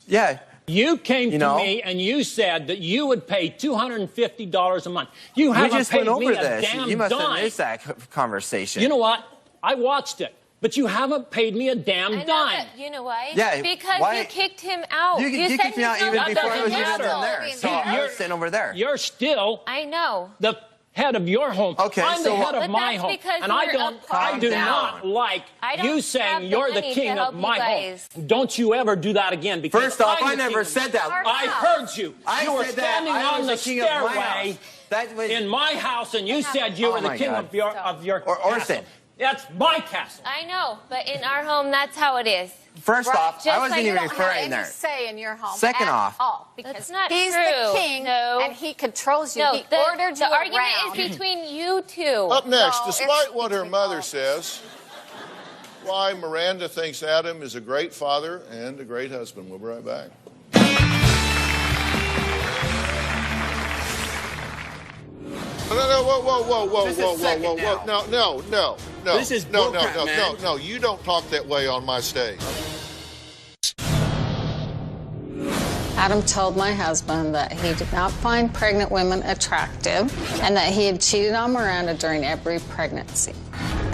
Yeah. You came to me and you said that you would pay $250 a month. You haven't just paid went over me a this. damn You must dime. have missed that conversation. You know what? I watched it, but you haven't paid me a damn dime. You know why? Yeah, because why- you kicked him out. You kicked me out even before I was even in there. So I was sitting over there. You're still I know. the head of your home. Okay, I'm so the head But of my that's home, because and I you're don't. apart. I do Calm not down. like I don't you have saying the you're the money to king help of you my guys. home. Don't you ever do that again? Because First off, I'm I the never king. said that. I heard you. You were said that standing I on was the the king of my stairway house. That was in my house, and you said you Oh were the my king God. of your Orson. castle. That's my castle. I know, but in our home, that's how it is. First off, I wasn't even You don't have referring any there. say in your home Second at off- all, because That's not he's true. the king No. and he controls you. No, he ordered you the argument around. is between you two. Up next, No, despite it's what her between mother all. says, why Miranda thinks Adam is a great father and a great husband. We'll be right back. No, whoa, Just a second now. No. This is no, bullcrap, man. no. You don't talk that way on my stage. Adam told my husband that he did not find pregnant women attractive and that he had cheated on Miranda during every pregnancy.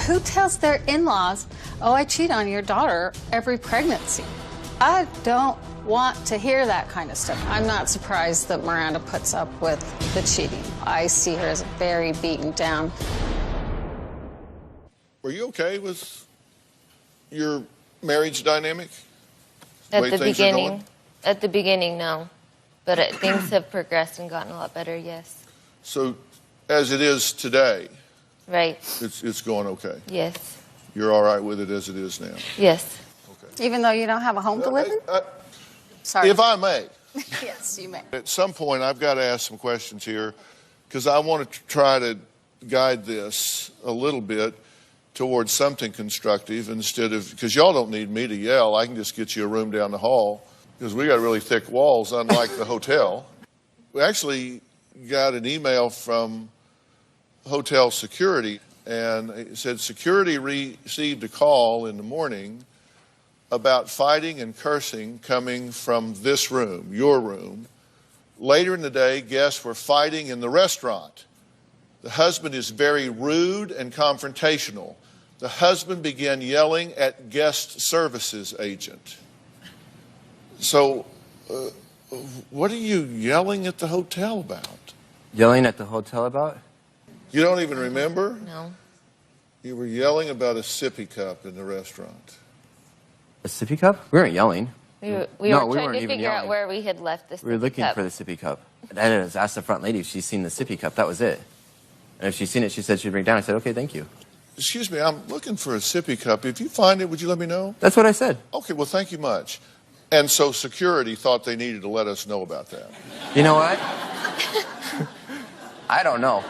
Who tells their in-laws, oh, I cheat on your daughter every pregnancy? I don't want to hear that kind of stuff. I'm not surprised that Miranda puts up with the cheating. I see her as very beaten down. Were you okay with your marriage dynamic? At way the things are going? beginning. At the beginning, no. But things have progressed and gotten a lot better, yes. So, as it is today, Right. it's going okay. Yes. You're all right with it as it is now. Yes. Even though you don't have a home to live in? Sorry. If I may, Yes, you may. at some point I've got to ask some questions here because I want to try to guide this a little bit towards something constructive instead of, because y'all don't need me to yell. I can just get you a room down the hall because we got really thick walls, unlike the hotel. We actually got an email from hotel security, and it said security received a call in the morning about fighting and cursing coming from this room, your room. Later in the day, guests were fighting in the restaurant. The husband is very rude and confrontational. The husband began yelling at guest services agent. So, what are you yelling at the hotel about? Yelling at the hotel about? You don't even remember? No. You were yelling about a sippy cup in the restaurant. A sippy cup? We weren't yelling. We were No, we trying weren't to even figure out yelling. where we had left this. We were looking for the sippy cup. I just asked the front lady if she's seen the sippy cup. That was it. And if she's seen it, she said she'd bring it down. I said, okay, thank you. Excuse me, I'm looking for a sippy cup. If you find it, would you let me know? That's what I said. Okay, well, thank you much. And so security thought they needed to let us know about that. You know what? I don't know.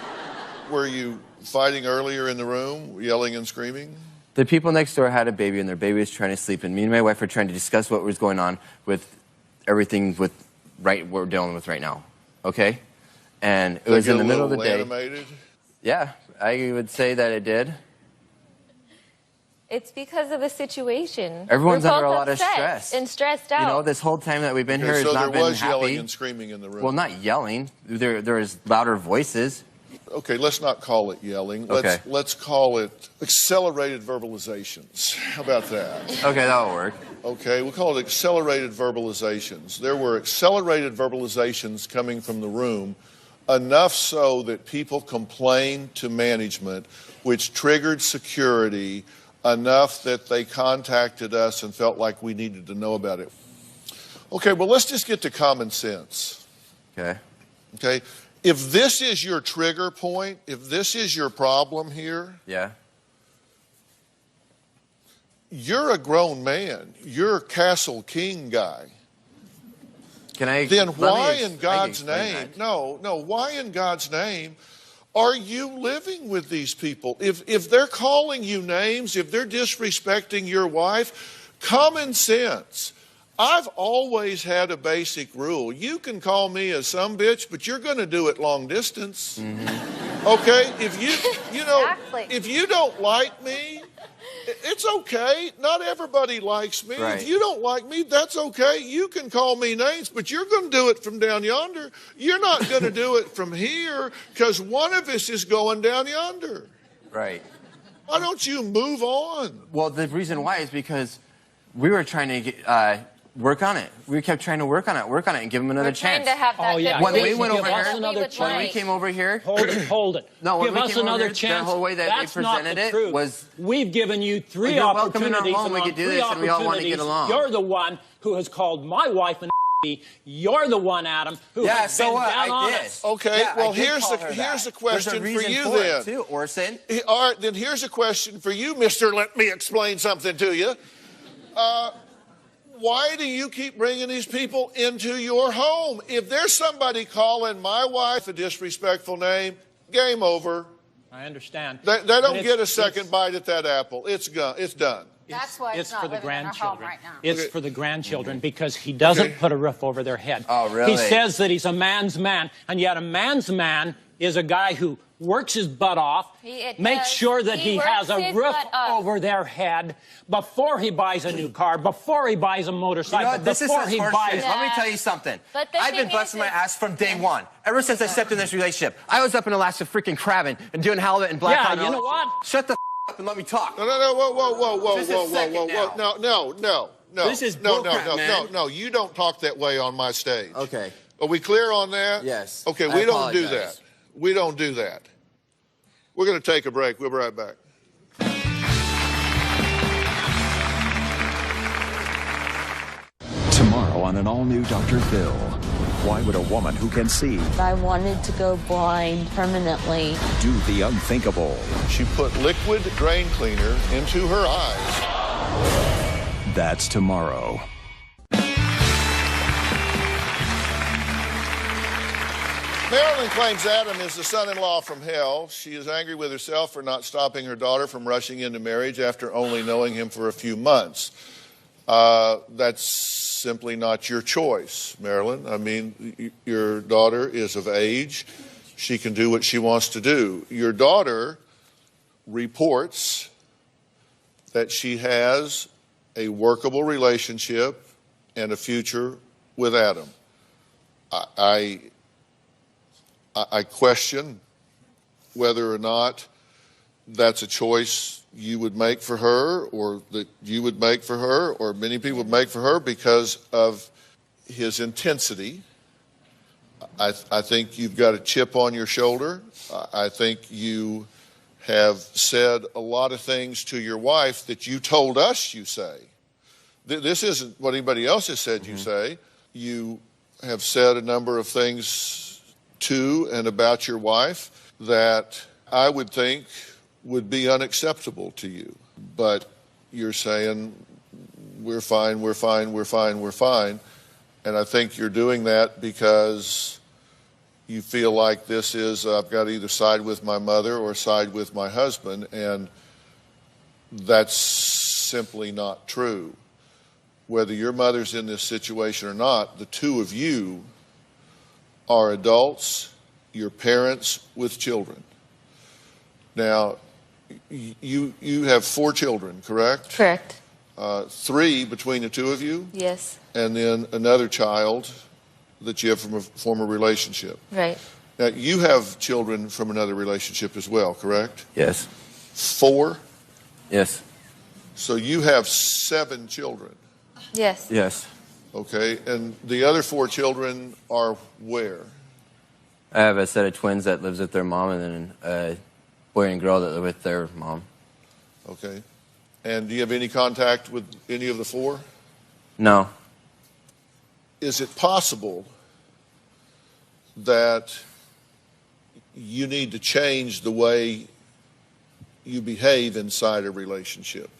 Were you fighting earlier in the room, yelling and screaming? The people next door had a baby, and their baby was trying to sleep, and me and my wife were trying to discuss what was going on with everything what we're dealing with right now. Okay? And it was in the middle of the day. Animated? Yeah, I would say that it did. It's because of the situation. Everyone's We're under a both lot of upset stress. and stressed out. You know, this whole time that we've been Okay, here so has not there been was happy. yelling and screaming in the room. Well, not yelling. There was louder voices. Okay, let's not call it yelling. Okay. Let's call it accelerated verbalizations. How about that? Okay, that'll work. Okay, we'll call it accelerated verbalizations. There were accelerated verbalizations coming from the room, enough so that people complained to management, which triggered security enough that they contacted us and felt like we needed to know about it. Okay, well, let's just get to common sense. Okay. Okay? If this is your trigger point, if this is your problem here, Yeah. you're a grown man. You're a castle king guy. Can I? Then let me why ex- in I can God's explain name, that. why in God's name are you living with these people? If they're calling you names, if they're disrespecting your wife, common sense. I've always had a basic rule. You can call me a sumbitch, but you're going to do it long distance. Mm-hmm. Okay? If you know, Exactly. if you don't like me, It's okay. Not everybody likes me. Right. If you don't like me, that's okay. You can call me names, but you're going to do it from down yonder. You're not going to do it from here because one of us is going down yonder. Right. Why don't you move on? Well, the reason why is because we were trying to get, work on it. We kept trying to work on it, and give him another chance. Trying to have that When we good went over here, relationship. when we came over here, Hold it. No, when Give we us came over another here, chance. the whole way that That's they not presented the it truth. was. We've given you three You're welcome in our opportunities. home. We and could on do three this, and we all want to get opportunities, along. You're the one who has called my wife an You're the one, Adam, who has so been what? down on I did. us. Okay, Yeah, well, I did here's call the her that. There's question a for reason you for then. it, too, Orson. All right, then here's a question for you, Mr. Let me explain something to you. Why do you keep bringing these people into your home? If there's somebody calling my wife a disrespectful name, game over. I understand. They don't get a second bite at that apple. It's done. That's why it's not for the living in our home grandchildren. right now. It's for the grandchildren because he doesn't put a roof over their head. Oh, really? He says that he's a man's man, and yet a man's man is a guy who works his butt off, makes sure that he has a roof over their head before he buys a new car, before he buys a motorcycle, You know, this before is he horseshit. buys... Let me tell you something. But the I've been thing busting my is, ass from day one. Ever since I stepped in this relationship. I was up in Alaska freaking crabbing and doing halibut and black cod. Yeah, you know what? Shut the up and let me talk. No, whoa. No. This is no. You don't talk that way on my stage. Okay. Are we clear on that? Yes. Okay, I we don't do apologize. that. We don't do that. We're going to take a break. We'll be right back. Tomorrow on an all-new Dr. Phill. Why would a woman who can see I wanted to go blind permanently. do the unthinkable? She put liquid drain cleaner into her eyes. That's tomorrow. Marilyn claims Adam is the son-in-law from hell. She is angry with herself for not stopping her daughter from rushing into marriage after only knowing him for a few months. That's simply not your choice, Marilyn. I mean, your daughter is of age. She can do what she wants to do. Your daughter reports that she has a workable relationship and a future with Adam. I question whether or not that's a choice you would make for her or that you would make for her or many people would make for her because of his intensity. I think you've got a chip on your shoulder. I think you have said a lot of things to your wife that you told us you say. This isn't what anybody else has said you say. You have said a number of things to and about your wife that I would think would be unacceptable to you. But you're saying, we're fine. And I think you're doing that because you feel like this is, I've got to either side with my mother or side with my husband, and that's simply not true. Whether your mother's in this situation or not, the two of you are adults, you're parents with children. Now, you have 4 children, correct? Correct. 3 between the two of you? Yes. And then another child that you have from a former relationship. Right. Now, you have children from another relationship as well, correct? Yes. 4? Yes. So you have 7 children. Yes. Yes. Okay, and the other 4 children are where? I have a set of twins that lives with their mom and then a boy and girl that live with their mom. Okay. And do you have any contact with any of the 4? No. Is it possible that you need to change the way you behave inside a relationship?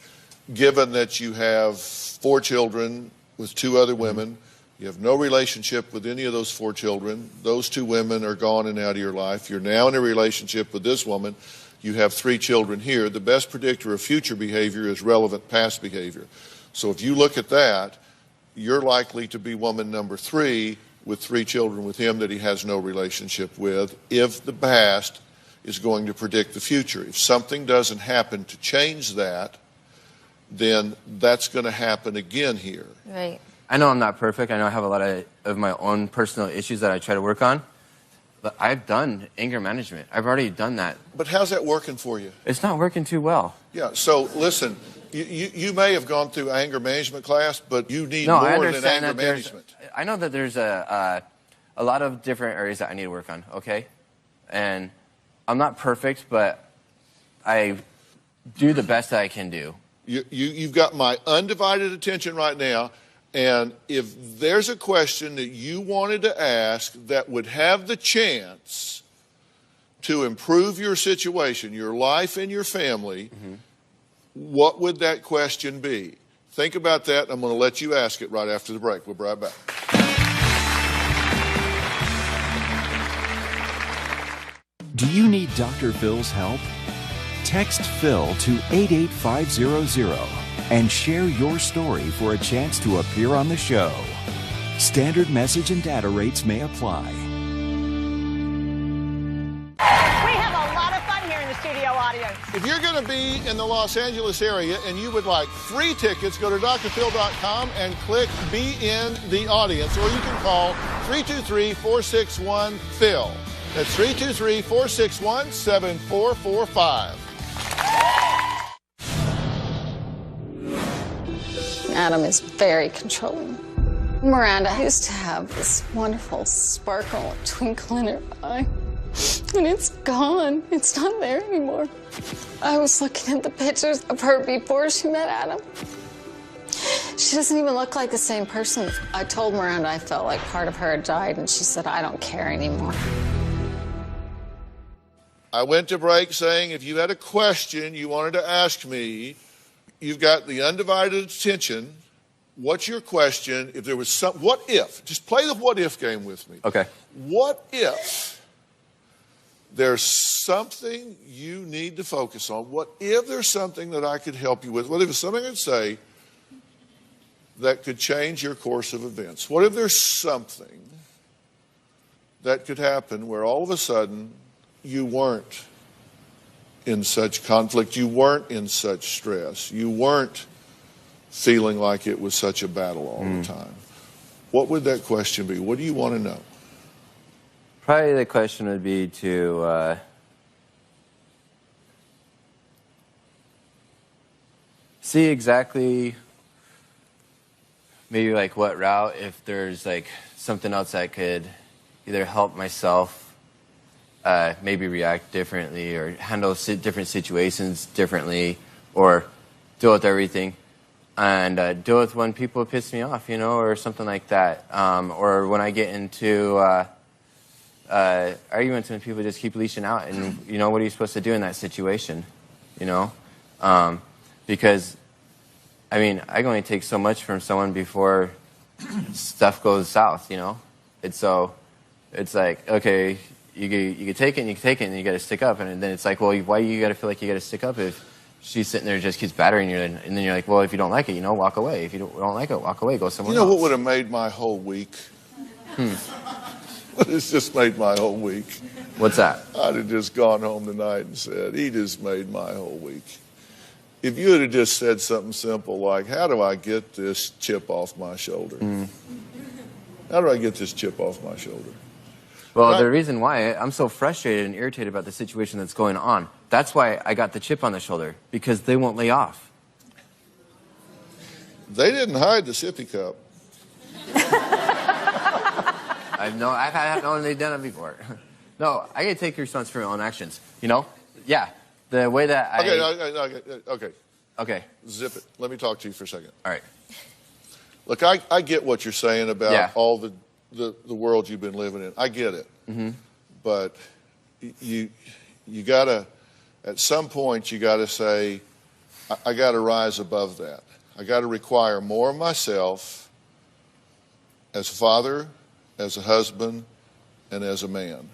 Given that you have 4 children with 2 other women, you have no relationship with any of those 4 children, those 2 women are gone and out of your life, you're now in a relationship with this woman, you have 3 children here, the best predictor of future behavior is relevant past behavior. So if you look at that, you're likely to be woman number 3 with 3 children with him that he has no relationship with if the past is going to predict the future. If something doesn't happen to change that, then that's going to happen again here. Right. I know I'm not perfect. I know I have a lot of my own personal issues that I try to work on. But I've done anger management. I've already done that. But how's that working for you? It's not working too well. Yeah, so listen, you may have gone through anger management class, but you need more than anger management. I know that there's a lot of different areas that I need to work on, okay? And I'm not perfect, but I do the best that I can do. You've got my undivided attention right now, and if there's a question that you wanted to ask that would have the chance to improve your situation, your life and your family, what would that question be? Think about that. I'm going to let you ask it right after the break. We'll be right back. Do you need Dr. Phil's help? Text Phill to 88500 and share your story for a chance to appear on the show. Standard message and data rates may apply. We have a lot of fun here in the studio audience. If you're going to be in the Los Angeles area and you would like free tickets, go to drphil.com and click Be in the Audience, or you can call 323-461-PHIL. That's 323-461-7445. Adam is very controlling. Miranda used to have this wonderful sparkle and twinkle in her eye, and it's gone. It's not there anymore. I was looking at the pictures of her before she met Adam. She doesn't even look like the same person. I told Miranda I felt like part of her had died, and she said, I don't care anymore. I went to break saying if you had a question you wanted to ask me, you've got the undivided attention. What's your question? If there was some, what if? Just play the what if game with me. Okay. What if there's something you need to focus on? What if there's something that I could help you with? What if there's something I'd say that could change your course of events? What if there's something that could happen where all of a sudden you weren't in such conflict, you weren't in such stress, you weren't feeling like it was such a battle all the time? What would that question be? What do you want to know? Probably the question would be to see exactly maybe like what route, if there's like something else that could either help myself maybe react differently or handle different situations differently or deal with everything and deal with when people piss me off, you know, or something like that. Or when I get into arguments and people just keep leashing out and, you know, what are you supposed to do in that situation, you know? Because, I mean, I can only take so much from someone before stuff goes south, you know? It's like, okay, you can take it and you can take it and you got to stick up. And then it's like, well, why do you got to feel like you got to stick up if she's sitting there and just keeps battering you? And then you're like, well, if you don't like it, you know, walk away. If you don't like it, walk away, go somewhere else. You know what would have made my whole week? It's just made my whole week. What's that? I'd have just gone home tonight and said, he just made my whole week. If you had just said something simple like, how do I get this chip off my shoulder? How do I get this chip off my shoulder? Well, the reason why I'm so frustrated and irritated about the situation that's going on, that's why I got the chip on the shoulder, because they won't lay off. They didn't hide the sippy cup. I've had only done it before. No, I gotta take responsibility for my own actions. You know? Yeah. The way that Okay. Zip it. Let me talk to you for a second. All right. Look, I get what you're saying about all the world you've been living in. I get it. But you gotta, at some point, you gotta say, I gotta rise above that. I gotta require more of myself as a father, as a husband, and as a man.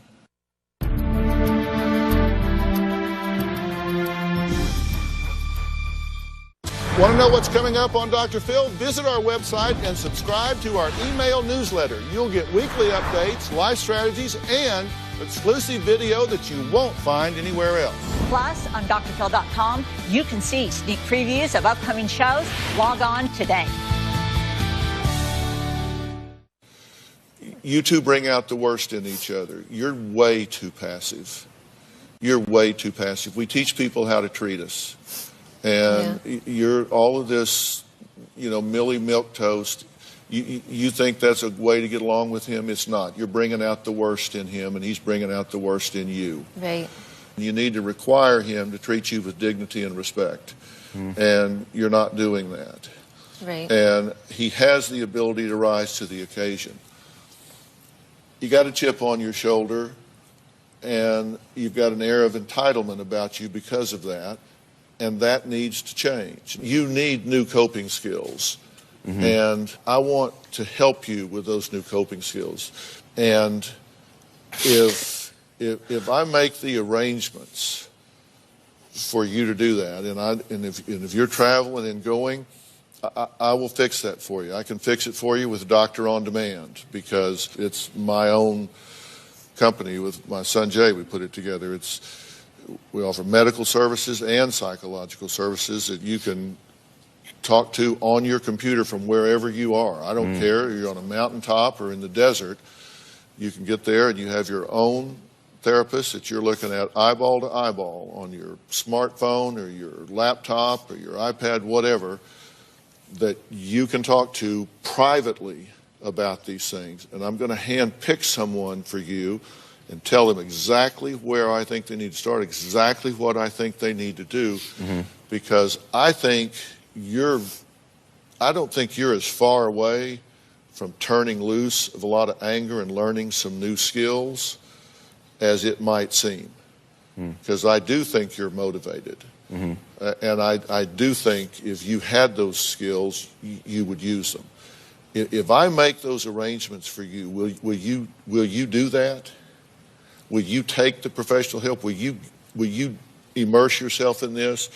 Want to know what's coming up on Dr. Phil? Visit our website and subscribe to our email newsletter. You'll get weekly updates, life strategies, and Exclusive video that you won't find anywhere else. Plus, on drphil.com, you can see sneak previews of upcoming shows. Log on today. You two bring out the worst in each other. You're way too passive. You're way too passive. We teach people how to treat us. And you're all of this, you know, Millie milquetoast. You think that's a way to get along with him? It's not. You're bringing out the worst in him, and he's bringing out the worst in you. Right. You need to require him to treat you with dignity and respect. And you're not doing that. Right. And he has the ability to rise to the occasion. You got a chip on your shoulder, and you've got an air of entitlement about you because of that, and that needs to change. You need new coping skills. And I want to help you with those new coping skills. And if I make the arrangements for you to do that, and if you're traveling and going, I will fix that for you. I can fix it for you with Doctor on Demand, because it's my own company with my son Jay. We put it together. We offer medical services and psychological services that you can talk to on your computer from wherever you are. I don't care if you're on a mountaintop or in the desert. You can get there and you have your own therapist that you're looking at eyeball to eyeball on your smartphone or your laptop or your iPad, whatever, that you can talk to privately about these things. And I'm going to hand pick someone for you and tell them exactly where I think they need to start, exactly what I think they need to do, because I don't think you're as far away from turning loose of a lot of anger and learning some new skills as it might seem. Because I do think you're motivated. And I do think if you had those skills, you would use them. If I make those arrangements for you, will you do that? Will you take the professional help? Will you immerse yourself in this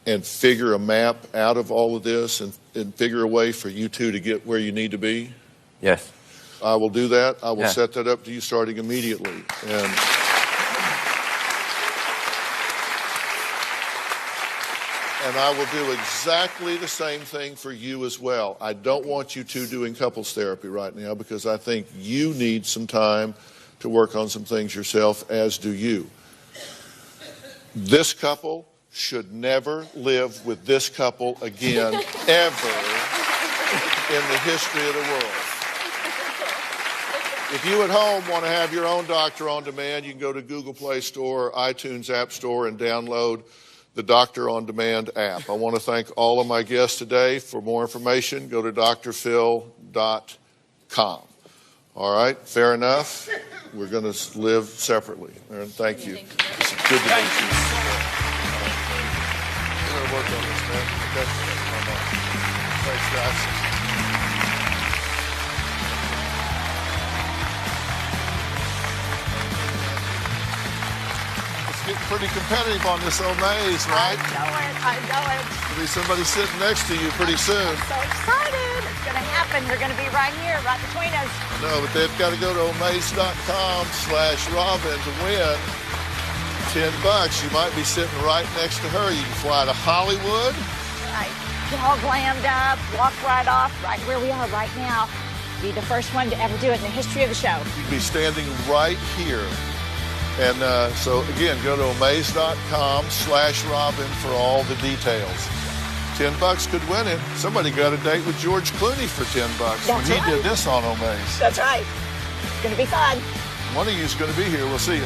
and figure a map out of all of this and figure a way for you two to get where you need to be? Yes. I will do that. I will set that up to you starting immediately. And I will do exactly the same thing for you as well. I don't want you two doing couples therapy right now, because I think you need some time to work on some things yourself, as do you. This couple should never live with this couple again, ever in the history of the world. If you at home want to have your own Doctor on Demand, you can go to Google Play Store, iTunes App Store, and download the Doctor on Demand app. I want to thank all of my guests today. For more information, go to drphil.com. All right, fair enough. We're going to live separately. Aaron, thank you. It's good to meet you. We're going to work on this, man. Okay? Thanks, guys. Getting pretty competitive on this Omaze, right? I know it. There'll be somebody sitting next to you pretty soon. I'm so excited. It's going to happen. You're going to be right here, right between us. No, but they've got to go to omaze.com/Robin to win $10. You might be sitting right next to her. You can fly to Hollywood. Right. Get all glammed up, walk right off, right where we are right now. Be the first one to ever do it in the history of the show. You'd be standing right here. And so, again, go to omaze.com/Robin for all the details. $10 could win it. Somebody got a date with George Clooney for $10 when he did this on Omaze. That's right. It's going to be fun. One of you is going to be here. We'll see you.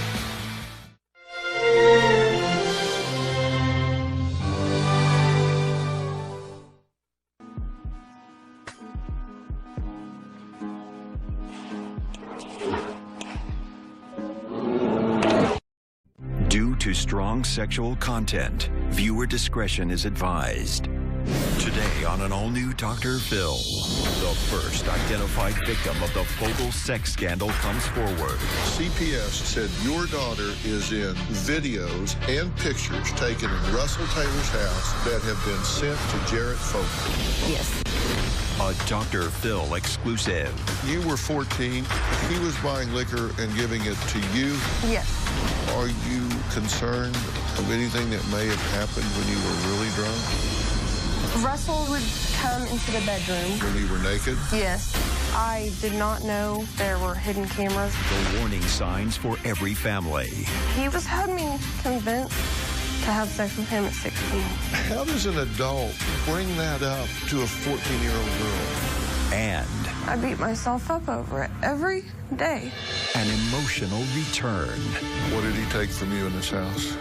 Due to strong sexual content, viewer discretion is advised. Today on an all-new Dr. Phill, the first identified victim of the Fogel sex scandal comes forward. CPS said your daughter is in videos and pictures taken in Russell Taylor's house that have been sent to Jarrett Fogel. Yes. A Dr. Phill exclusive. You were 14. He was buying liquor and giving it to you. Yes. Are you concerned of anything that may have happened when you were really drunk? Russell would come into the bedroom. When you were naked? Yes. I did not know there were hidden cameras. The warning signs for every family. He was had me convinced to have sex with him at 16. How does an adult bring that up to a 14-year-old girl? And I beat myself up over it every day. an emotional return. What did he take from you in this house?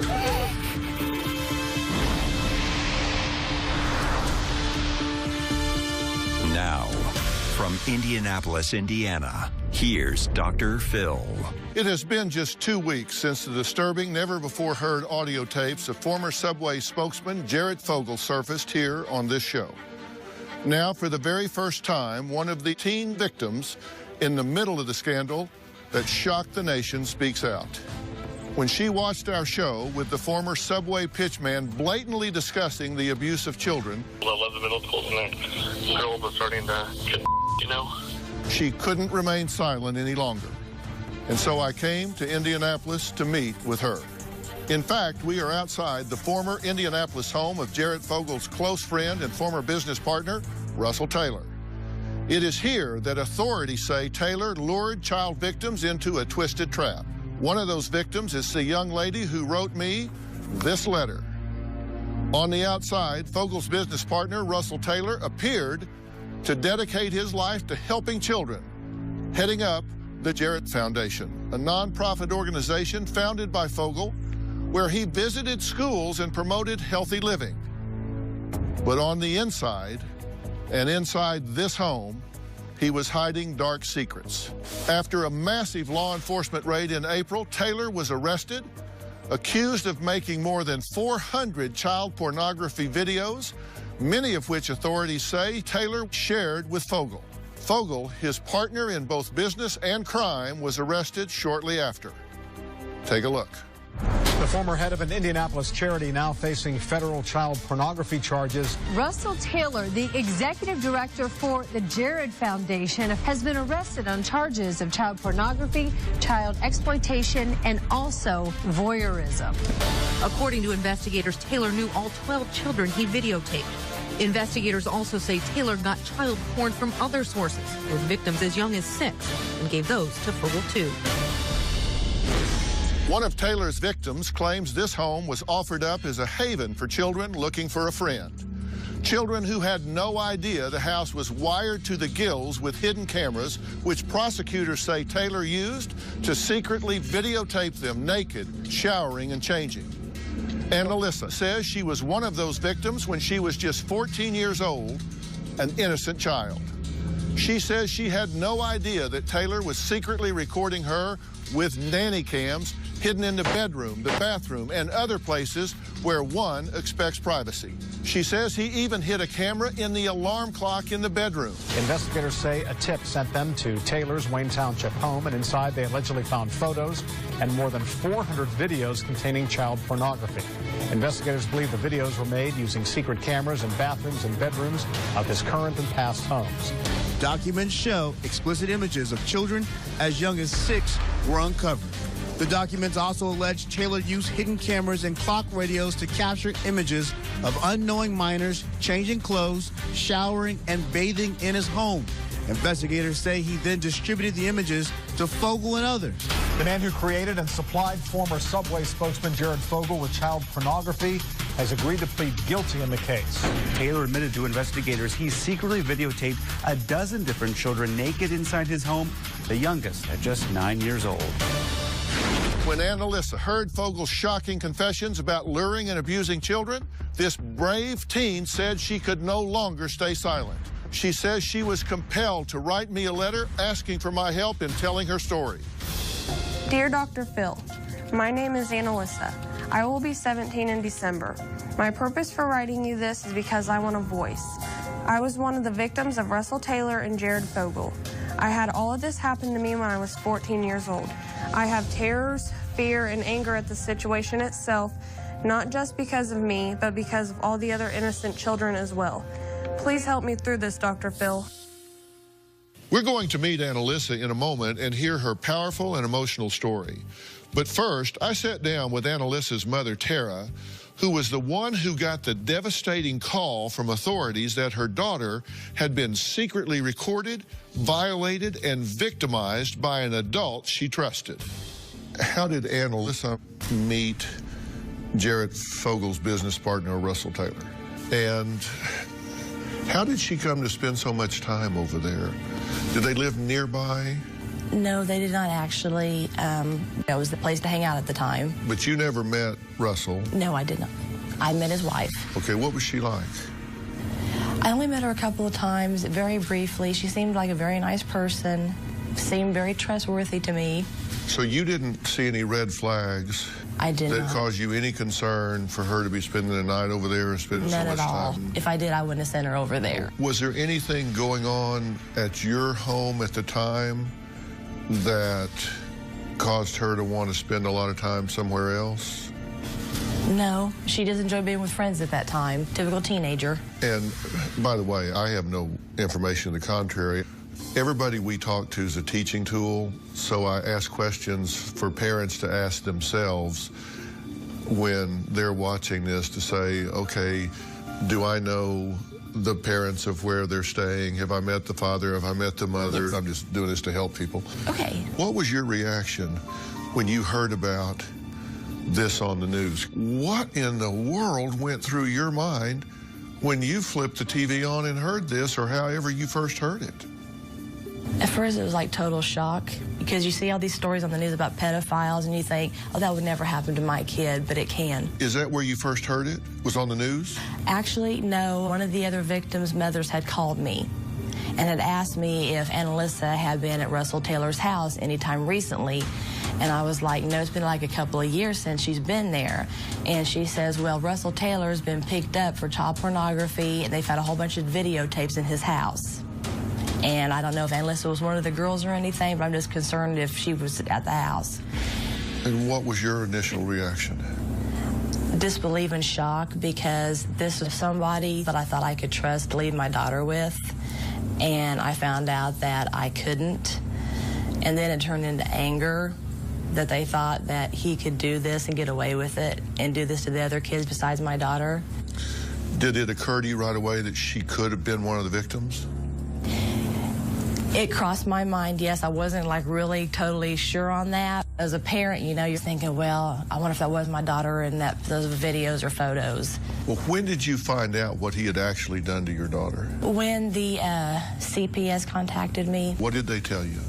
Now, from Indianapolis, Indiana, here's Dr. Phill. It has been just 2 weeks since the disturbing, never-before-heard audio tapes of former Subway spokesman Jared Fogle surfaced here on this show. Now, for the very first time, one of the teen victims in the middle of the scandal that shocked the nation speaks out. When she watched our show with the former Subway pitchman blatantly discussing the abuse of children, 11 middle schools and their girls are starting to get, you know. She couldn't remain silent any longer. And so I came to Indianapolis to meet with her. In fact, we are outside the former Indianapolis home of Jared Fogle's close friend and former business partner, Russell Taylor. It is here that authorities say Taylor lured child victims into a twisted trap. One of those victims is the young lady who wrote me this letter. On the outside, Fogle's business partner, Russell Taylor, appeared to dedicate his life to helping children, heading up the Jarrett Foundation, a nonprofit organization founded by Fogle, where he visited schools and promoted healthy living. But on the inside, and inside this home, he was hiding dark secrets. After a massive law enforcement raid in April, Taylor was arrested, accused of making more than 400 child pornography videos, many of which authorities say Taylor shared with Fogle. Fogle, his partner in both business and crime, was arrested shortly after. Take a look. The former head of an Indianapolis charity now facing federal child pornography charges. Russell Taylor, the executive director for the Jared Foundation, has been arrested on charges of child pornography, child exploitation, and also voyeurism. According to investigators, Taylor knew all 12 children he videotaped. Investigators also say Taylor got child porn from other sources, with victims as young as 6, and gave those to Fogle too. One of Taylor's victims claims this home was offered up as a haven for children looking for a friend. Children who had no idea the house was wired to the gills with hidden cameras, which prosecutors say Taylor used to secretly videotape them naked, showering, and changing. And Alyssa says she was one of those victims when she was just 14 years old, an innocent child. She says she had no idea that Taylor was secretly recording her with nanny cams hidden in the bedroom, the bathroom, and other places where one expects privacy. She says he even hid a camera in the alarm clock in the bedroom. Investigators say a tip sent them to Taylor's Wayne Township home, and inside they allegedly found photos and more than 400 videos containing child pornography. Investigators believe the videos were made using secret cameras in bathrooms and bedrooms of his current and past homes. Documents show explicit images of children as young as 6 were uncovered. The documents also allege Taylor used hidden cameras and clock radios to capture images of unknowing minors changing clothes, showering, and bathing in his home. Investigators say he then distributed the images to Fogle and others. The man who created and supplied former Subway spokesman Jared Fogle with child pornography has agreed to plead guilty in the case. Taylor admitted to investigators he secretly videotaped a dozen different children naked inside his home, the youngest at just 9 years old. When Aunt Alyssa heard Fogle's shocking confessions about luring and abusing children, this brave teen said she could no longer stay silent. She says she was compelled to write me a letter asking for my help in telling her story. Dear Dr. Phill, my name is Aunt Alyssa. I will be 17 in December. My purpose for writing you this is because I want a voice. I was one of the victims of Russell Taylor and Jared Fogle. I had all of this happen to me when I was 14 years old. I have terrors, fear, and anger at the situation itself, not just because of me, but because of all the other innocent children as well. Please help me through this, Dr. Phill. We're going to meet Annalisa in a moment and hear her powerful and emotional story. But first, I sat down with Annalisa's mother, Tara, who was the one who got the devastating call from authorities that her daughter had been secretly recorded, violated, and victimized by an adult she trusted. How did Annalisa meet Jarrett Fogel's business partner, Russell Taylor? And how did she come to spend so much time over there? Did they live nearby? No, they did not actually. It was the place to hang out at the time. But you never met Russell? No, I did not. I met his wife. Okay, what was she like? I only met her a couple of times, very briefly. She seemed like a very nice person, seemed very trustworthy to me. So you didn't see any red flags? I did not. That caused you any concern for her to be spending the night over there and spending so much time? None at all. If I did, I wouldn't have sent her over there. Was there anything going on at your home at the time that caused her to want to spend a lot of time somewhere else? No, she just enjoyed being with friends at that time. Typical teenager. And by the way, I have no information to the contrary. Everybody we talk to is a teaching tool, so I ask questions for parents to ask themselves when they're watching this to say, okay, do I know the parents of where they're staying? Have I met the father? Have I met the mother? Yes. I'm just doing this to help people. Okay. What was your reaction when you heard about this on the news? What in the world went through your mind when you flipped the TV on and heard this, or however you first heard it? At first, it was like total shock, because you see all these stories on the news about pedophiles, and you think, oh, that would never happen to my kid, but it can. Is that where you first heard it? Was on the news? Actually, no. One of the other victims' mothers had called me and had asked me if Annalisa had been at Russell Taylor's house anytime recently. And I was like, no, it's been like a couple of years since she's been there. And she says, well, Russell Taylor's been picked up for child pornography, and they found a whole bunch of videotapes in his house. And I don't know if Annalisa was one of the girls or anything, but I'm just concerned if she was at the house. And what was your initial reaction? Disbelief and shock, because this was somebody that I thought I could trust to leave my daughter with. And I found out that I couldn't. And then it turned into anger, that they thought that he could do this and get away with it and do this to the other kids besides my daughter. Did it occur to you right away that she could have been one of the victims? It crossed my mind, yes. I wasn't like really totally sure on that. As a parent, you know, you're thinking, well, I wonder if that was my daughter and that those videos or photos. Well, when did you find out what he had actually done to your daughter? When the CPS contacted me. What did they tell you?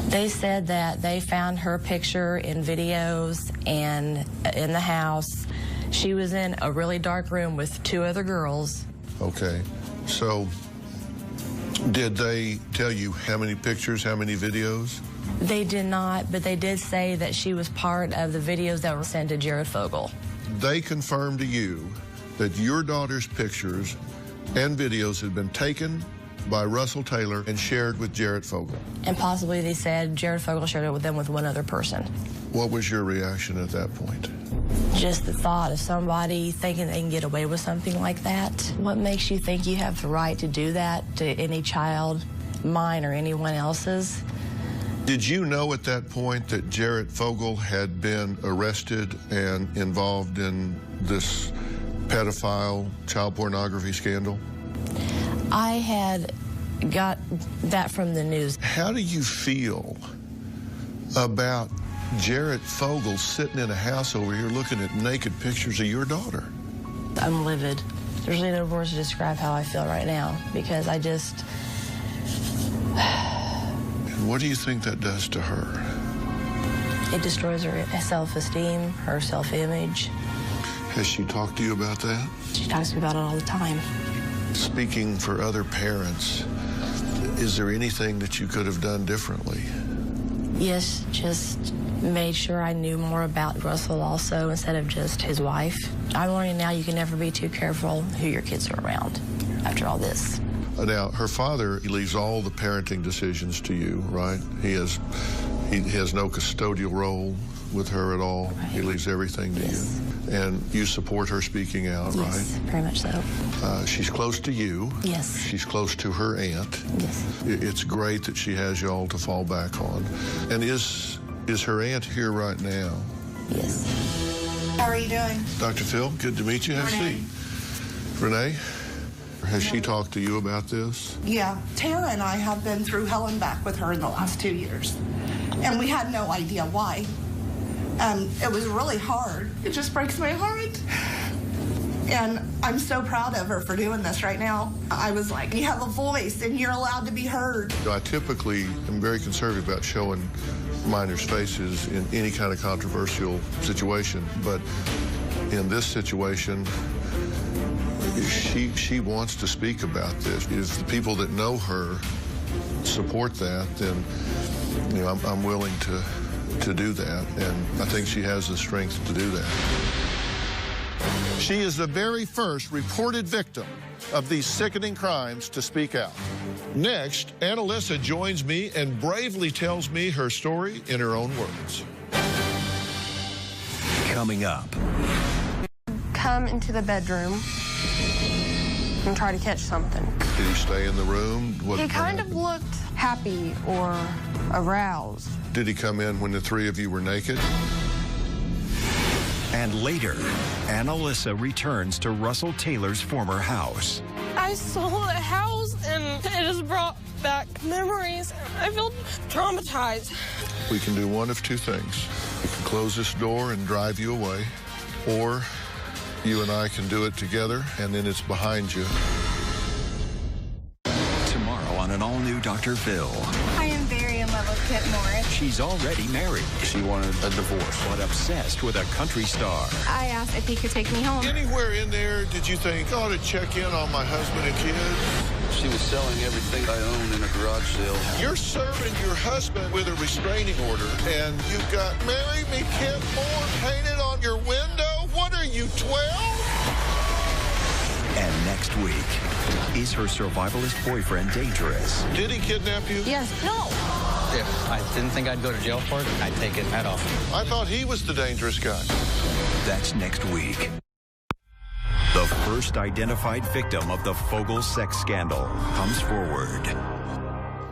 They said that they found her picture in videos and in the house. She was in a really dark room with 2 other girls. Okay, so did they tell you how many pictures, how many videos? They did not, but they did say that she was part of the videos that were sent to Jarrett Fogel. They confirmed to you that your daughter's pictures and videos had been taken by Russell Taylor and shared with Jarrett Fogel. And possibly they said Jarrett Fogel shared it with them with one other person. What was your reaction at that point? Just the thought of somebody thinking they can get away with something like that. What makes you think you have the right to do that to any child, mine or anyone else's? Did you know at that point that Jarrett Fogel had been arrested and involved in this pedophile child pornography scandal? I had got that from the news. How do you feel about Jarrett Fogel sitting in a house over here looking at naked pictures of your daughter? I'm livid. There's no words to describe how I feel right now, because I just... And what do you think that does to her? It destroys her self-esteem, her self-image. Has she talked to you about that? She talks to me about it all the time. Speaking for other parents, is there anything that you could have done differently? Yes, just made sure I knew more about Russell also instead of just his wife. I'm learning now you can never be too careful who your kids are around after all this. Now, her father, he leaves all the parenting decisions to you, right? He has no custodial role with her at all. Right. He leaves everything to you. And you support her speaking out, right? Yes, very much so. She's close to you. Yes. She's close to her aunt. Yes. It's great that she has y'all to fall back on. And is her aunt here right now? Yes. How are you doing? Dr. Phill, good to meet you. Have a seat. Renee, has she talked to you about this? Yeah, Tara and I have been through hell and back with her in the last 2 years. And we had no idea why. It was really hard. It just breaks my heart. And I'm so proud of her for doing this right now. I was like, you have a voice and you're allowed to be heard. I typically am very conservative about showing minors' faces in any kind of controversial situation, but in this situation, she wants to speak about this. If the people that know her support that, then I'm willing to do that, and I think she has the strength to do that. She is the very first reported victim of these sickening crimes to speak out. Next, Annalisa joins me and bravely tells me her story in her own words. Coming up. Come into the bedroom and try to catch something. Did he stay in the room? He kind of looked happy or aroused. Did he come in when the three of you were naked? And later, Annalisa returns to Russell Taylor's former house. I saw the house and it just brought back memories. I feel traumatized. We can do one of two things. We can close this door and drive you away, or you and I can do it together, and then it's behind you. Tomorrow on an all-new Dr. Phill. I am very in love with Kit Morris. She's already married. She wanted a divorce. But obsessed with a country star. I asked if he could take me home. Anywhere in there did you think, I ought to check in on my husband and kids? She was selling everything I owned in a garage sale. You're serving your husband with a restraining order, and you've got "Marry Me, Kit Moore" painted on your window? What are you, 12? And next week, is her survivalist boyfriend dangerous? Did he kidnap you? Yes. No. If I didn't think I'd go to jail for it, I'd take it head off. I thought he was the dangerous guy. That's next week. The first identified victim of the Fogel sex scandal comes forward.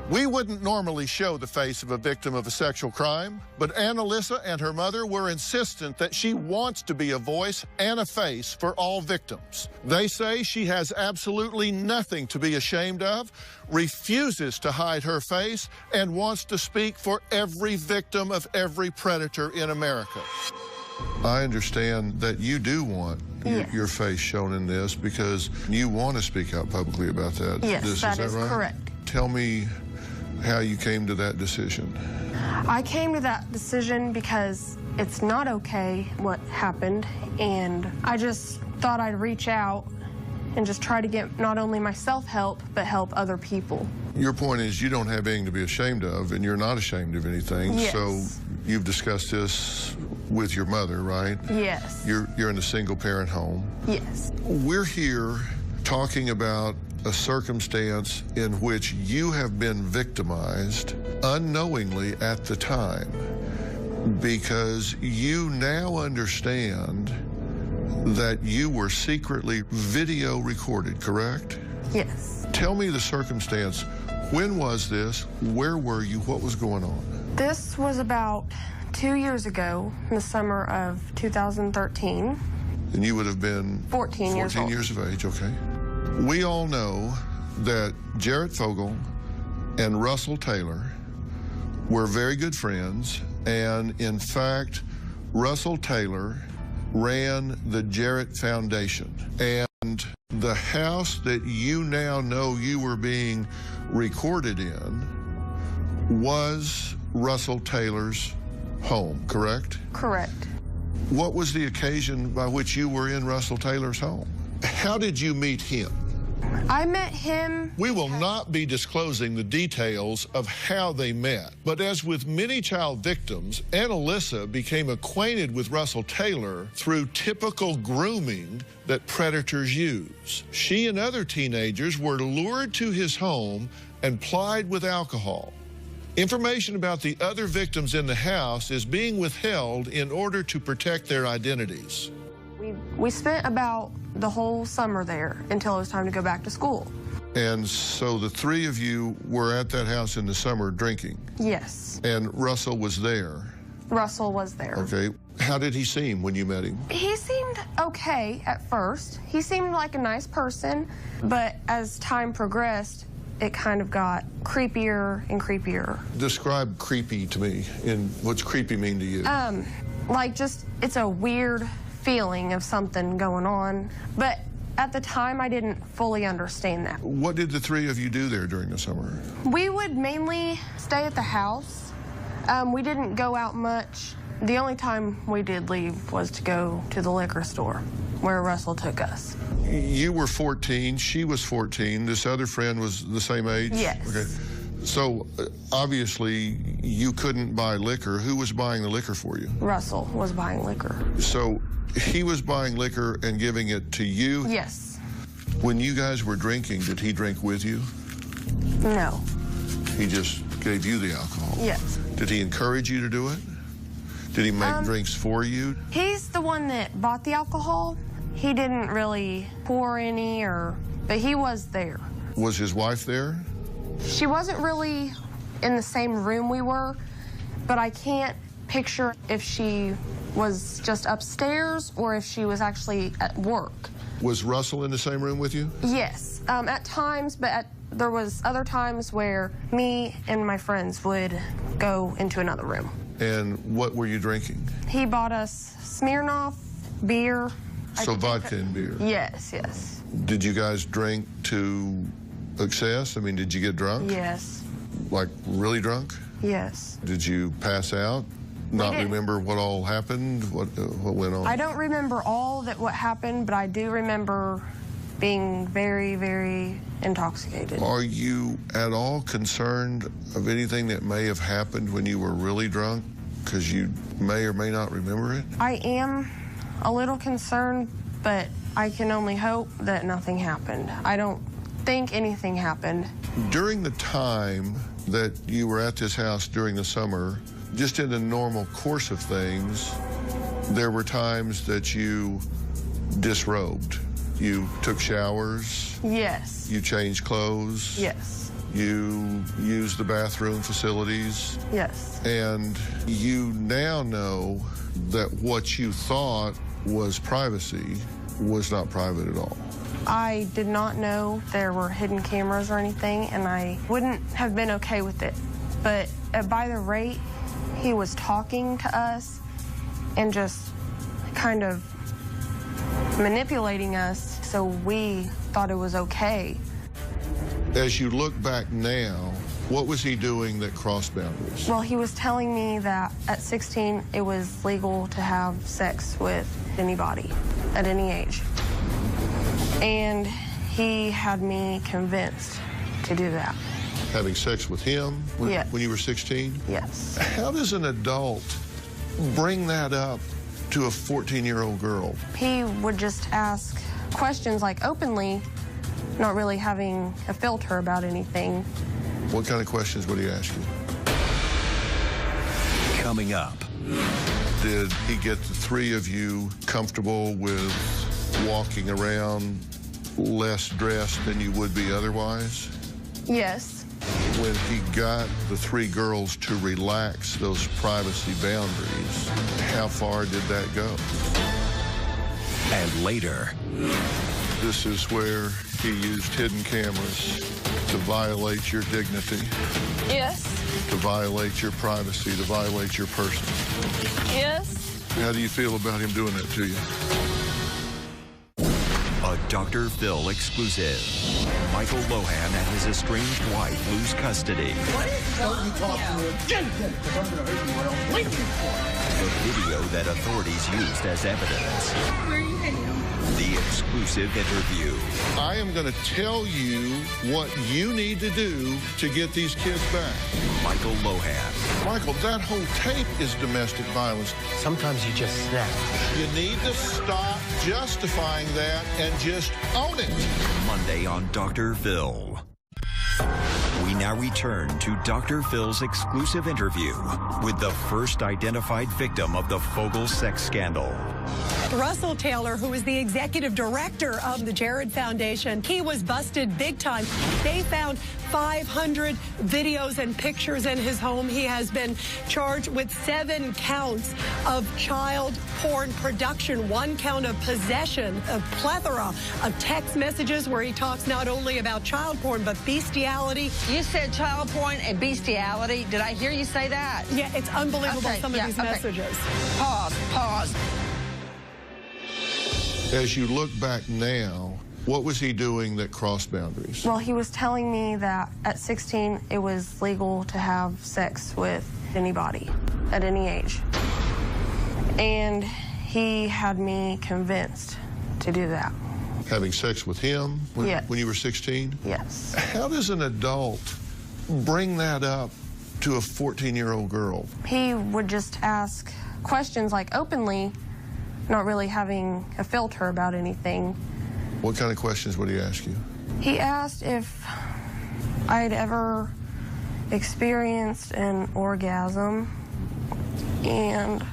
We wouldn't normally show the face of a victim of a sexual crime, but Annalisa and her mother were insistent that she wants to be a voice and a face for all victims. They say she has absolutely nothing to be ashamed of, refuses to hide her face, and wants to speak for every victim of every predator in America. I understand that you do want your face shown in this because you want to speak out publicly about that. Yes, that is correct. Tell me how you came to that decision. I came to that decision because it's not okay what happened, and I just thought I'd reach out and just try to get not only myself help, but help other people. Your point is you don't have anything to be ashamed of, and you're not ashamed of anything. Yes. So you've discussed this with your mother, right? Yes. You're in a single-parent home. Yes. We're here talking about a circumstance in which you have been victimized unknowingly at the time because you now understand that you were secretly video recorded, correct? Yes. Tell me the circumstance. When was this? Where were you? What was going on? This was about 2 years ago, in the summer of 2013. And you would have been 14 years old. 14 years of age, okay. We all know that Jarrett Fogel and Russell Taylor were very good friends, and in fact, Russell Taylor ran the Jarrett Foundation. And the house that you now know you were being recorded in was Russell Taylor's home, correct? Correct. What was the occasion by which you were in Russell Taylor's home? How did you meet him? I met him. We will not be disclosing the details of how they met, but as with many child victims, Annalisa became acquainted with Russell Taylor through typical grooming that predators use. She and other teenagers were lured to his home and plied with alcohol. Information about the other victims in the house is being withheld in order to protect their identities. We spent about the whole summer there until it was time to go back to school. And so the three of you were at that house in the summer drinking? Yes. And Russell was there? Russell was there. Okay. How did he seem when you met him? He seemed okay at first. He seemed like a nice person, but as time progressed, it kind of got creepier and creepier. Describe creepy to me. And what's creepy mean to you? Like just, it's a weird feeling of something going on. But at the time, I didn't fully understand that. What did the three of you do there during the summer? We would mainly stay at the house. We didn't go out much. The only time we did leave was to go to the liquor store where Russell took us. You were 14, she was 14. This other friend was the same age? Yes. Okay. So, obviously, you couldn't buy liquor. Who was buying the liquor for you? Russell was buying liquor. So, he was buying liquor and giving it to you? Yes. When you guys were drinking, did he drink with you? No. He just gave you the alcohol? Yes. Did he encourage you to do it? Did he make drinks for you? He's the one that bought the alcohol. He didn't really pour any, but he was there. Was his wife there? She wasn't really in the same room we were, but I can't picture if she was just upstairs or if she was actually at work. Was Russell in the same room with you? Yes, at times, but there was other times where me and my friends would go into another room. And what were you drinking? He bought us Smirnoff, beer. So vodka and beer? Yes, yes. Did you guys drink to excess? I mean, did you get drunk? Yes. Like really drunk? Yes. Did you pass out? Not remember what all happened? What went on? I don't remember all what happened, but I do remember being very, very intoxicated. Are you at all concerned of anything that may have happened when you were really drunk? Because you may or may not remember it? I am a little concerned, but I can only hope that nothing happened. I don't think anything happened. During the time that you were at this house during the summer, just in the normal course of things, there were times that you disrobed. You took showers. Yes. You changed clothes. Yes. You used the bathroom facilities. Yes. And you now know that what you thought was privacy was not private at all. I did not know there were hidden cameras or anything, and I wouldn't have been okay with it. But by the rate he was talking to us and just kind of manipulating us, so we thought it was okay. As you look back now, what was he doing that crossed boundaries? Well, he was telling me that at 16, it was legal to have sex with anybody at any age. And he had me convinced to do that. Having sex with him when you were 16? Yes. How does an adult bring that up to a 14-year-old girl? He would just ask questions like openly, not really having a filter about anything. What kind of questions would he ask you? Coming up. Did he get the three of you comfortable with walking around less dressed than you would be otherwise? Yes. When he got the three girls to relax those privacy boundaries, how far did that go? And later. This is where he used hidden cameras to violate your dignity. Yes. To violate your privacy, to violate your person. Yes. How do you feel about him doing that to you? A Dr. Phill exclusive. Michael Lohan and his estranged wife lose custody. Don't you talk to me again, because I'm going to hurt you or I'll blame you for it. The video that authorities used as evidence. Where are you heading? The exclusive interview. I am going to tell you what you need to do to get these kids back. Michael Lohan. Michael, that whole tape is domestic violence. Sometimes you just snap. You need to stop justifying that and just own it. Monday on Dr. Phill. We now return to Dr. Phil's exclusive interview with the first identified victim of the Fogel sex scandal. Russell Taylor, who is the executive director of the Jared Foundation, he was busted big time. They found 500 videos and pictures in his home. He has been charged with 7 counts of child porn production, 1 count of possession, a plethora of text messages where he talks not only about child porn, but bestiality. You said child porn and bestiality. Did I hear you say that? Yeah, it's unbelievable, some of these messages. Pause. As you look back now, what was he doing that crossed boundaries? Well, he was telling me that at 16, it was legal to have sex with anybody at any age. And he had me convinced to do that. Having sex with him when you were 16? Yes. How does an adult bring that up to a 14-year-old girl? He would just ask questions like openly, not really having a filter about anything. What kind of questions would he ask you? He asked if I'd ever experienced an orgasm and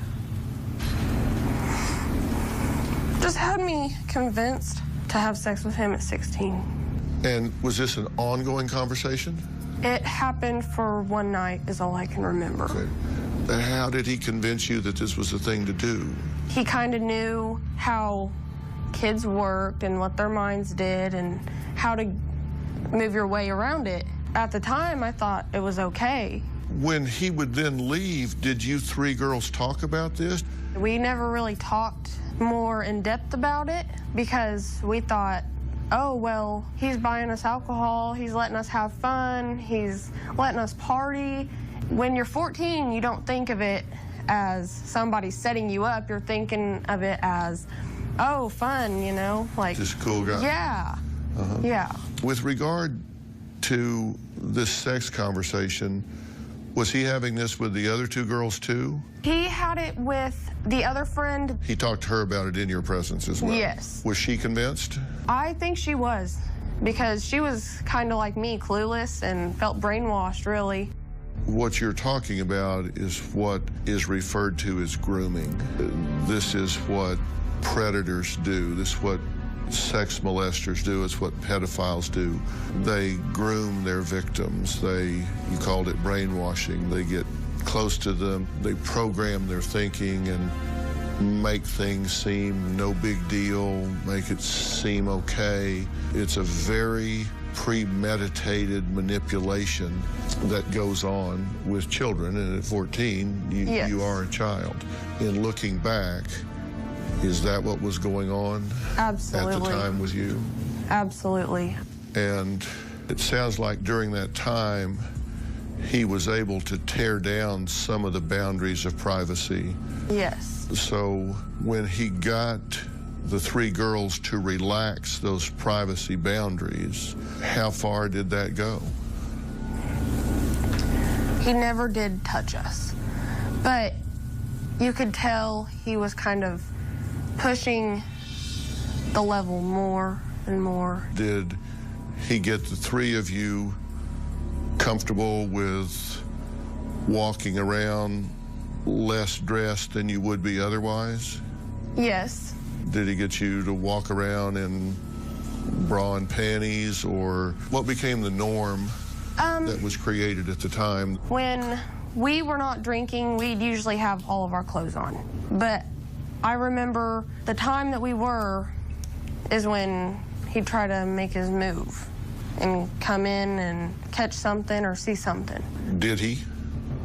just had me convinced to have sex with him at 16. And was this an ongoing conversation? It happened for one night is all I can remember. Okay. How did he convince you that this was the thing to do? He kind of knew how kids worked and what their minds did and how to move your way around it. At the time, I thought it was okay. When he would then leave, did you 3 girls talk about this? We never really talked more in depth about it because we thought, oh, well, he's buying us alcohol, he's letting us have fun, he's letting us party. When you're 14, you don't think of it as somebody setting you up. You're thinking of it as, oh, fun, you know, like just a cool guy. Yeah. Yeah. With regard to this sex conversation, was he having this with the other 2 girls too? He had it with the other friend. He talked to her about it in your presence as well? Yes. Was she convinced? I think she was, because she was kind of like me, clueless and felt brainwashed, really. What you're talking about is what is referred to as grooming. This is what predators do. This is what sex molesters do. It's what pedophiles do. They groom their victims. You called it brainwashing. They get close to them. They program their thinking and make things seem no big deal, make it seem okay. It's a very premeditated manipulation that goes on with children, and at 14, you are a child. In looking back, is that what was going on Absolutely. At the time with you? Absolutely. And it sounds like during that time, he was able to tear down some of the boundaries of privacy. Yes. So when he got the 3 girls to relax those privacy boundaries, how far did that go? He never did touch us, but you could tell he was kind of pushing the level more and more. Did he get the 3 of you comfortable with walking around less dressed than you would be otherwise? Yes. Did he get you to walk around in bra and panties, or what became the norm that was created at the time? When we were not drinking, we'd usually have all of our clothes on. But I remember the time that we were is when he'd try to make his move and come in and catch something or see something. Did he?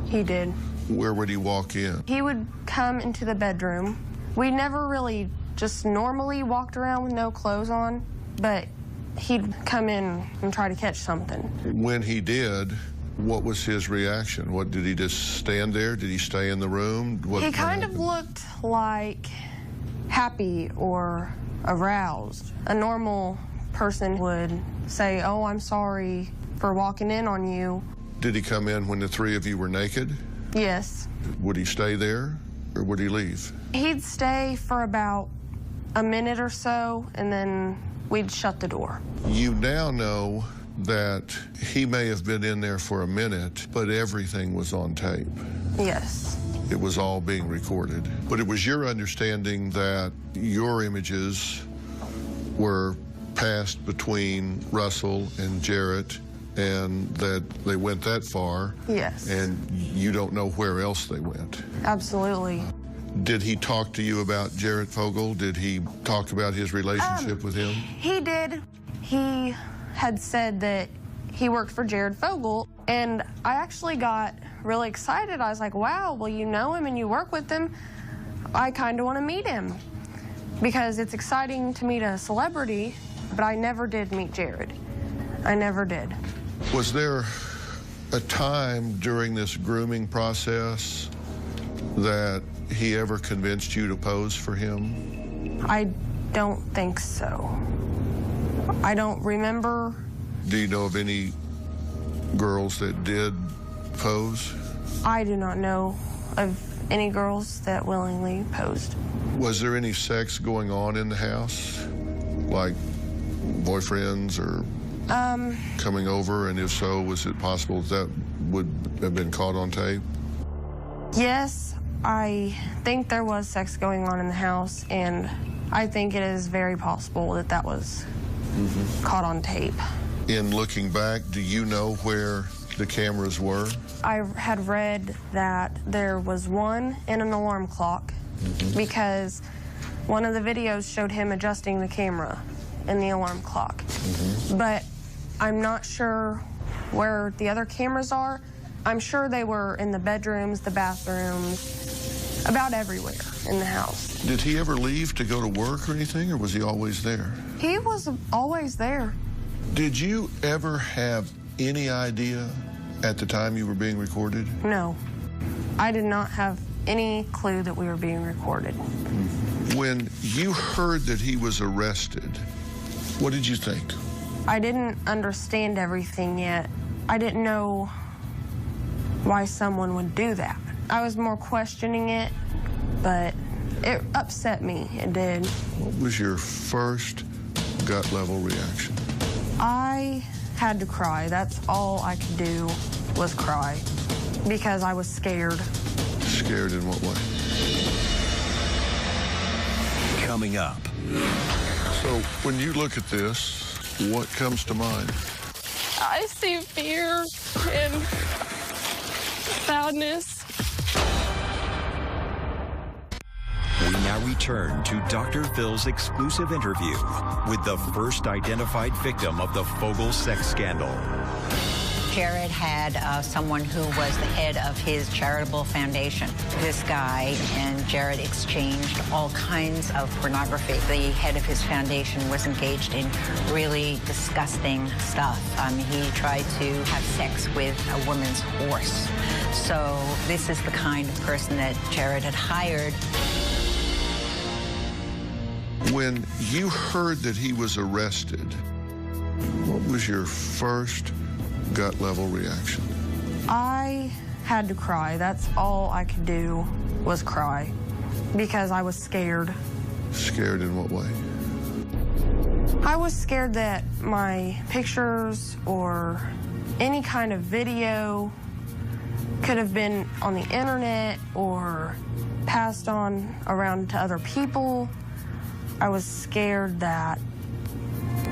He did. Where would he walk in? He would come into the bedroom. We never really just normally walked around with no clothes on, but he'd come in and try to catch something. When he did, what was his reaction? What, did he just stand there? Did he stay in the room? He kind of looked like happy or aroused. A normal person would say, oh, I'm sorry for walking in on you. Did he come in when the 3 of you were naked? Yes. Would he stay there, or would he leave? He'd stay for about a minute or so, and then we'd shut the door. You now know that he may have been in there for a minute, but everything was on tape. Yes. it was all being recorded. But it was your understanding that your images were passed between Russell and Jarrett, and that they went that far. Yes. And you don't know where else they went. Absolutely. Did he talk to you about Jarrett Fogle? Did he talk about his relationship with him? He did. He had said that he worked for Jarrett Fogle, and I actually got really excited. I was like, wow, well, you know him and you work with him. I kind of want to meet him because it's exciting to meet a celebrity, but I never did meet Jarrett. I never did. Was there a time during this grooming process that he ever convinced you to pose for him? I don't think so. I don't remember. Do you know of any girls that did pose? I do not know of any girls that willingly posed. Was there any sex going on in the house? Like boyfriends or coming over? And if so, was it possible that would have been caught on tape? Yes, I think there was sex going on in the house, and I think it is very possible that that was caught on tape. In looking back, do you know where the cameras were? I had read that there was one in an alarm clock because one of the videos showed him adjusting the camera in the alarm clock. But I'm not sure where the other cameras are. I'm sure they were in the bedrooms, the bathrooms, about everywhere in the house. Did he ever leave to go to work or anything, or was he always there? He was always there. Did you ever have any idea at the time you were being recorded? No. I did not have any clue that we were being recorded. When you heard that he was arrested, what did you think? I didn't understand everything yet. I didn't know why someone would do that. I was more questioning it, but it upset me. It did. What was your first gut level reaction? I had to cry. That's all I could do was cry because I was scared. Scared in what way? Coming up. So when you look at this, what comes to mind? I see fear and sadness. We now return to Dr. Phil's exclusive interview with the first identified victim of the Fogle sex scandal. Jarrett had someone who was the head of his charitable foundation. This guy and Jarrett exchanged all kinds of pornography. The head of his foundation was engaged in really disgusting stuff. He tried to have sex with a woman's horse. So this is the kind of person that Jarrett had hired. When you heard that he was arrested, what was your first gut level reaction? I had to cry. That's all I could do was cry because I was scared. Scared in what way? I was scared that my pictures or any kind of video could have been on the internet or passed on around to other people. I was scared that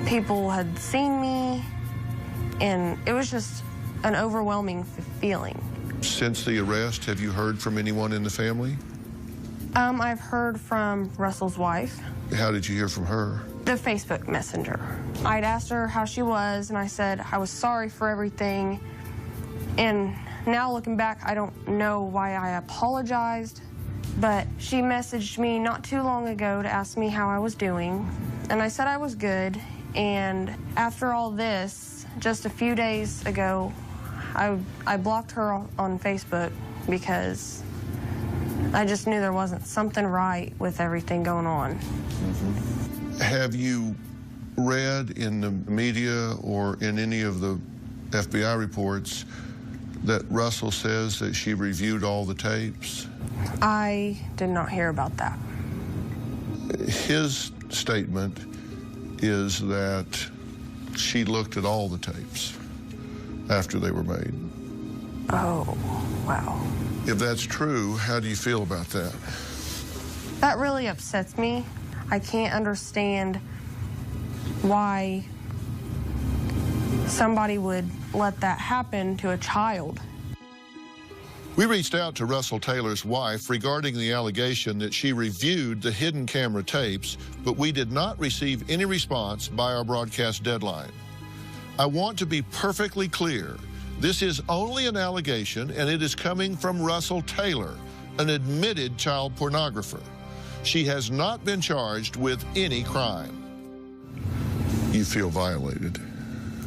people had seen me, and it was just an overwhelming feeling. Since the arrest, have you heard from anyone in the family? I've heard from Russell's wife. How did you hear from her? The Facebook Messenger. I'd asked her how she was, and I said I was sorry for everything. And now looking back, I don't know why I apologized, but she messaged me not too long ago to ask me how I was doing, and I said I was good. And after all this, just a few days ago, I blocked her on Facebook because I just knew there wasn't something right with everything going on. Have you read in the media or in any of the FBI reports that Russell says that she reviewed all the tapes? I did not hear about that. His statement is that she looked at all the tapes after they were made. Oh, wow. If that's true, how do you feel about that? That really upsets me. I can't understand why somebody would let that happen to a child. We reached out to Russell Taylor's wife regarding the allegation that she reviewed the hidden camera tapes, but we did not receive any response by our broadcast deadline. I want to be perfectly clear. This is only an allegation, and it is coming from Russell Taylor, an admitted child pornographer. She has not been charged with any crime. You feel violated?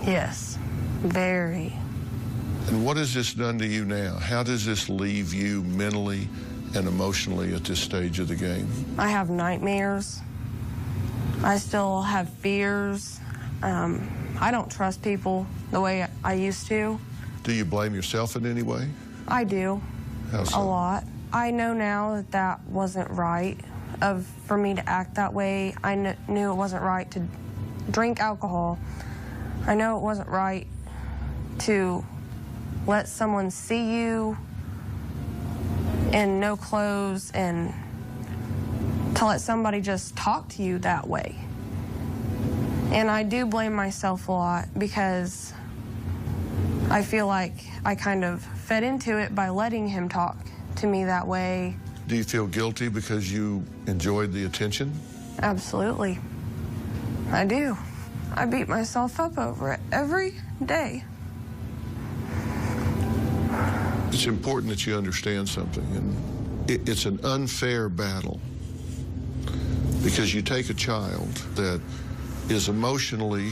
Yes, very. And what has this done to you now? How does this leave you mentally and emotionally at this stage of the game? I have nightmares. I still have fears. I don't trust people the way I used to. Do you blame yourself in any way? I do. How so? A lot. I know now that that wasn't right for me to act that way. I knew it wasn't right to drink alcohol. I know it wasn't right to let someone see you in no clothes and to let somebody just talk to you that way. And I do blame myself a lot because I feel like I kind of fed into it by letting him talk to me that way. Do you feel guilty because you enjoyed the attention? Absolutely. I do. I beat myself up over it every day. It's important that you understand something, and it's an unfair battle because you take a child that is emotionally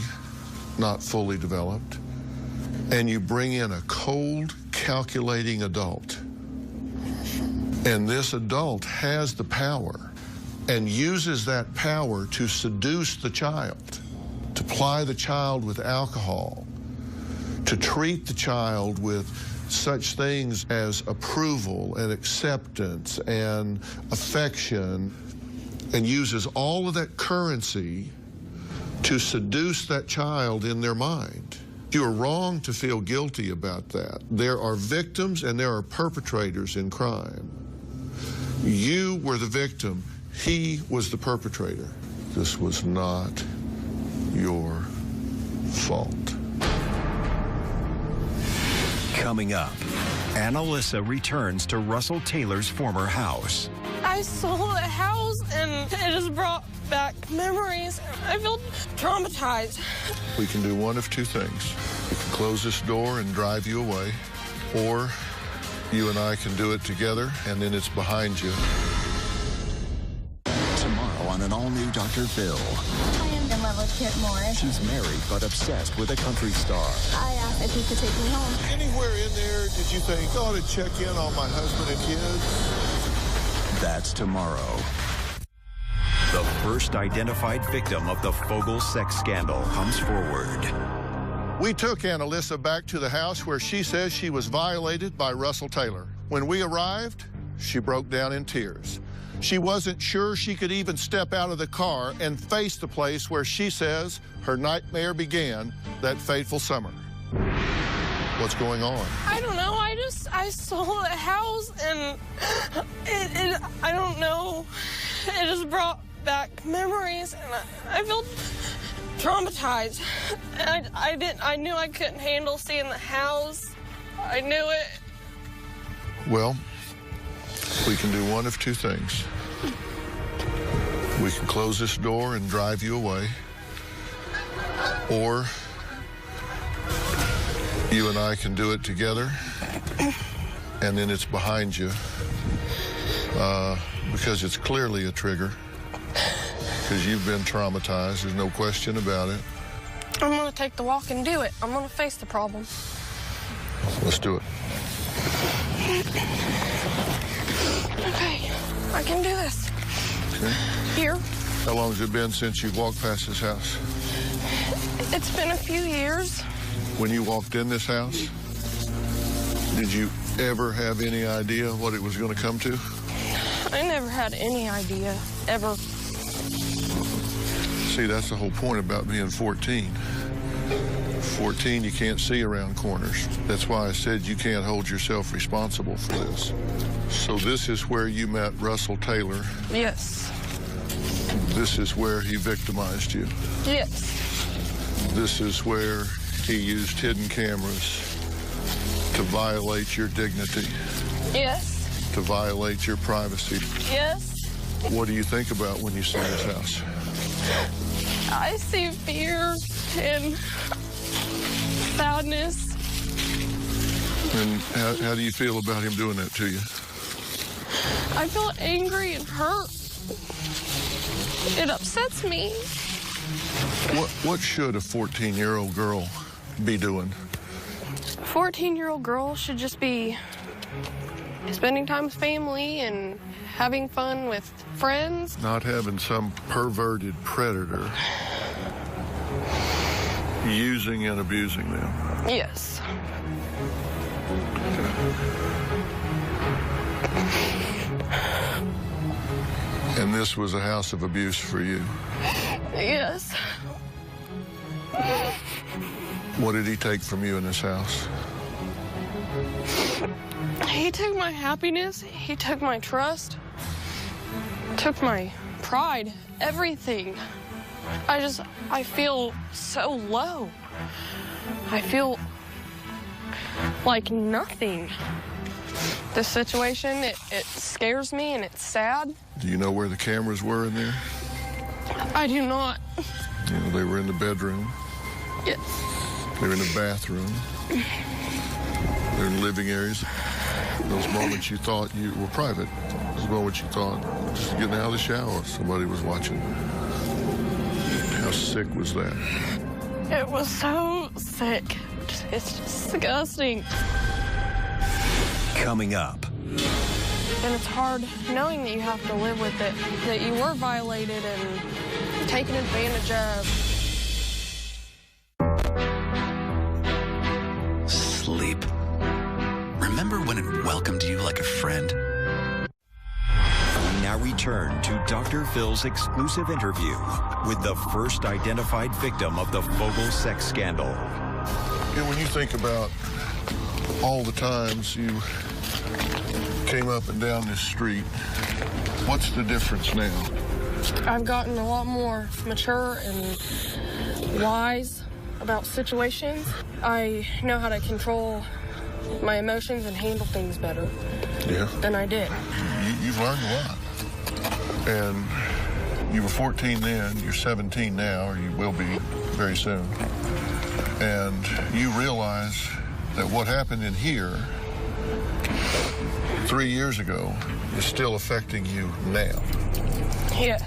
not fully developed and you bring in a cold, calculating adult. And this adult has the power and uses that power to seduce the child, to ply the child with alcohol, to treat the child with such things as approval and acceptance and affection, and uses all of that currency to seduce that child in their mind. You are wrong to feel guilty about that. There are victims and there are perpetrators in crime. You were the victim. He was the perpetrator. This was not your fault. Coming up, Annalisa returns to Russell Taylor's former house. I sold the house and it just brought back memories. I feel traumatized. We can do one of two things. We can close this door and drive you away, or you and I can do it together, and then it's behind you. Tomorrow on an all-new Dr. Phill. I am in love with Kit Morris. She's married but obsessed with a country star. I asked if he could take me home. Anywhere in there did you think, I ought to check in on my husband and kids? That's tomorrow. The first identified victim of the Fogel sex scandal comes forward. We took Annalisa back to the house where she says she was violated by Russell Taylor. When we arrived, she broke down in tears. She wasn't sure she could even step out of the car and face the place where she says her nightmare began that fateful summer. What's going on? I don't know. I sold a house and I don't know. It just brought back memories and I feel traumatized. I knew I couldn't handle seeing the house. I knew it. Well, we can do one of two things. We can close this door and drive you away, or you and I can do it together, and then it's behind you, because it's clearly a trigger, because you've been traumatized, there's no question about it. I'm gonna take the walk and do it. I'm gonna face the problem. Let's do it. Okay, I can do this. Okay. Here. How long has it been since you've walked past this house? It's been a few years. When you walked in this house, did you ever have any idea what it was going to come to? I never had any idea, ever. See, that's the whole point about being 14. 14, you can't see around corners. That's why I said you can't hold yourself responsible for this. So this is where you met Russell Taylor. Yes. This is where he victimized you. Yes. This is where he used hidden cameras to violate your dignity. Yes. To violate your privacy. Yes. What do you think about when you see this house? I see fear and sadness. And how do you feel about him doing that to you? I feel angry and hurt. It upsets me. What should a 14-year-old girl be doing? A 14-year-old girl should just be spending time with family and having fun with friends. Not having some perverted predator using and abusing them. Yes. And this was a house of abuse for you. Yes. What did he take from you in this house? He took my happiness. He took my trust. Took my pride. Everything. I feel so low. I feel like nothing. This situation, it scares me and it's sad. Do you know where the cameras were in there? I do not. You know, they were in the bedroom. Yes. They were in the bathroom. They're in living areas. Those moments you thought you were private. Those moments you thought, just getting out of the shower, somebody was watching. How sick was that? It was so sick. It's disgusting. Coming up. And it's hard knowing that you have to live with it, that you were violated and taken advantage of. Sleep. Remember when it welcomed you like a friend? We now return to Dr. Phil's exclusive interview with the first identified victim of the Fogel sex scandal. Yeah, when you think about all the times you came up and down this street, what's the difference now? I've gotten a lot more mature and wise about situations. I know how to control my emotions and handle things better than I did. You've learned a lot. And you were 14 then, you're 17 now, or you will be very soon. And you realize that what happened in here 3 years ago is still affecting you now. Yeah.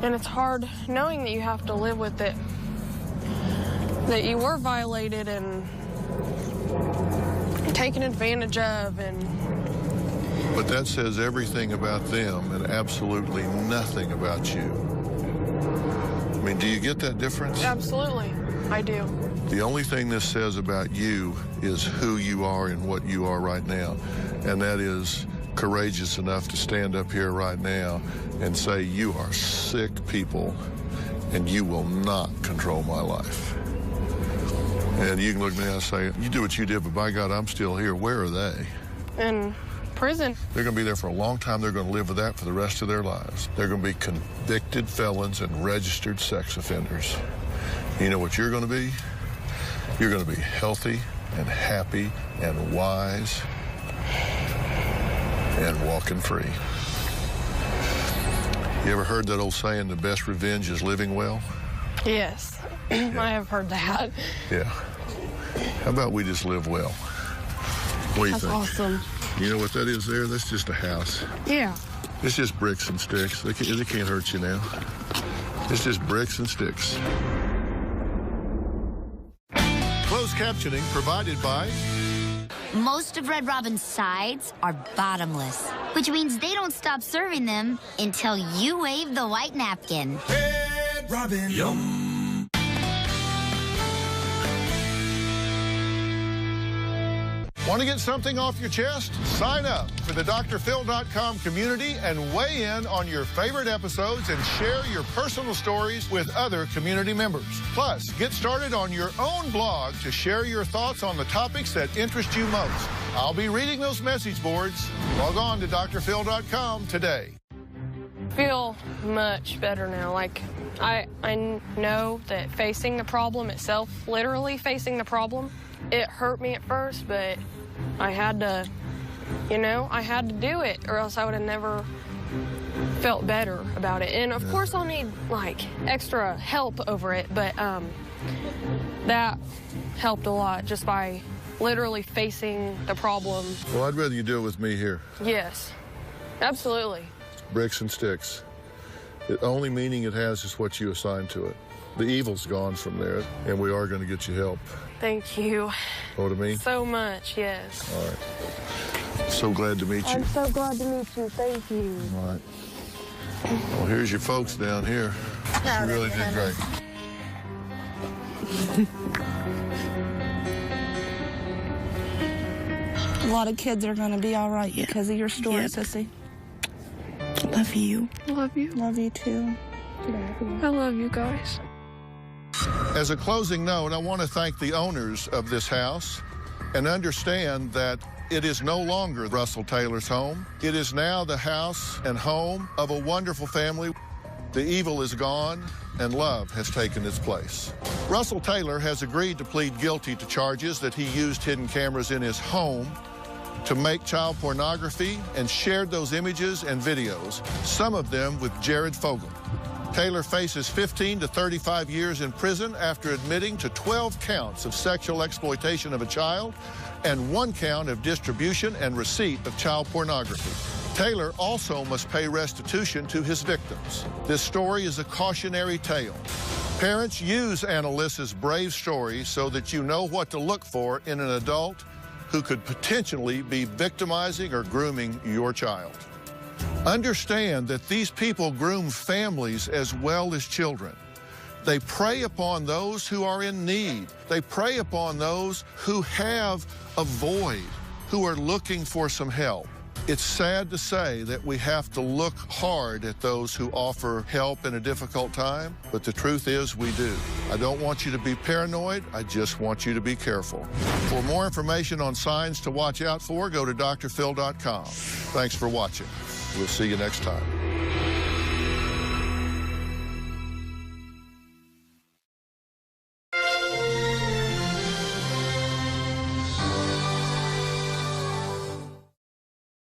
And it's hard knowing that you have to live with it, that you were violated and taken advantage of. But that says everything about them and absolutely nothing about you. I mean, do you get that difference? Absolutely, I do. The only thing this says about you is who you are and what you are right now. And that is courageous enough to stand up here right now and say, you are sick people and you will not control my life. And you can look at me and say, you do what you did, but by God, I'm still here. Where are they? In prison. They're going to be there for a long time. They're going to live with that for the rest of their lives. They're going to be convicted felons and registered sex offenders. You know what you're going to be? You're going to be healthy and happy and wise and walking free. You ever heard that old saying, the best revenge is living well? Yes, I have heard that. Yeah. How about we just live well? What do you think? That's awesome. You know what that is there? That's just a house. Yeah. It's just bricks and sticks. They can't hurt you now. It's just bricks and sticks. Closed captioning provided by... Most of Red Robin's sides are bottomless, which means they don't stop serving them until you wave the white napkin. Red Robin. Yum. Want to get something off your chest? Sign up for the drphil.com community and weigh in on your favorite episodes and share your personal stories with other community members. Plus, get started on your own blog to share your thoughts on the topics that interest you most. I'll be reading those message boards. Log on to drphil.com today. Feel much better now. Like, I know that facing the problem itself, literally facing the problem, it hurt me at first, but I had to, I had to do it, or else I would have never felt better about it. And of course I'll need like extra help over it, but that helped a lot just by literally facing the problem. Well, I'd rather you do it with me here. Yes, absolutely. Bricks and sticks. The only meaning it has is what you assign to it. The evil's gone from there, and we are going to get you help. Thank you. Know what I mean? So much, yes. All right. So glad to meet you. I'm so glad to meet you. Thank you. All right. Well, here's your folks down here. You really did great. A lot of kids are going to be all right because of your story, Sissy. Love you. Love you. Love you, too. I love you guys. As a closing note, I want to thank the owners of this house and understand that it is no longer Russell Taylor's home. It is now the house and home of a wonderful family. The evil is gone, and love has taken its place. Russell Taylor has agreed to plead guilty to charges that he used hidden cameras in his home to make child pornography and shared those images and videos, some of them with Jared Fogle. Taylor faces 15 to 35 years in prison after admitting to 12 counts of sexual exploitation of a child and 1 count of distribution and receipt of child pornography. Taylor also must pay restitution to his victims. This story is a cautionary tale. Parents, use Annalisa's brave story so that you know what to look for in an adult who could potentially be victimizing or grooming your child. Understand that these people groom families as well as children. They prey upon those who are in need. They prey upon those who have a void, who are looking for some help. It's sad to say that we have to look hard at those who offer help in a difficult time, but the truth is we do. I don't want you to be paranoid. I just want you to be careful. For more information on signs to watch out for, go to drphil.com. Thanks for watching. We'll see you next time.